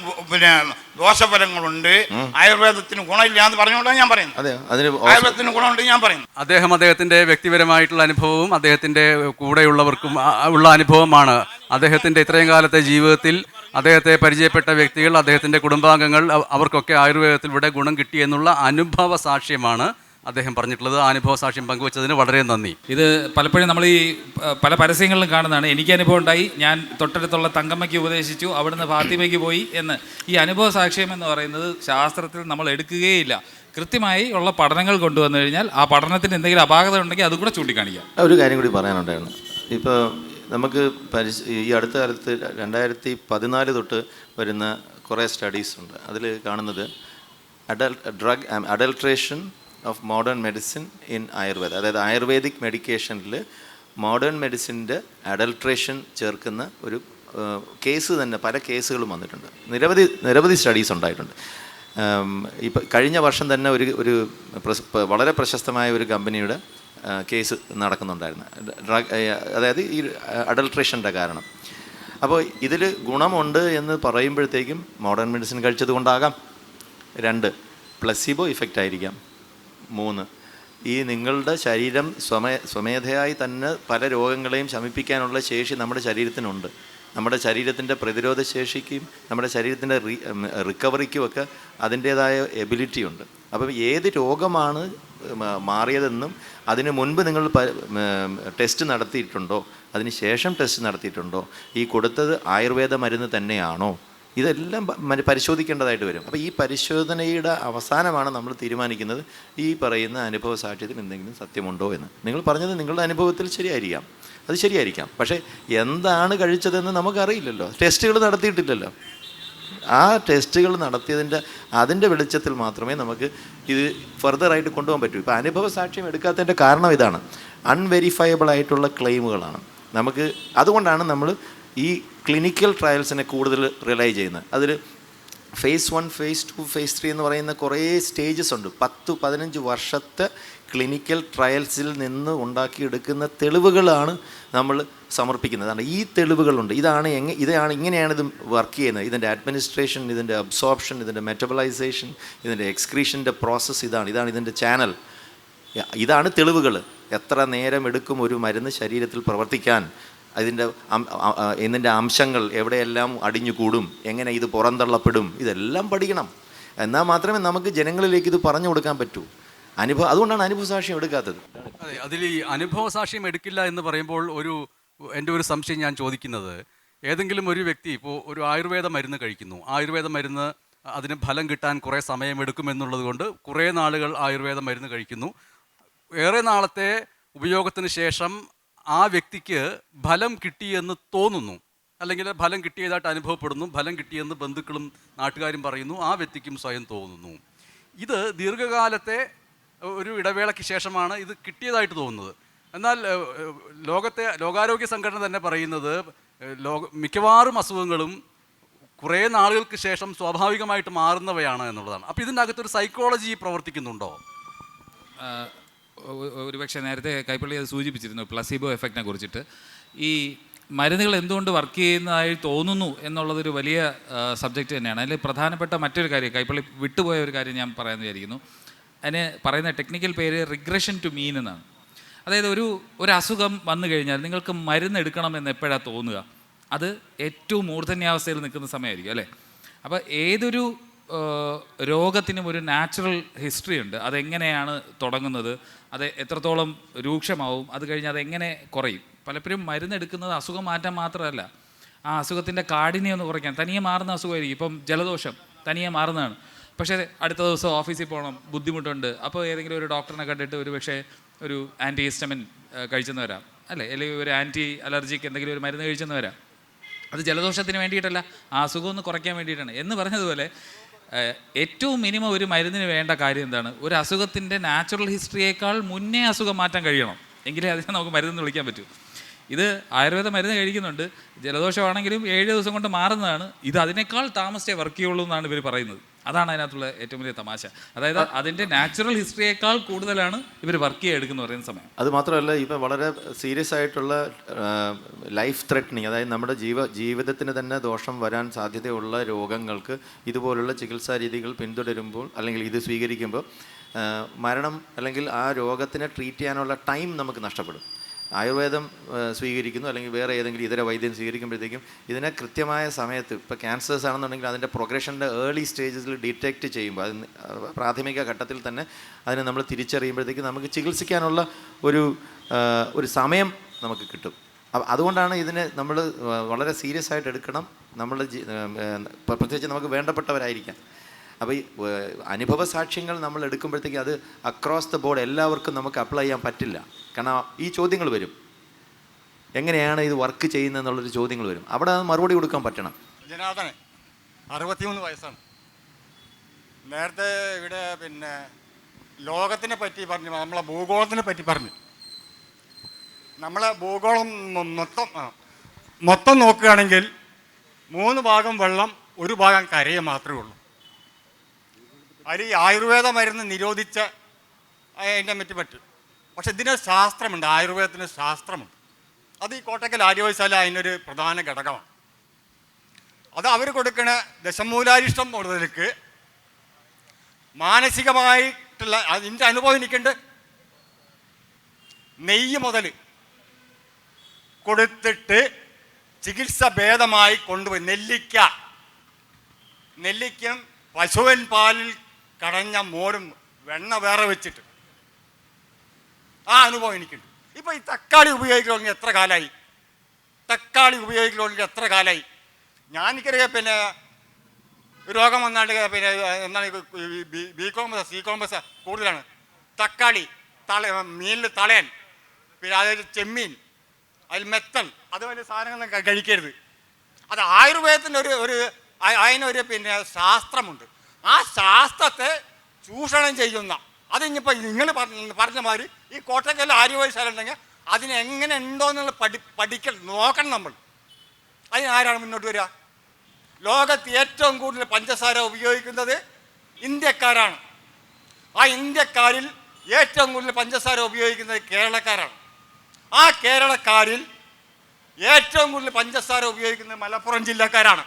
ദോഷഫലങ്ങളുണ്ട്, ആയുർവേദത്തിന് ഗുണമില്ല എന്ന് പറഞ്ഞുകൊണ്ടാണ് ഞാൻ പറയുന്നത്. അതെ, അതിന് ആയുർവേദത്തിന് ഗുണമുണ്ട് ഞാൻ പറയുന്നു. അദ്ദേഹത്തിൻ്റെ വ്യക്തിപരമായിട്ടുള്ള അനുഭവവും അദ്ദേഹത്തിൻ്റെ കൂടെയുള്ളവർക്കും ഉള്ള അനുഭവമാണ്. അദ്ദേഹത്തിൻ്റെ ഇത്രയും കാലത്തെ ജീവിതത്തിൽ അദ്ദേഹത്തെ പരിചയപ്പെട്ട വ്യക്തികൾ, അദ്ദേഹത്തിൻ്റെ കുടുംബാംഗങ്ങൾ, അവർക്കൊക്കെ ആയുർവേദത്തിലൂടെ ഗുണം കിട്ടിയെന്നുള്ള അനുഭവ സാക്ഷ്യമാണ് അദ്ദേഹം പറഞ്ഞിട്ടുള്ളത്. അനുഭവ സാക്ഷ്യം പങ്കുവച്ചതിന് വളരെ നന്ദി. ഇത് പലപ്പോഴും നമ്മൾ ഈ പല പരസ്യങ്ങളിലും കാണുന്നതാണ്. എനിക്ക് അനുഭവം ഉണ്ടായി, ഞാൻ തൊട്ടടുത്തുള്ള തങ്കമ്മയ്ക്ക് ഉപദേശിച്ചു, അവിടുന്ന് ഫാത്തിമയ്ക്ക് പോയി എന്ന്. ഈ അനുഭവ സാക്ഷ്യം എന്ന് പറയുന്നത് ശാസ്ത്രത്തിൽ നമ്മൾ എടുക്കുകയില്ല. കൃത്യമായി ഉള്ള പഠനങ്ങൾ കൊണ്ടുവന്നു കഴിഞ്ഞാൽ ആ പഠനത്തിന് എന്തെങ്കിലും അപാകത ഉണ്ടെങ്കിൽ അതും കൂടെ ചൂണ്ടിക്കാണിക്കാം. ഒരു കാര്യം കൂടി പറയാനുണ്ടായിരുന്നു. ഇപ്പോൾ നമുക്ക് ഈ അടുത്ത കാലത്ത് 2014 തൊട്ട് വരുന്ന കുറേ സ്റ്റഡീസ് ഉണ്ട്. അതിൽ കാണുന്നത് adulteration of modern medicine in Ayurveda. അതായത് ആയുർവേദിക് മെഡിക്കേഷനിൽ മോഡേൺ മെഡിസിൻ്റെ അഡൾട്രേഷൻ ചേർക്കുന്ന ഒരു കേസ് തന്നെ, പല കേസുകളും വന്നിട്ടുണ്ട്. നിരവധി സ്റ്റഡീസ് ഉണ്ടായിട്ടുണ്ട്. ഇപ്പം കഴിഞ്ഞ വർഷം തന്നെ ഒരു വളരെ പ്രശസ്തമായ ഒരു കമ്പനിയുടെ കേസ് നടക്കുന്നുണ്ടായിരുന്നു, അതായത് ഈ അഡൾട്രേഷൻ്റെ കാരണം. അപ്പോൾ ഇതിൽ ഗുണമുണ്ട് എന്ന് പറയുമ്പോഴത്തേക്കും മോഡേൺ മെഡിസിൻ കഴിച്ചത് കൊണ്ടാകാം. 2, പ്ലസീബോ ഇഫക്റ്റ് ആയിരിക്കാം. 3, ഈ നിങ്ങളുടെ ശരീരം സ്വമേധയായി തന്നെ പല രോഗങ്ങളെയും ശമിപ്പിക്കാനുള്ള ശേഷി നമ്മുടെ ശരീരത്തിനുണ്ട്. നമ്മുടെ ശരീരത്തിൻ്റെ പ്രതിരോധ ശേഷിക്കും നമ്മുടെ ശരീരത്തിൻ്റെ റിക്കവറിക്കും ഒക്കെ അതിൻ്റേതായ എബിലിറ്റി ഉണ്ട്. അപ്പം ഏത് രോഗമാണ് മാറിയതെന്നും അതിന് മുൻപ് നിങ്ങൾ ടെസ്റ്റ് നടത്തിയിട്ടുണ്ടോ, അതിന് ശേഷം ടെസ്റ്റ് നടത്തിയിട്ടുണ്ടോ, ഈ കൊടുത്തത് ആയുർവേദ മരുന്ന് തന്നെയാണോ, ഇതെല്ലാം പരിശോധിക്കേണ്ടതായിട്ട് വരും. അപ്പോൾ ഈ പരിശോധനയുടെ അവസാനമാണ് നമ്മൾ തീരുമാനിക്കുന്നത് ഈ പറയുന്ന അനുഭവ സാക്ഷ്യത്തിൽ എന്തെങ്കിലും സത്യമുണ്ടോ എന്ന്. നിങ്ങൾ പറഞ്ഞത് നിങ്ങളുടെ അനുഭവത്തിൽ ശരിയായിരിക്കാം, അത് ശരിയായിരിക്കാം. പക്ഷേ എന്താണ് കഴിച്ചതെന്ന് നമുക്കറിയില്ലല്ലോ, ടെസ്റ്റുകൾ നടത്തിയിട്ടില്ലല്ലോ. ആ ടെസ്റ്റുകൾ അതിൻ്റെ വെളിച്ചത്തിൽ മാത്രമേ നമുക്ക് ഇത് ഫർദറായിട്ട് കൊണ്ടുപോകാൻ പറ്റൂ. ഇപ്പോൾ അനുഭവ സാക്ഷ്യം എടുക്കാത്തതിൻ്റെ കാരണം ഇതാണ്, അൺവെരിഫയബിൾ ആയിട്ടുള്ള ക്ലെയിമുകളാണ് നമുക്ക്. അതുകൊണ്ടാണ് നമ്മൾ ഈ ക്ലിനിക്കൽ ട്രയൽസിനെ കൂടുതൽ റിലൈ ചെയ്യുന്നത്. അതിൽ phase 1, phase 2, phase 3 എന്ന് പറയുന്ന കുറേ സ്റ്റേജസ് ഉണ്ട്. 10-15 വർഷത്തെ ക്ലിനിക്കൽ ട്രയൽസിൽ നിന്ന് ഉണ്ടാക്കിയെടുക്കുന്ന തെളിവുകളാണ് നമ്മൾ സമർപ്പിക്കുന്നത്. ഈ തെളിവുകളുണ്ട്, ഇങ്ങനെയാണ് ഇത് വർക്ക് ചെയ്യുന്നത്, ഇതിൻ്റെ അഡ്മിനിസ്ട്രേഷൻ, ഇതിൻ്റെ അബ്സോർപ്ഷൻ, ഇതിൻ്റെ മെറ്റബലൈസേഷൻ, ഇതിൻ്റെ എക്സ്ക്രീഷൻ്റെ പ്രോസസ്സ്, ഇതാണ് ഇതിൻ്റെ ചാനൽ, ഇതാണ് തെളിവുകൾ. എത്ര നേരം എടുക്കും ഒരു മരുന്ന് ശരീരത്തിൽ പ്രവർത്തിക്കാൻ, ഇതിൻ്റെ അംശങ്ങൾ എവിടെയെല്ലാം അടിഞ്ഞുകൂടും, എങ്ങനെ ഇത് പുറന്തള്ളപ്പെടും, ഇതെല്ലാം പഠിക്കണം. എന്നാൽ മാത്രമേ നമുക്ക് ജനങ്ങളിലേക്ക് ഇത് പറഞ്ഞു കൊടുക്കാൻ പറ്റൂ. അതുകൊണ്ടാണ് അനുഭവ സാക്ഷ്യം എടുക്കാത്തത്. അതെ, അതിൽ ഈ അനുഭവ സാക്ഷ്യം എടുക്കില്ല എന്ന് പറയുമ്പോൾ എൻ്റെ ഒരു സംശയം ഞാൻ ചോദിക്കുന്നത്, ഏതെങ്കിലും ഒരു വ്യക്തി ഇപ്പോൾ ഒരു ആയുർവേദ മരുന്ന് കഴിക്കുന്നു, ആയുർവേദ മരുന്ന് അതിന് ഫലം കിട്ടാൻ കുറേ സമയമെടുക്കുമെന്നുള്ളത് കൊണ്ട് കുറേ നാളുകൾ ആയുർവേദ മരുന്ന് കഴിക്കുന്നു. ഏറെ നാളത്തെ ഉപയോഗത്തിന് ശേഷം ആ വ്യക്തിക്ക് ഫലം കിട്ടിയെന്ന് തോന്നുന്നു, അല്ലെങ്കിൽ ഫലം കിട്ടിയതായിട്ട് അനുഭവപ്പെടുന്നു, ഫലം കിട്ടിയെന്ന് ബന്ധുക്കളും നാട്ടുകാരും പറയുന്നു, ആ വ്യക്തിക്കും സ്വയം തോന്നുന്നു. ഇത് ദീർഘകാലത്തെ ഒരു ഇടവേളയ്ക്ക് ശേഷമാണ് ഇത് കിട്ടിയതായിട്ട് തോന്നുന്നത്. എന്നാൽ ലോകാരോഗ്യ സംഘടന തന്നെ പറയുന്നത് മിക്കവാറും അസുഖങ്ങളും കുറേ നാളുകൾക്ക് ശേഷം സ്വാഭാവികമായിട്ട് മാറുന്നവയാണ് എന്നുള്ളതാണ്. അപ്പോൾ ഇതിൻ്റെ അകത്തൊരു സൈക്കോളജി പ്രവർത്തിക്കുന്നുണ്ടോ? ഒരുപക്ഷെ നേരത്തെ കൈപ്പള്ളി അത് സൂചിപ്പിച്ചിരുന്നു പ്ലസീബോ എഫക്റ്റിനെ കുറിച്ചിട്ട്. ഈ മരുന്നുകൾ എന്തുകൊണ്ട് വർക്ക് ചെയ്യുന്നതായി തോന്നുന്നു എന്നുള്ളതൊരു വലിയ സബ്ജക്റ്റ് തന്നെയാണ്. അതിൽ പ്രധാനപ്പെട്ട മറ്റൊരു കാര്യം, കൈപ്പള്ളി വിട്ടുപോയ ഒരു കാര്യം ഞാൻ പറയാമെന്ന് വിചാരിക്കുന്നു. അതിന് പറയുന്ന ടെക്നിക്കൽ പേര് റിഗ്രഷൻ ടു മീൻ എന്നാണ്. അതായത് ഒരു അസുഖം വന്നു കഴിഞ്ഞാൽ നിങ്ങൾക്ക് മരുന്ന് എടുക്കണമെന്ന് എപ്പോഴാണ് തോന്നുക, അത് ഏറ്റവും മൂർധന്യാവസ്ഥയിൽ നിൽക്കുന്ന സമയമായിരിക്കും അല്ലേ. അപ്പോൾ ഏതൊരു രോഗത്തിനും ഒരു നാച്ചുറൽ ഹിസ്റ്ററി ഉണ്ട്. അതെങ്ങനെയാണ് തുടങ്ങുന്നത്, അത് എത്രത്തോളം രൂക്ഷമാവും, അത് കഴിഞ്ഞ് അതെങ്ങനെ കുറയും. പലപ്പോഴും മരുന്നെടുക്കുന്നത് അസുഖം മാറ്റാൻ മാത്രമല്ല, ആ അസുഖത്തിൻ്റെ കാഠിന്യം ഒന്ന് കുറയ്ക്കാൻ. തനിയെ മാറുന്ന അസുഖമായിരിക്കും. ഇപ്പം ജലദോഷം തനിയെ മാറുന്നതാണ്, പക്ഷേ അടുത്ത ദിവസം ഓഫീസിൽ പോകണം, ബുദ്ധിമുട്ടുണ്ട്. അപ്പോൾ ഏതെങ്കിലും ഒരു ഡോക്ടറിനെ കണ്ടിട്ട് ഒരു ആൻറ്റി ഹിസ്റ്റമിൻ കഴിച്ചെന്ന് വരാം അല്ലേ, അല്ലെങ്കിൽ ഒരു ആൻറ്റി അലർജിക്ക് എന്തെങ്കിലും ഒരു മരുന്ന് കഴിച്ചെന്ന് വരാം. അത് ജലദോഷത്തിന് വേണ്ടിയിട്ടല്ല, ആ അസുഖം ഒന്ന് കുറയ്ക്കാൻ വേണ്ടിയിട്ടാണ്. എന്ന് പറഞ്ഞതുപോലെ ഏറ്റവും മിനിമം ഒരു മരുന്നിന് വേണ്ട കാര്യം എന്താണ്, ഒരു അസുഖത്തിൻ്റെ നാച്ചുറൽ ഹിസ്റ്ററിയേക്കാൾ മുന്നേ അസുഖം മാറ്റാൻ കഴിയണം, എങ്കിലേ അതിനെ നമുക്ക് മരുന്ന് വിളിക്കാൻ പറ്റൂ. ഇത് ആയുർവേദ മരുന്ന് കഴിക്കുന്നുണ്ട്, ജലദോഷമാണെങ്കിലും 7 ദിവസം കൊണ്ട് മാറുന്നതാണ്. ഇത് അതിനേക്കാൾ താമസിച്ചേ വർക്ക് ചെയ്യുള്ളൂ എന്നാണ് ഇവർ പറയുന്നത്. അതാണ് അതിനകത്തുള്ള ഏറ്റവും വലിയ തമാശ. അതായത് അതിൻ്റെ നാച്ചുറൽ ഹിസ്റ്ററിയേക്കാൾ കൂടുതലാണ് ഇവർ വർക്ക് എടുക്കുന്ന പറയുന്ന സമയം. അത് മാത്രമല്ല, ഇപ്പം വളരെ സീരിയസ് ആയിട്ടുള്ള ലൈഫ് ത്രെറ്റനിങ്, അതായത് നമ്മുടെ ജീവിതത്തിന് തന്നെ ദോഷം വരാൻ സാധ്യതയുള്ള രോഗങ്ങൾക്ക് ഇതുപോലുള്ള ചികിത്സാ രീതികൾ പിന്തുടരുമ്പോൾ അല്ലെങ്കിൽ ഇത് സ്വീകരിക്കുമ്പോൾ മരണം അല്ലെങ്കിൽ ആ രോഗത്തിനെ ട്രീറ്റ് ചെയ്യാനുള്ള ടൈം നമുക്ക് നഷ്ടപ്പെടും. ആയുർവേദം സ്വീകരിക്കുന്നു അല്ലെങ്കിൽ വേറെ ഏതെങ്കിലും ഇതര വൈദ്യം സ്വീകരിക്കുമ്പോഴത്തേക്കും ഇതിനെ കൃത്യമായ സമയത്ത് ഇപ്പോൾ ക്യാൻസേഴ്സ് ആണെന്നുണ്ടെങ്കിൽ അതിൻ്റെ പ്രോഗ്രഷൻ്റെ ഏർലി സ്റ്റേജസിൽ ഡിറ്റക്റ്റ് ചെയ്യുമ്പോൾ അത് പ്രാഥമിക ഘട്ടത്തിൽ തന്നെ അതിനെ നമ്മൾ തിരിച്ചറിയുമ്പോഴത്തേക്കും നമുക്ക് ചികിത്സിക്കാനുള്ള ഒരു സമയം നമുക്ക് കിട്ടും. അതുകൊണ്ടാണ് ഇതിനെ നമ്മൾ വളരെ സീരിയസ് ആയിട്ട് എടുക്കണം. നമ്മൾ പ്രത്യേകിച്ച് നമുക്ക് വേണ്ടപ്പെട്ടവരായിരിക്കാം. അപ്പോൾ ഈ അനുഭവ സാക്ഷ്യങ്ങൾ നമ്മൾ എടുക്കുമ്പോഴത്തേക്ക് അത് അക്രോസ് ദ ബോർഡ് എല്ലാവർക്കും നമുക്ക് അപ്ലൈ ചെയ്യാൻ പറ്റില്ല. കാരണം ഈ ചോദ്യങ്ങൾ വരും, എങ്ങനെയാണ് ഇത് വർക്ക് ചെയ്യുന്നതെന്നുള്ളൊരു ചോദ്യങ്ങൾ വരും. അവിടെ മറുപടി കൊടുക്കാൻ പറ്റണം. ജനാർദ്ദന് 63 വയസ്സാണ്. നേരത്തെ ഇവിടെ ലോകത്തിനെ പറ്റി പറഞ്ഞു, നമ്മളെ ഭൂഗോളത്തിനെ പറ്റി പറഞ്ഞു. നമ്മളെ ഭൂഗോളം മൊത്തം നോക്കുകയാണെങ്കിൽ 3 ഭാഗം വെള്ളം, 1 ഭാഗം കരയെ മാത്രമേ ഉള്ളൂ. അതിൽ ഈ ആയുർവേദ മരുന്ന് നിരോധിച്ച അതിൻ്റെ പറ്റും. പക്ഷെ ഇതിന് ശാസ്ത്രമുണ്ട്, ആയുർവേദത്തിന് ശാസ്ത്രമുണ്ട്. അത് ഈ കോട്ടക്കൽ ആര്യവൈദ്യശാല അതിനൊരു പ്രധാന ഘടകമാണ്. അത് അവർ കൊടുക്കണ ദശമൂലാരിഷ്ടം മുതലേക്ക് മാനസികമായിട്ടുള്ള അതിൻ്റെ അനുഭവം എനിക്കുണ്ട്. നെയ്യ് മുതൽ കൊടുത്തിട്ട് ചികിത്സ ഭേദമായി കൊണ്ടുപോയി നെല്ലിക്കും പശുവിൻ പാലിൽ കടഞ്ഞ മോരും വെണ്ണ വേറെ വെച്ചിട്ട് ആ അനുഭവം എനിക്കുണ്ട്. ഇപ്പം ഈ തക്കാളി ഉപയോഗിക്കണമെങ്കിൽ എത്ര കാലമായി? ഞാൻ എനിക്കറിയാം രോഗം വന്നാണ്ട് എന്താണ് സി കോമ്പസ് കൂടുതലാണ്. തക്കാളി, മീനിൽ തളയൻ, അതായത് ചെമ്മീൻ, അതിൽ മെത്തൽ, അതുപോലെ സാധനങ്ങളൊന്നും കഴിക്കരുത്. അത് ആയുർവേദത്തിൻ്റെ അതിനൊരു ശാസ്ത്രമുണ്ട്. ആ ശാസ്ത്രത്തെ ചൂഷണം ചെയ്യുന്ന അതിനിപ്പോൾ നിങ്ങൾ പറഞ്ഞ മാതിരി ഈ കോട്ടക്കൽ ആര്യവൈദ്യശാല ഉണ്ടെങ്കിൽ അതിനെങ്ങനെ ഉണ്ടോ എന്നുള്ള നോക്കണം നമ്മൾ. അതിനാരാണ് മുന്നോട്ട് വരിക? ലോകത്ത് ഏറ്റവും കൂടുതൽ പഞ്ചസാര ഉപയോഗിക്കുന്നത് ഇന്ത്യക്കാരാണ്. ആ ഇന്ത്യക്കാരിൽ ഏറ്റവും കൂടുതൽ പഞ്ചസാര ഉപയോഗിക്കുന്നത് കേരളക്കാരാണ്. ആ കേരളക്കാരിൽ ഏറ്റവും കൂടുതൽ പഞ്ചസാര ഉപയോഗിക്കുന്നത് മലപ്പുറം ജില്ലക്കാരാണ്.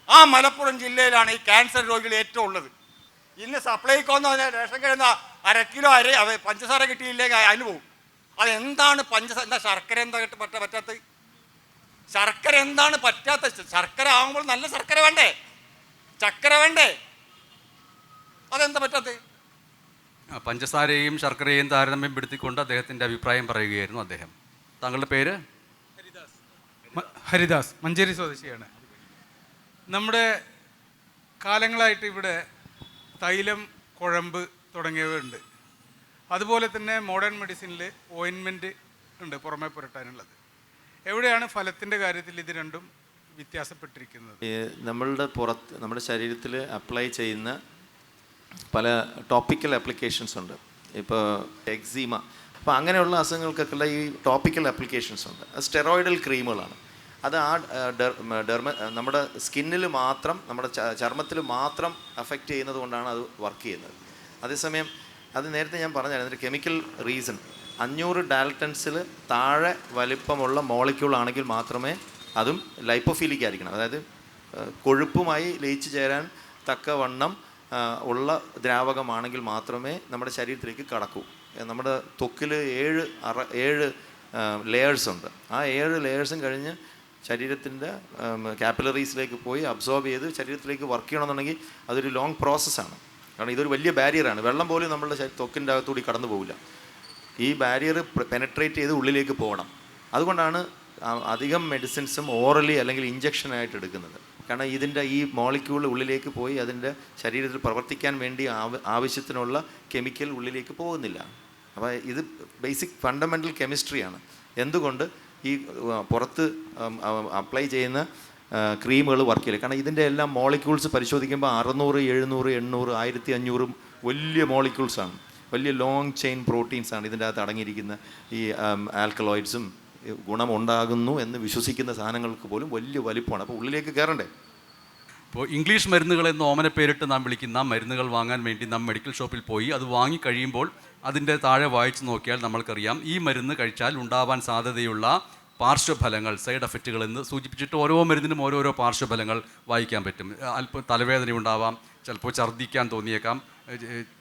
ആ മലപ്പുറം ജില്ലയിലാണ് ഈ ക്യാൻസർ രോഗികൾ ഏറ്റവും ഉള്ളത്. ഇന്ന് സപ്ലൈക്കോന്ന് പറഞ്ഞാൽ റേഷൻ കഴിയുന്ന 1/2 കിലോ പഞ്ചസാര കിട്ടിയില്ലെങ്കിൽ അതിന് പോകും. അതെന്താണ് എന്താ ശർക്കര എന്താ പറ്റാത്തത്? ശർക്കര എന്താണ് പറ്റാത്തത്? ശർക്കര ആകുമ്പോൾ നല്ല ശർക്കര വേണ്ടേ, ചക്കര വേണ്ടേ? അതെന്താ പറ്റാത്തത്? പഞ്ചസാരയും ശർക്കരയും താരതമ്യം പെടുത്തിക്കൊണ്ട് അദ്ദേഹത്തിൻ്റെ അഭിപ്രായം പറയുകയായിരുന്നു അദ്ദേഹം. താങ്കളുടെ പേര്? ഹരിദാസ്, മഞ്ചേരി സ്വദേശിയാണ്. നമ്മുടെ കാലങ്ങളായിട്ട് ഇവിടെ തൈലം, കുഴമ്പ് തുടങ്ങിയവയുണ്ട്. അതുപോലെ തന്നെ മോഡേൺ മെഡിസിനിൽ ഓയിൻമെൻറ്റ് ഉണ്ട് പുറമെ പുരട്ടാനുള്ളത്. എവിടെയാണ് ഫലത്തിൻ്റെ കാര്യത്തിൽ ഇത് രണ്ടും വ്യത്യാസപ്പെട്ടിരിക്കുന്നത്? നമ്മുടെ ശരീരത്തിൽ അപ്ലൈ ചെയ്യുന്ന പല ടോപ്പിക്കൽ ആപ്ലിക്കേഷൻസ് ഉണ്ട്. ഇപ്പോൾ എക്സീമ, അപ്പോൾ അങ്ങനെയുള്ള അസുഖങ്ങൾക്കൊക്കെയുള്ള ഈ ടോപ്പിക്കൽ ആപ്ലിക്കേഷൻസ് ഉണ്ട്. അത് സ്റ്റെറോയിഡൽ ക്രീമുകളാണ്. അത് നമ്മുടെ സ്കിന്നിൽ മാത്രം, നമ്മുടെ ചർമ്മത്തിൽ മാത്രം അഫക്റ്റ് ചെയ്യുന്നത് കൊണ്ടാണ് അത് വർക്ക് ചെയ്യുന്നത്. അതേസമയം അത് നേരത്തെ ഞാൻ പറഞ്ഞായിരുന്നു, അതിൻ്റെ കെമിക്കൽ റീസൺ 500 ഡാൽട്ടൺസിൽ താഴെ വലിപ്പമുള്ള മോളിക്യൂൾ ആണെങ്കിൽ മാത്രമേ, അതും ലൈപ്പോഫീലിക് ആയിരിക്കണം, അതായത് കൊഴുപ്പുമായി ലയിച്ചു ചേരാൻ തക്കവണ്ണം ഉള്ള ദ്രാവകമാണെങ്കിൽ മാത്രമേ നമ്മുടെ ശരീരത്തിലേക്ക് കടക്കൂ. നമ്മുടെ ത്വക്കിൽ 7 ലെയേഴ്സ് ഉണ്ട്. ആ 7 ലെയേഴ്സും കഴിഞ്ഞ് ശരീരത്തിൻ്റെ കാപ്പിലറീസിലേക്ക് പോയി അബ്സോർബ് ചെയ്ത് ശരീരത്തിലേക്ക് വർക്ക് ചെയ്യണമെന്നുണ്ടെങ്കിൽ അതൊരു ലോങ് പ്രോസസ്സാണ്. കാരണം ഇതൊരു വലിയ ബാരിയറാണ്. വെള്ളം പോലും നമ്മളുടെ ത്വക്കിൻ്റെ അകത്തൂടി കടന്നു പോകില്ല. ഈ ബാരിയർ പെനട്രേറ്റ് ചെയ്ത് ഉള്ളിലേക്ക് പോകണം. അതുകൊണ്ടാണ് അധികം മെഡിസിൻസും ഓറലി അല്ലെങ്കിൽ ഇഞ്ചക്ഷനായിട്ട് എടുക്കുന്നത്. കാരണം ഇതിൻ്റെ ഈ മോളിക്യൂൾ ഉള്ളിലേക്ക് പോയി അതിൻ്റെ ശരീരത്തിൽ പ്രവർത്തിക്കാൻ വേണ്ടി ആവശ്യത്തിനുള്ള കെമിക്കൽ ഉള്ളിലേക്ക് പോകുന്നില്ല. അപ്പോൾ ഇത് ബേസിക് ഫണ്ടമെൻ്റൽ കെമിസ്ട്രിയാണ്. എന്തുകൊണ്ട് ഈ പുറത്ത് അപ്ലൈ ചെയ്യുന്ന ക്രീമുകൾ വർക്ക് ചെയ്യില്ല? കാരണം ഇതിൻ്റെ എല്ലാം മോളിക്യൂൾസ് പരിശോധിക്കുമ്പോൾ 600, 700, 800, 1500 വലിയ മോളിക്യൂൾസാണ്. വലിയ ലോങ് ചെയിൻ പ്രോട്ടീൻസാണ് ഇതിൻ്റെ അകത്ത് അടങ്ങിയിരിക്കുന്ന. ഈ ആൽക്കലോയിഡ്സും ഗുണമുണ്ടാകുന്നു എന്ന് വിശ്വസിക്കുന്ന സാധനങ്ങൾക്ക് പോലും വലിയ വലിപ്പമാണ്. അപ്പോൾ ഉള്ളിലേക്ക് കയറണ്ടേ? ഇപ്പോൾ ഇംഗ്ലീഷ് മരുന്നുകളെന്ന് ഓമന പേരിട്ട് നാം വിളിക്കുന്ന മരുന്നുകൾ വാങ്ങാൻ വേണ്ടി നാം മെഡിക്കൽ ഷോപ്പിൽ പോയി അത് വാങ്ങിക്കഴിയുമ്പോൾ അതിൻ്റെ താഴെ വായിച്ച് നോക്കിയാൽ നമ്മൾക്കറിയാം ഈ മരുന്ന് കഴിച്ചാൽ ഉണ്ടാവാൻ സാധ്യതയുള്ള പാർശ്വഫലങ്ങൾ, സൈഡ് എഫക്റ്റുകൾ എന്ന് സൂചിപ്പിച്ചിട്ട് ഓരോ മരുന്നിനും ഓരോരോ പാർശ്വഫലങ്ങൾ വായിക്കാൻ പറ്റും. അല്പം തലവേദന ഉണ്ടാവാം, ചിലപ്പോൾ ഛർദ്ദിക്കാൻ തോന്നിയേക്കാം,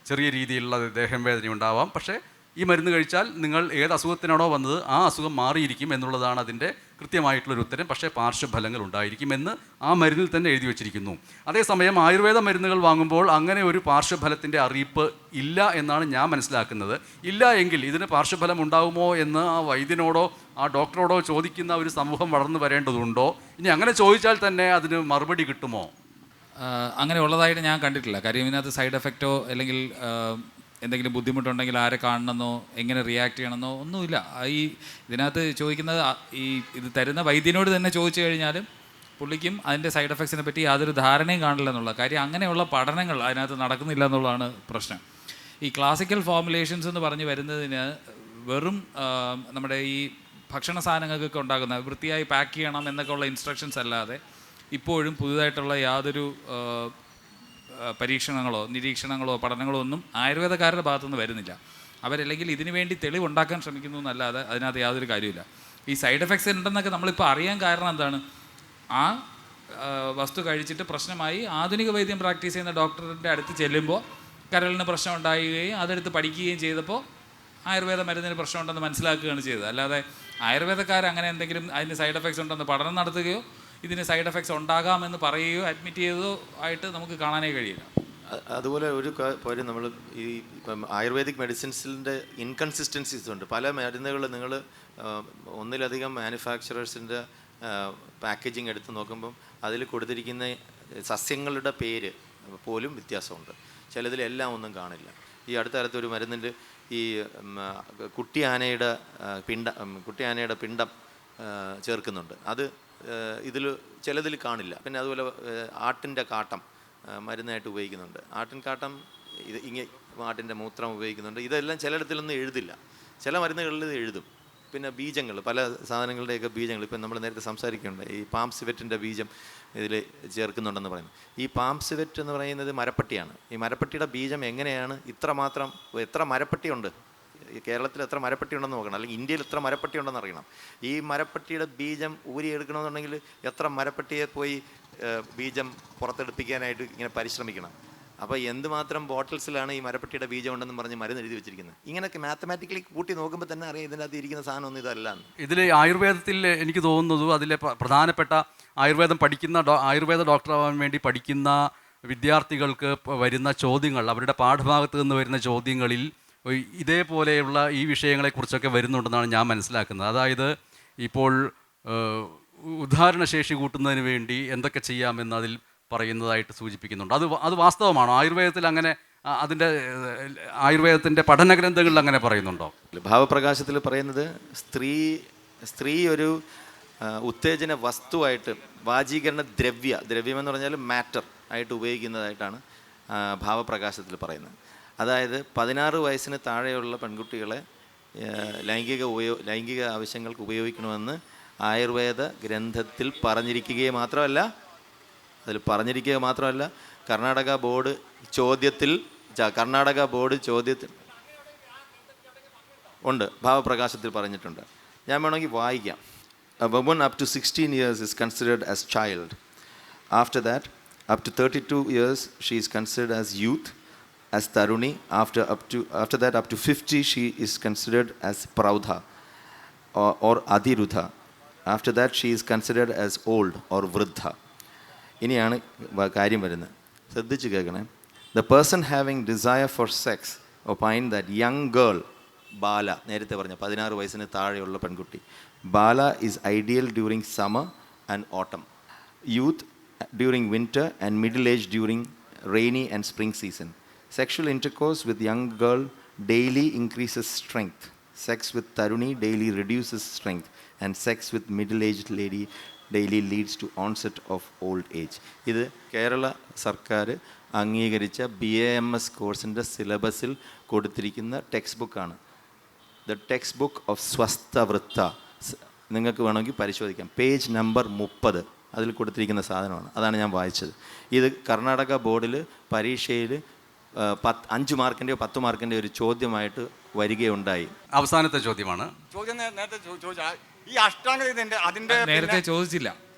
ചെറിയ രീതിയിലുള്ള ദേഹം വേദന ഉണ്ടാവാം. പക്ഷേ ഈ മരുന്ന് കഴിച്ചാൽ നിങ്ങൾ ഏത് അസുഖത്തിനാണോ വന്നത് ആ അസുഖം മാറിയിരിക്കും എന്നുള്ളതാണ് അതിൻ്റെ കൃത്യമായിട്ടുള്ളൊരു ഉത്തരം. പക്ഷേ പാർശ്വഫലങ്ങൾ ഉണ്ടായിരിക്കുമെന്ന് ആ മരുന്നിൽ തന്നെ എഴുതി വച്ചിരിക്കുന്നു. അതേസമയം ആയുർവേദ മരുന്നുകൾ വാങ്ങുമ്പോൾ അങ്ങനെ ഒരു പാർശ്വഫലത്തിൻ്റെ അറിയിപ്പ് ഇല്ല എന്നാണ് ഞാൻ മനസ്സിലാക്കുന്നത്. ഇല്ല എങ്കിൽ ഇതിന് പാർശ്വഫലം ഉണ്ടാകുമോ എന്ന് ആ വൈദ്യനോടോ ആ ഡോക്ടറോടോ ചോദിക്കുന്ന ഒരു സമൂഹം വളർന്നു വരേണ്ടതുണ്ടോ? ഇനി അങ്ങനെ ചോദിച്ചാൽ തന്നെ അതിന് മറുപടി കിട്ടുമോ? അങ്ങനെ ഉള്ളതായിട്ട് ഞാൻ കണ്ടിട്ടില്ല. കാര്യം ഇതിനകത്ത് സൈഡ് എഫക്റ്റോ അല്ലെങ്കിൽ എന്തെങ്കിലും ബുദ്ധിമുട്ടുണ്ടെങ്കിൽ ആരെ കാണണമെന്നോ എങ്ങനെ റിയാക്ട് ചെയ്യണമെന്നോ ഒന്നുമില്ല. ഇതിനകത്ത് ചോദിക്കുന്നത് ഇത് തരുന്ന വൈദ്യനോട് തന്നെ ചോദിച്ചു കഴിഞ്ഞാലും പുള്ളിക്കും അതിൻ്റെ സൈഡ് എഫക്ട്സിനെ പറ്റി യാതൊരു ധാരണയും കാണില്ല എന്നുള്ള കാര്യം. അങ്ങനെയുള്ള പഠനങ്ങൾ അതിനകത്ത് നടക്കുന്നില്ല എന്നുള്ളതാണ് പ്രശ്നം. ഈ ക്ലാസിക്കൽ ഫോർമുലേഷൻസ് എന്ന് പറഞ്ഞ് വരുന്നതിന് വെറും നമ്മുടെ ഈ ഭക്ഷണ സാധനങ്ങൾക്കൊക്കെ ഉണ്ടാകുന്ന വൃത്തിയായി പാക്ക് ചെയ്യണം എന്നൊക്കെ ഉള്ള ഇൻസ്ട്രക്ഷൻസ് അല്ലാതെ ഇപ്പോഴും പുതുതായിട്ടുള്ള യാതൊരു പരീക്ഷണങ്ങളോ നിരീക്ഷണങ്ങളോ പഠനങ്ങളോ ഒന്നും ആയുർവേദക്കാരുടെ ഭാഗത്തുനിന്ന് വരുന്നില്ല. അവരല്ലെങ്കിൽ ഇതിനു വേണ്ടി തെളിവുണ്ടാക്കാൻ ശ്രമിക്കുന്നു എന്നല്ലാതെ അതിനകത്ത് യാതൊരു കാര്യമില്ല. ഈ സൈഡ് എഫക്ട്സ് ഉണ്ടെന്നൊക്കെ നമ്മളിപ്പോൾ അറിയാൻ കാരണം എന്താണ്? ആ വസ്തു കഴിച്ചിട്ട് പ്രശ്നമായി ആധുനിക വൈദ്യം പ്രാക്ടീസ് ചെയ്യുന്ന ഡോക്ടറിൻ്റെ അടുത്ത് ചെല്ലുമ്പോൾ കരളിന് പ്രശ്നം ഉണ്ടാകുകയും അതെടുത്ത് പഠിക്കുകയും ചെയ്തപ്പോൾ ആയുർവേദ മരുന്നിന് പ്രശ്നമുണ്ടെന്ന് മനസ്സിലാക്കുകയാണ് ചെയ്തത്. അല്ലാതെ ആയുർവേദക്കാർ അങ്ങനെ എന്തെങ്കിലും അതിന് സൈഡ് എഫക്ട്സ് ഉണ്ടെന്ന് പഠനം നടത്തുകയോ ഇതിന് സൈഡ് എഫക്ട്സ് ഉണ്ടാകാമെന്ന് പറയുകയോ അഡ്മിറ്റ് ചെയ്തതോ ആയിട്ട് നമുക്ക് കാണാനേ കഴിയില്ല. അതുപോലെ ഒരു കാര്യം നമ്മൾ ഈ ഇപ്പം ആയുർവേദിക് മെഡിസിൻസിൻ്റെ ഇൻകൺസിസ്റ്റൻസീസ് ഉണ്ട്. പല മരുന്നുകൾ നിങ്ങൾ ഒന്നിലധികം മാനുഫാക്ചറേഴ്സിൻ്റെ പാക്കേജിങ് എടുത്ത് നോക്കുമ്പം അതിൽ കൊടുത്തിരിക്കുന്ന സസ്യങ്ങളുടെ പേര് പോലും വ്യത്യാസമുണ്ട്. ചിലതിലെല്ലാം ഒന്നും കാണില്ല. ഈ അടുത്ത കാലത്ത് ഒരു മരുന്നിൻ്റെ ഈ കുട്ടിയാനയുടെ പിണ്ടം ചേർക്കുന്നുണ്ട്. അത് ഇതിൽ ചിലതിൽ കാണില്ല. പിന്നെ അതുപോലെ ആട്ടിൻ്റെ കാട്ടം മരുന്നായിട്ട് ഉപയോഗിക്കുന്നുണ്ട്. ആട്ടിൻ കാട്ടം ആട്ടിൻ്റെ മൂത്രം ഉപയോഗിക്കുന്നുണ്ട്. ഇതെല്ലാം ചിലയിടത്തിലൊന്നും എഴുതില്ല. ചില മരുന്നുകളിൽ ഇത് എഴുതും. പിന്നെ ബീജങ്ങൾ, പല സാധനങ്ങളുടെയൊക്കെ ബീജങ്ങൾ, ഇപ്പം നമ്മൾ നേരത്തെ സംസാരിക്കുന്നുണ്ട്, ഈ പാം സിവറ്റിൻ്റെ ബീജം ഇതിൽ ചേർക്കുന്നുണ്ടെന്ന് പറയുന്നത്. ഈ പാം സിവറ്റ് എന്ന് പറയുന്നത് മരപ്പട്ടിയാണ്. ഈ മരപ്പട്ടിയുടെ ബീജം എങ്ങനെയാണ് എത്ര മരപ്പട്ടിയുണ്ട് കേരളത്തിൽ, എത്ര മരപ്പട്ടി ഉണ്ടെന്ന് നോക്കണം, അല്ലെങ്കിൽ ഇന്ത്യയിൽ എത്ര മരപ്പട്ടി ഉണ്ടെന്ന് അറിയണം. ഈ മരപ്പട്ടിയുടെ ബീജം ഊരിയെടുക്കണമെന്നുണ്ടെങ്കിൽ എത്ര മരപ്പട്ടിയെ പോയി ബീജം പുറത്തെടുപ്പിക്കാനായിട്ട് ഇങ്ങനെ പരിശ്രമിക്കണം. അപ്പോൾ എന്തുമാത്രം ബോട്ടിൽസിലാണ് ഈ മരപ്പട്ടിയുടെ ബീജം ഉണ്ടെന്ന് പറഞ്ഞ് മരുന്ന് എഴുതി വെച്ചിരിക്കുന്നത്. ഇങ്ങനെയൊക്കെ മാത്തമാറ്റിക്കലി കൂട്ടി നോക്കുമ്പോൾ തന്നെ അറിയാം ഇതിൻ്റെ അകത്ത് ഇരിക്കുന്ന സാധനം ഒന്നും ഇതല്ല. ഇതിൽ ആയുർവേദത്തിൽ എനിക്ക് തോന്നുന്നത് അതിലെ പ്രധാനപ്പെട്ട ആയുർവേദ ഡോക്ടറാവാൻ വേണ്ടി പഠിക്കുന്ന വിദ്യാർത്ഥികൾക്ക് വരുന്ന ചോദ്യങ്ങൾ, അവരുടെ പാഠഭാഗത്ത് നിന്ന് വരുന്ന ചോദ്യങ്ങളിൽ ഇതേപോലെയുള്ള ഈ വിഷയങ്ങളെക്കുറിച്ചൊക്കെ വരുന്നുണ്ടെന്നാണ് ഞാൻ മനസ്സിലാക്കുന്നത്. അതായത് ഇപ്പോൾ ഉദാഹരണശേഷി കൂട്ടുന്നതിന് വേണ്ടി എന്തൊക്കെ ചെയ്യാമെന്ന് അതിൽ പറയുന്നതായിട്ട് സൂചിപ്പിക്കുന്നുണ്ട്. അത് വാസ്തവമാണോ? ആയുർവേദത്തിൽ അങ്ങനെ ആയുർവേദത്തിൻ്റെ പഠനഗ്രന്ഥങ്ങളിൽ അങ്ങനെ പറയുന്നുണ്ടോ? ഭാവപ്രകാശത്തിൽ പറയുന്നത് സ്ത്രീ ഒരു ഉത്തേജന വസ്തുവായിട്ട് വാചീകരണ ദ്രവ്യമെന്ന് പറഞ്ഞാൽ മാറ്റർ ആയിട്ട് ഉപയോഗിക്കുന്നതായിട്ടാണ് ഭാവപ്രകാശത്തിൽ പറയുന്നത്. അതായത് 16 വയസ്സിന് താഴെയുള്ള പെൺകുട്ടികളെ ലൈംഗിക ആവശ്യങ്ങൾക്ക് ഉപയോഗിക്കണമെന്ന് ആയുർവേദ ഗ്രന്ഥത്തിൽ പറഞ്ഞിരിക്കുക മാത്രമല്ല കർണാടക ബോർഡ് ചോദ്യത്തിൽ ഉണ്ട്, ഭാവപ്രകാശത്തിൽ പറഞ്ഞിട്ടുണ്ട്. ഞാൻ വേണമെങ്കിൽ വായിക്കാം. A woman up to 16 years is considered as child. After that, up to 32 years, she is considered as youth, as taruni. After that, up to 50, she is considered as praudha or adhirudha. After that, she is considered as old or vruddha. ഇനിയാണ് കാര്യം വരുന്നത്, ശ്രദ്ധിച്ച് കേൾക്കണേ. The person having desire for sex opine that young girl, ബാല, നേരത്തെ പറഞ്ഞ 16 വയസ്സിന് താഴെയുള്ള പെൺകുട്ടി, ബാല is ideal during summer and autumn, youth during winter, and middle age during rainy and spring season. Sexual intercourse with young girl daily increases strength. Sex with taruni daily reduces strength, and sex with middle-aged lady daily leads to onset of old age. ഇത് കേരള സർക്കാർ അംഗീകരിച്ച BAMS കോഴ്സിൻ്റെ സിലബസിൽ കൊടുത്തിരിക്കുന്ന text ബുക്കാണ്. The text book of Swasthavritta. നിങ്ങൾക്ക് വേണമെങ്കിൽ പരിശോധിക്കാം. പേജ് നമ്പർ 30 അതിൽ കൊടുത്തിരിക്കുന്ന സാധനമാണ്. അതാണ് ഞാൻ വായിച്ചത്. ഇത് കർണാടക ബോർഡിൽ പരീക്ഷയിൽ 5 മാർക്കിൻ്റെയോ 10 മാർക്കിൻ്റെയോ ഒരു ചോദ്യമായിട്ട് വരികയുണ്ടായി. അവസാനത്തെ ചോദ്യമാണ്. ചോദ്യം നേരത്തെ ചോദിച്ചാൽ ഈ അഷ്ടാംഗ അതിന്റെ നേരത്തെ ചോദിച്ചില്ല,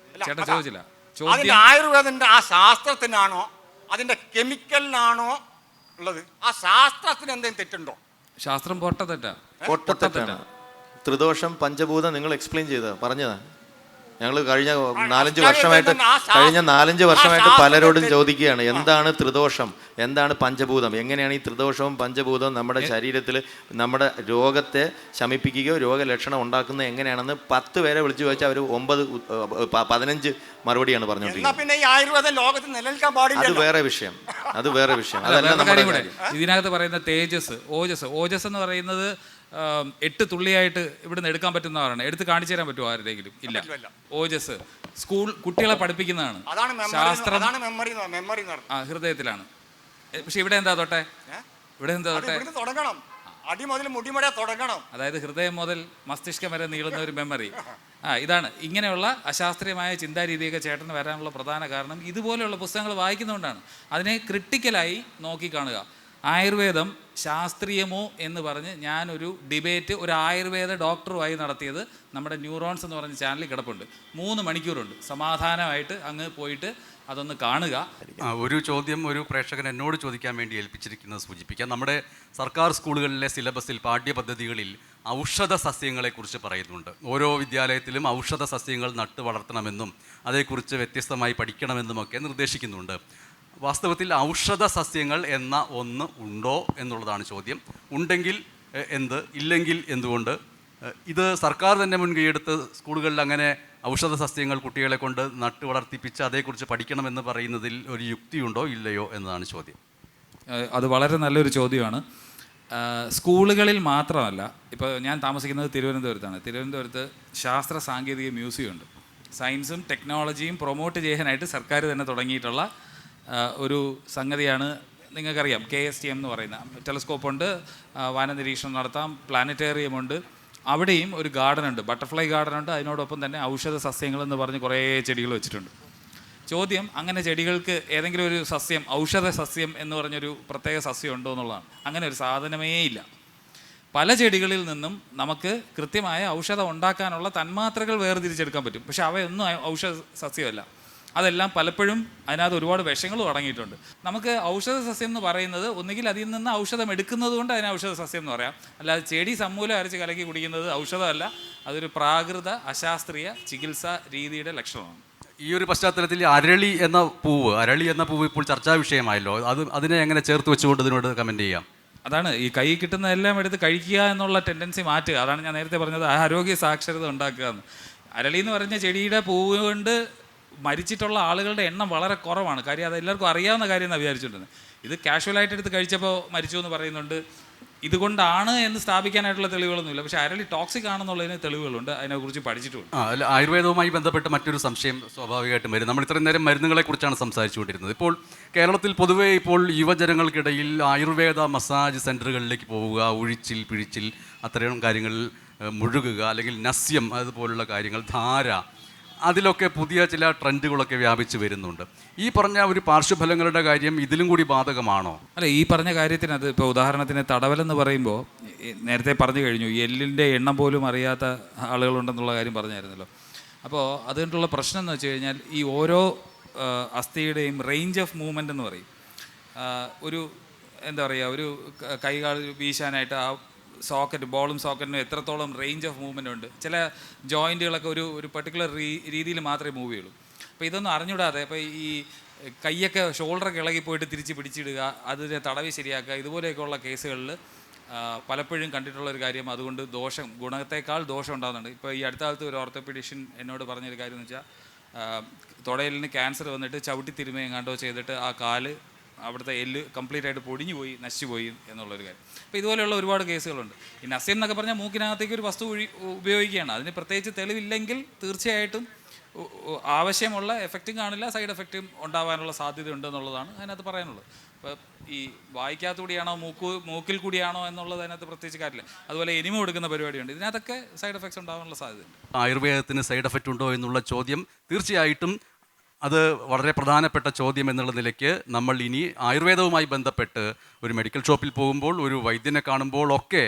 ചേട്ടാ ചോദിച്ചില്ല. അതിന്റെ ആയുർവേദന്റെ ആ ശാസ്ത്രത്തിനാണോ അതിന്റെ കെമിക്കലിനാണോ ഉള്ളത്? ആ ശാസ്ത്രത്തിന് എന്തെങ്കിലും തെറ്റുണ്ടോ? ശാസ്ത്രം പൊട്ടത്തെറ്റാ. പൊട്ടത്തെറ്റാണ്. ത്രിദോഷം പഞ്ചഭൂതം നിങ്ങൾ എക്സ്പ്ലെയിൻ ചെയ്തതാ, പറഞ്ഞതാ. ഞങ്ങൾ കഴിഞ്ഞ 4-5 വർഷമായിട്ട് പലരോടും ചോദിക്കുകയാണ്, എന്താണ് ത്രിദോഷം, എന്താണ് പഞ്ചഭൂതം, എങ്ങനെയാണ് ഈ ത്രിദോഷവും പഞ്ചഭൂതവും നമ്മുടെ ശരീരത്തിൽ നമ്മുടെ രോഗത്തെ ശമിപ്പിക്കുകയോ രോഗലക്ഷണം ഉണ്ടാക്കുന്നത് എങ്ങനെയാണെന്ന് 10 പേരെ വിളിച്ചു ചോദിച്ചാൽ അവർ 15 മറുപടിയാണ് പറഞ്ഞുകൊണ്ടിരിക്കുന്നത്. അത് വേറെ വിഷയം. ഇതിനകത്ത് പറയുന്ന തേജസ്, ഓജസ് എന്ന് പറയുന്നത് 8 തുള്ളിയായിട്ട് ഇവിടുന്ന് എടുക്കാൻ പറ്റുന്നതാണ്. എടുത്ത് കാണിച്ചു തരാൻ പറ്റുമോ ആരുടെയെങ്കിലും? ഇല്ല. ഓജസ് സ്കൂൾ കുട്ടികളെ പഠിപ്പിക്കുന്നതാണ്. ശാസ്ത്രം ഹൃദയത്തിലാണ്. പക്ഷെ ഇവിടെ എന്താ തൊട്ടെ? അതായത് ഹൃദയം മുതൽ മസ്തിഷ്കം വരെ നീളുന്ന ഒരു മെമ്മറി. ഇതാണ് ഇങ്ങനെയുള്ള അശാസ്ത്രീയമായ ചിന്താരീതിയൊക്കെ ചേട്ടന് വരാനുള്ള പ്രധാന കാരണം ഇതുപോലെയുള്ള പുസ്തകങ്ങൾ വായിക്കുന്നതുകൊണ്ടാണ്. അതിനെ ക്രിട്ടിക്കലായി നോക്കിക്കാണുക. ആയുർവേദം ശാസ്ത്രീയമോ എന്ന് പറഞ്ഞ് ഞാനൊരു ഡിബേറ്റ് ഒരു ആയുർവേദ ഡോക്ടറുമായി നടത്തിയത് നമ്മുടെ ന്യൂറോൺസ് എന്ന് പറഞ്ഞ ചാനലിൽ കിടപ്പുണ്ട്. 3 മണിക്കൂറുണ്ട്. സമാധാനമായിട്ട് അങ്ങ് പോയിട്ട് അതൊന്ന് കാണുക. ഒരു ചോദ്യം ഒരു പ്രേക്ഷകൻ എന്നോട് ചോദിക്കാൻ വേണ്ടി ഏൽപ്പിച്ചിരിക്കുന്നത് സൂചിപ്പിക്കാം. നമ്മുടെ സർക്കാർ സ്കൂളുകളിലെ സിലബസിൽ പാഠ്യപദ്ധതികളിൽ ഔഷധ സസ്യങ്ങളെക്കുറിച്ച് പറയുന്നുണ്ട്. ഓരോ വിദ്യാലയത്തിലും ഔഷധ സസ്യങ്ങൾ നട്ടു വളർത്തണമെന്നും അതേക്കുറിച്ച് വ്യത്യസ്തമായി പഠിക്കണമെന്നുമൊക്കെ നിർദ്ദേശിക്കുന്നുണ്ട്. വാസ്തവത്തിൽ ഔഷധ സസ്യങ്ങൾ എന്ന ഒന്ന് ഉണ്ടോ എന്നുള്ളതാണ് ചോദ്യം. ഉണ്ടെങ്കിൽ എന്ത്, ഇല്ലെങ്കിൽ എന്തുകൊണ്ട്? ഇത് സർക്കാർ തന്നെ മുൻകൈയെടുത്ത് സ്കൂളുകളിൽ അങ്ങനെ ഔഷധ സസ്യങ്ങൾ കുട്ടികളെ കൊണ്ട് നട്ടു വളർത്തിപ്പിച്ച് അതേക്കുറിച്ച് പഠിക്കണമെന്ന് പറയുന്നതിൽ ഒരു യുക്തിയുണ്ടോ ഇല്ലയോ എന്നതാണ് ചോദ്യം. അത് വളരെ നല്ലൊരു ചോദ്യമാണ്. സ്കൂളുകളിൽ മാത്രമല്ല, ഇപ്പോൾ ഞാൻ താമസിക്കുന്നത് തിരുവനന്തപുരത്താണ്. തിരുവനന്തപുരത്ത് ശാസ്ത്ര സാങ്കേതിക മ്യൂസിയം ഉണ്ട്. സയൻസും ടെക്നോളജിയും പ്രൊമോട്ട് ചെയ്യാനായിട്ട് സർക്കാർ തന്നെ തുടങ്ങിയിട്ടുള്ള ഒരു സംഗതിയാണ്. നിങ്ങൾക്കറിയാം KSTM എന്ന് പറയുന്ന ടെലസ്കോപ്പുണ്ട്, വാനനിരീക്ഷണം നടത്താം, പ്ലാനറ്റേറിയമുണ്ട്. അവിടെയും ഒരു ഗാർഡനുണ്ട്, ബട്ടർഫ്ലൈ ഗാർഡനുണ്ട്. അതിനോടൊപ്പം തന്നെ ഔഷധ സസ്യങ്ങൾ എന്ന് പറഞ്ഞ് കുറേ ചെടികൾ വെച്ചിട്ടുണ്ട്. ചോദ്യം, അങ്ങനെ ചെടികൾക്ക് ഏതെങ്കിലും ഒരു സസ്യം, ഔഷധ സസ്യം എന്ന് പറഞ്ഞൊരു പ്രത്യേക സസ്യം ഉണ്ടോ എന്നുള്ളതാണ്. അങ്ങനെ ഒരു സാധനമേ ഇല്ല. പല ചെടികളിൽ നിന്നും നമുക്ക് കൃത്യമായ ഔഷധം ഉണ്ടാക്കാനുള്ള തന്മാത്രകൾ വേർതിരിച്ചെടുക്കാൻ പറ്റും. പക്ഷെ അവയൊന്നും ഔഷധ സസ്യമല്ല. അതെല്ലാം പലപ്പോഴും അതിനകത്ത് ഒരുപാട് വിഷങ്ങളും അടങ്ങിയിട്ടുണ്ട്. നമുക്ക് ഔഷധ സസ്യം എന്ന് പറയുന്നത് ഒന്നുകിൽ അതിൽ നിന്ന് ഔഷധം എടുക്കുന്നത് കൊണ്ട് അതിന് ഔഷധ സസ്യം എന്ന് പറയാം. അല്ലാതെ ചെടി സമൂലം അരച്ച് കലക്കി കുടിക്കുന്നത് ഔഷധമല്ല. അതൊരു പ്രാകൃത അശാസ്ത്രീയ ചികിത്സാ രീതിയുടെ ലക്ഷണമാണ്. ഈ ഒരു പശ്ചാത്തലത്തിൽ അരളി എന്ന പൂവ് ഇപ്പോൾ ചർച്ചാ വിഷയമായല്ലോ. അതിനെ എങ്ങനെ ചേർത്ത് വെച്ചുകൊണ്ട് ഇതിനോട് കമൻറ്റ് ചെയ്യാം? അതാണ് ഈ കൈ കിട്ടുന്നതെല്ലാം എടുത്ത് കഴിക്കുക എന്നുള്ള ടെൻഡൻസി മാറ്റുക. അതാണ് ഞാൻ നേരത്തെ പറഞ്ഞത്, ആരോഗ്യ സാക്ഷരത ഉണ്ടാക്കുക എന്ന്. അരളി എന്ന് പറഞ്ഞ ചെടിയുടെ പൂവ് കൊണ്ട് മരിച്ചിട്ടുള്ള ആളുകളുടെ എണ്ണം വളരെ കുറവാണ്. കാര്യം അത് എല്ലാവർക്കും അറിയാവുന്ന കാര്യം എന്നാണ് വിചാരിച്ചിട്ടുണ്ട്. ഇത് കാഷ്വലായിട്ട് എടുത്ത് കഴിച്ചപ്പോൾ മരിച്ചു എന്ന് പറയുന്നുണ്ട്. ഇതുകൊണ്ടാണ് എന്ന് സ്ഥാപിക്കാനായിട്ടുള്ള തെളിവുകളൊന്നുമില്ല. പക്ഷേ അരളി ടോക്സിക് ആണെന്നുള്ളതിന് തെളിവുകളുണ്ട്, അതിനെക്കുറിച്ച് പഠിച്ചിട്ടുണ്ട്. ആയുർവേദവുമായി ബന്ധപ്പെട്ട് മറ്റൊരു സംശയം സ്വാഭാവികമായിട്ടും വരും. നമ്മൾ ഇത്രയും നേരം മരുന്നുകളെക്കുറിച്ചാണ് സംസാരിച്ചുകൊണ്ടിരുന്നത്. ഇപ്പോൾ കേരളത്തിൽ പൊതുവേ ഇപ്പോൾ യുവജനങ്ങൾക്കിടയിൽ ആയുർവേദ മസാജ് സെൻറ്ററുകളിലേക്ക് പോവുക, ഒഴിച്ചിൽ പിഴിച്ചിൽ അത്തരം കാര്യങ്ങളിൽ മുഴുകുക, അല്ലെങ്കിൽ നസ്യം അതുപോലുള്ള കാര്യങ്ങൾ, ധാര, അതിലൊക്കെ പുതിയ ചില ട്രെൻഡുകളൊക്കെ വ്യാപിച്ചു വരുന്നുണ്ട്. ഈ പറഞ്ഞ ഒരു പാർശ്വഫലങ്ങളുടെ കാര്യം ഇതിലും കൂടി ബാധകമാണോ? അല്ല, ഈ പറഞ്ഞ കാര്യത്തിനകത്ത് ഇപ്പോൾ ഉദാഹരണത്തിന് തടവലെന്ന് പറയുമ്പോൾ നേരത്തെ പറഞ്ഞു കഴിഞ്ഞു, എല്ലിൻ്റെ എണ്ണം പോലും അറിയാത്ത ആളുകളുണ്ടെന്നുള്ള കാര്യം പറഞ്ഞായിരുന്നല്ലോ. അപ്പോൾ അതുകൊണ്ടുള്ള പ്രശ്നം എന്ന് വെച്ച് കഴിഞ്ഞാൽ ഈ ഓരോ അസ്ഥിയുടെയും റേഞ്ച് ഓഫ് മൂവ്മെൻ്റ് എന്ന് പറയും. ഒരു എന്താ പറയുക, ഒരു കൈകാൽ വീശാനായിട്ട് ആ ബോളും സോക്കറ്റിനും എത്രത്തോളം റേഞ്ച് ഓഫ് മൂവ്മെൻ്റ് ഉണ്ട്. ചില ജോയിൻറ്റുകളൊക്കെ ഒരു പർട്ടിക്കുലർ രീതിയിൽ മാത്രമേ മൂവ് ചെയ്യുള്ളൂ. അപ്പോൾ ഇതൊന്നും അറിഞ്ഞൂടാതെ ഇപ്പോൾ ഈ കൈയൊക്കെ ഷോൾഡറൊക്കെ ഇളകി പോയിട്ട് തിരിച്ച് പിടിച്ചിടുക, അതിനെ തടവി ശരിയാക്കുക, ഇതുപോലെയൊക്കെയുള്ള കേസുകളിൽ പലപ്പോഴും കണ്ടിട്ടുള്ളൊരു കാര്യം. അതുകൊണ്ട് ഗുണത്തേക്കാൾ ദോഷം ഉണ്ടാകുന്നുണ്ട്. ഇപ്പോൾ ഈ അടുത്ത കാലത്ത് ഒരു ഓർത്തോപീഡിഷ്യൻ എന്നോട് പറഞ്ഞൊരു കാര്യം എന്ന് വെച്ചാൽ, തുടയലിന് ക്യാൻസർ വന്നിട്ട് ചവിട്ടി തിരുമ എങ്ങാണ്ടോ ചെയ്തിട്ട് ആ കാല് അവിടുത്തെ എല്ല് കംപ്ലീറ്റ് ആയിട്ട് പൊടിഞ്ഞു പോയി, നശിച്ചു പോയി എന്നുള്ളൊരു കാര്യം. അപ്പോൾ ഇതുപോലെയുള്ള ഒരുപാട് കേസുകളുണ്ട്. ഈ നസ്യം എന്നൊക്കെ പറഞ്ഞാൽ മൂക്കിനകത്തേക്ക് ഒരു വസ്തു ഉപയോഗിക്കുകയാണ്. അതിന് പ്രത്യേകിച്ച് തെളിവില്ലെങ്കിൽ തീർച്ചയായിട്ടും ആവശ്യമുള്ള എഫക്റ്റും കാണില്ല, സൈഡ് എഫക്റ്റും ഉണ്ടാകാനുള്ള സാധ്യത ഉണ്ടെന്നുള്ളതാണ് അതിനകത്ത് പറയാനുള്ളത്. ഇപ്പോൾ ഈ വായിക്കാത്തൂടിയാണോ മൂക്കിൽ കൂടിയാണോ എന്നുള്ളത് അതിനകത്ത് പ്രത്യേകിച്ച് കാര്യമില്ല. അതുപോലെ എനിമ കൊടുക്കുന്ന പരിപാടിയുണ്ട്, ഇതിനകത്തൊക്കെ സൈഡ് എഫക്ട്സ് ഉണ്ടാകാനുള്ള സാധ്യതയുണ്ട്. ആയുർവേദത്തിന് സൈഡ് എഫക്റ്റ് ഉണ്ടോ എന്നുള്ള ചോദ്യം തീർച്ചയായിട്ടും അത് വളരെ പ്രധാനപ്പെട്ട ചോദ്യം എന്നുള്ള നിലയ്ക്ക് നമ്മൾ ഇനി ആയുർവേദവുമായി ബന്ധപ്പെട്ട് ഒരു മെഡിക്കൽ ഷോപ്പിൽ പോകുമ്പോൾ, ഒരു വൈദ്യനെ കാണുമ്പോൾ ഒക്കെ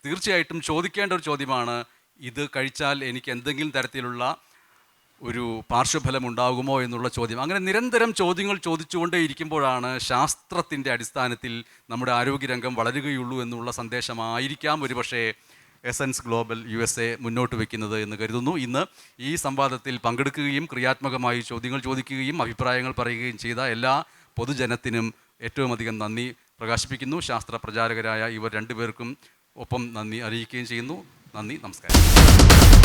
തീർച്ചയായിട്ടും ചോദിക്കേണ്ട ഒരു ചോദ്യമാണ്, ഇത് കഴിച്ചാൽ എനിക്ക് എന്തെങ്കിലും തരത്തിലുള്ള ഒരു പാർശ്വഫലം ഉണ്ടാകുമോ എന്നുള്ള ചോദ്യം. അങ്ങനെ നിരന്തരം ചോദ്യങ്ങൾ ചോദിച്ചുകൊണ്ടേയിരിക്കുമ്പോഴാണ് ശാസ്ത്രത്തിൻ്റെ അടിസ്ഥാനത്തിൽ നമ്മുടെ ആരോഗ്യരംഗം വളരുകയുള്ളൂ എന്നുള്ള സന്ദേശമായിരിക്കാം ഒരുപക്ഷേ എസൻസ് ഗ്ലോബൽ USA മുന്നോട്ട് വയ്ക്കുന്നത് എന്ന് കരുതുന്നു. ഇന്ന് ഈ സംവാദത്തിൽ പങ്കെടുക്കുകയും ക്രിയാത്മകമായി ചോദ്യങ്ങൾ ചോദിക്കുകയും അഭിപ്രായങ്ങൾ പറയുകയും ചെയ്ത എല്ലാ പൊതുജനത്തിനും ഏറ്റവും അധികം നന്ദി പ്രകാശിപ്പിക്കുന്നു. ശാസ്ത്ര പ്രചാരകരായ ഇവർ രണ്ടുപേർക്കും ഒപ്പം നന്ദി അറിയിക്കുകയും ചെയ്യുന്നു. നന്ദി, നമസ്കാരം.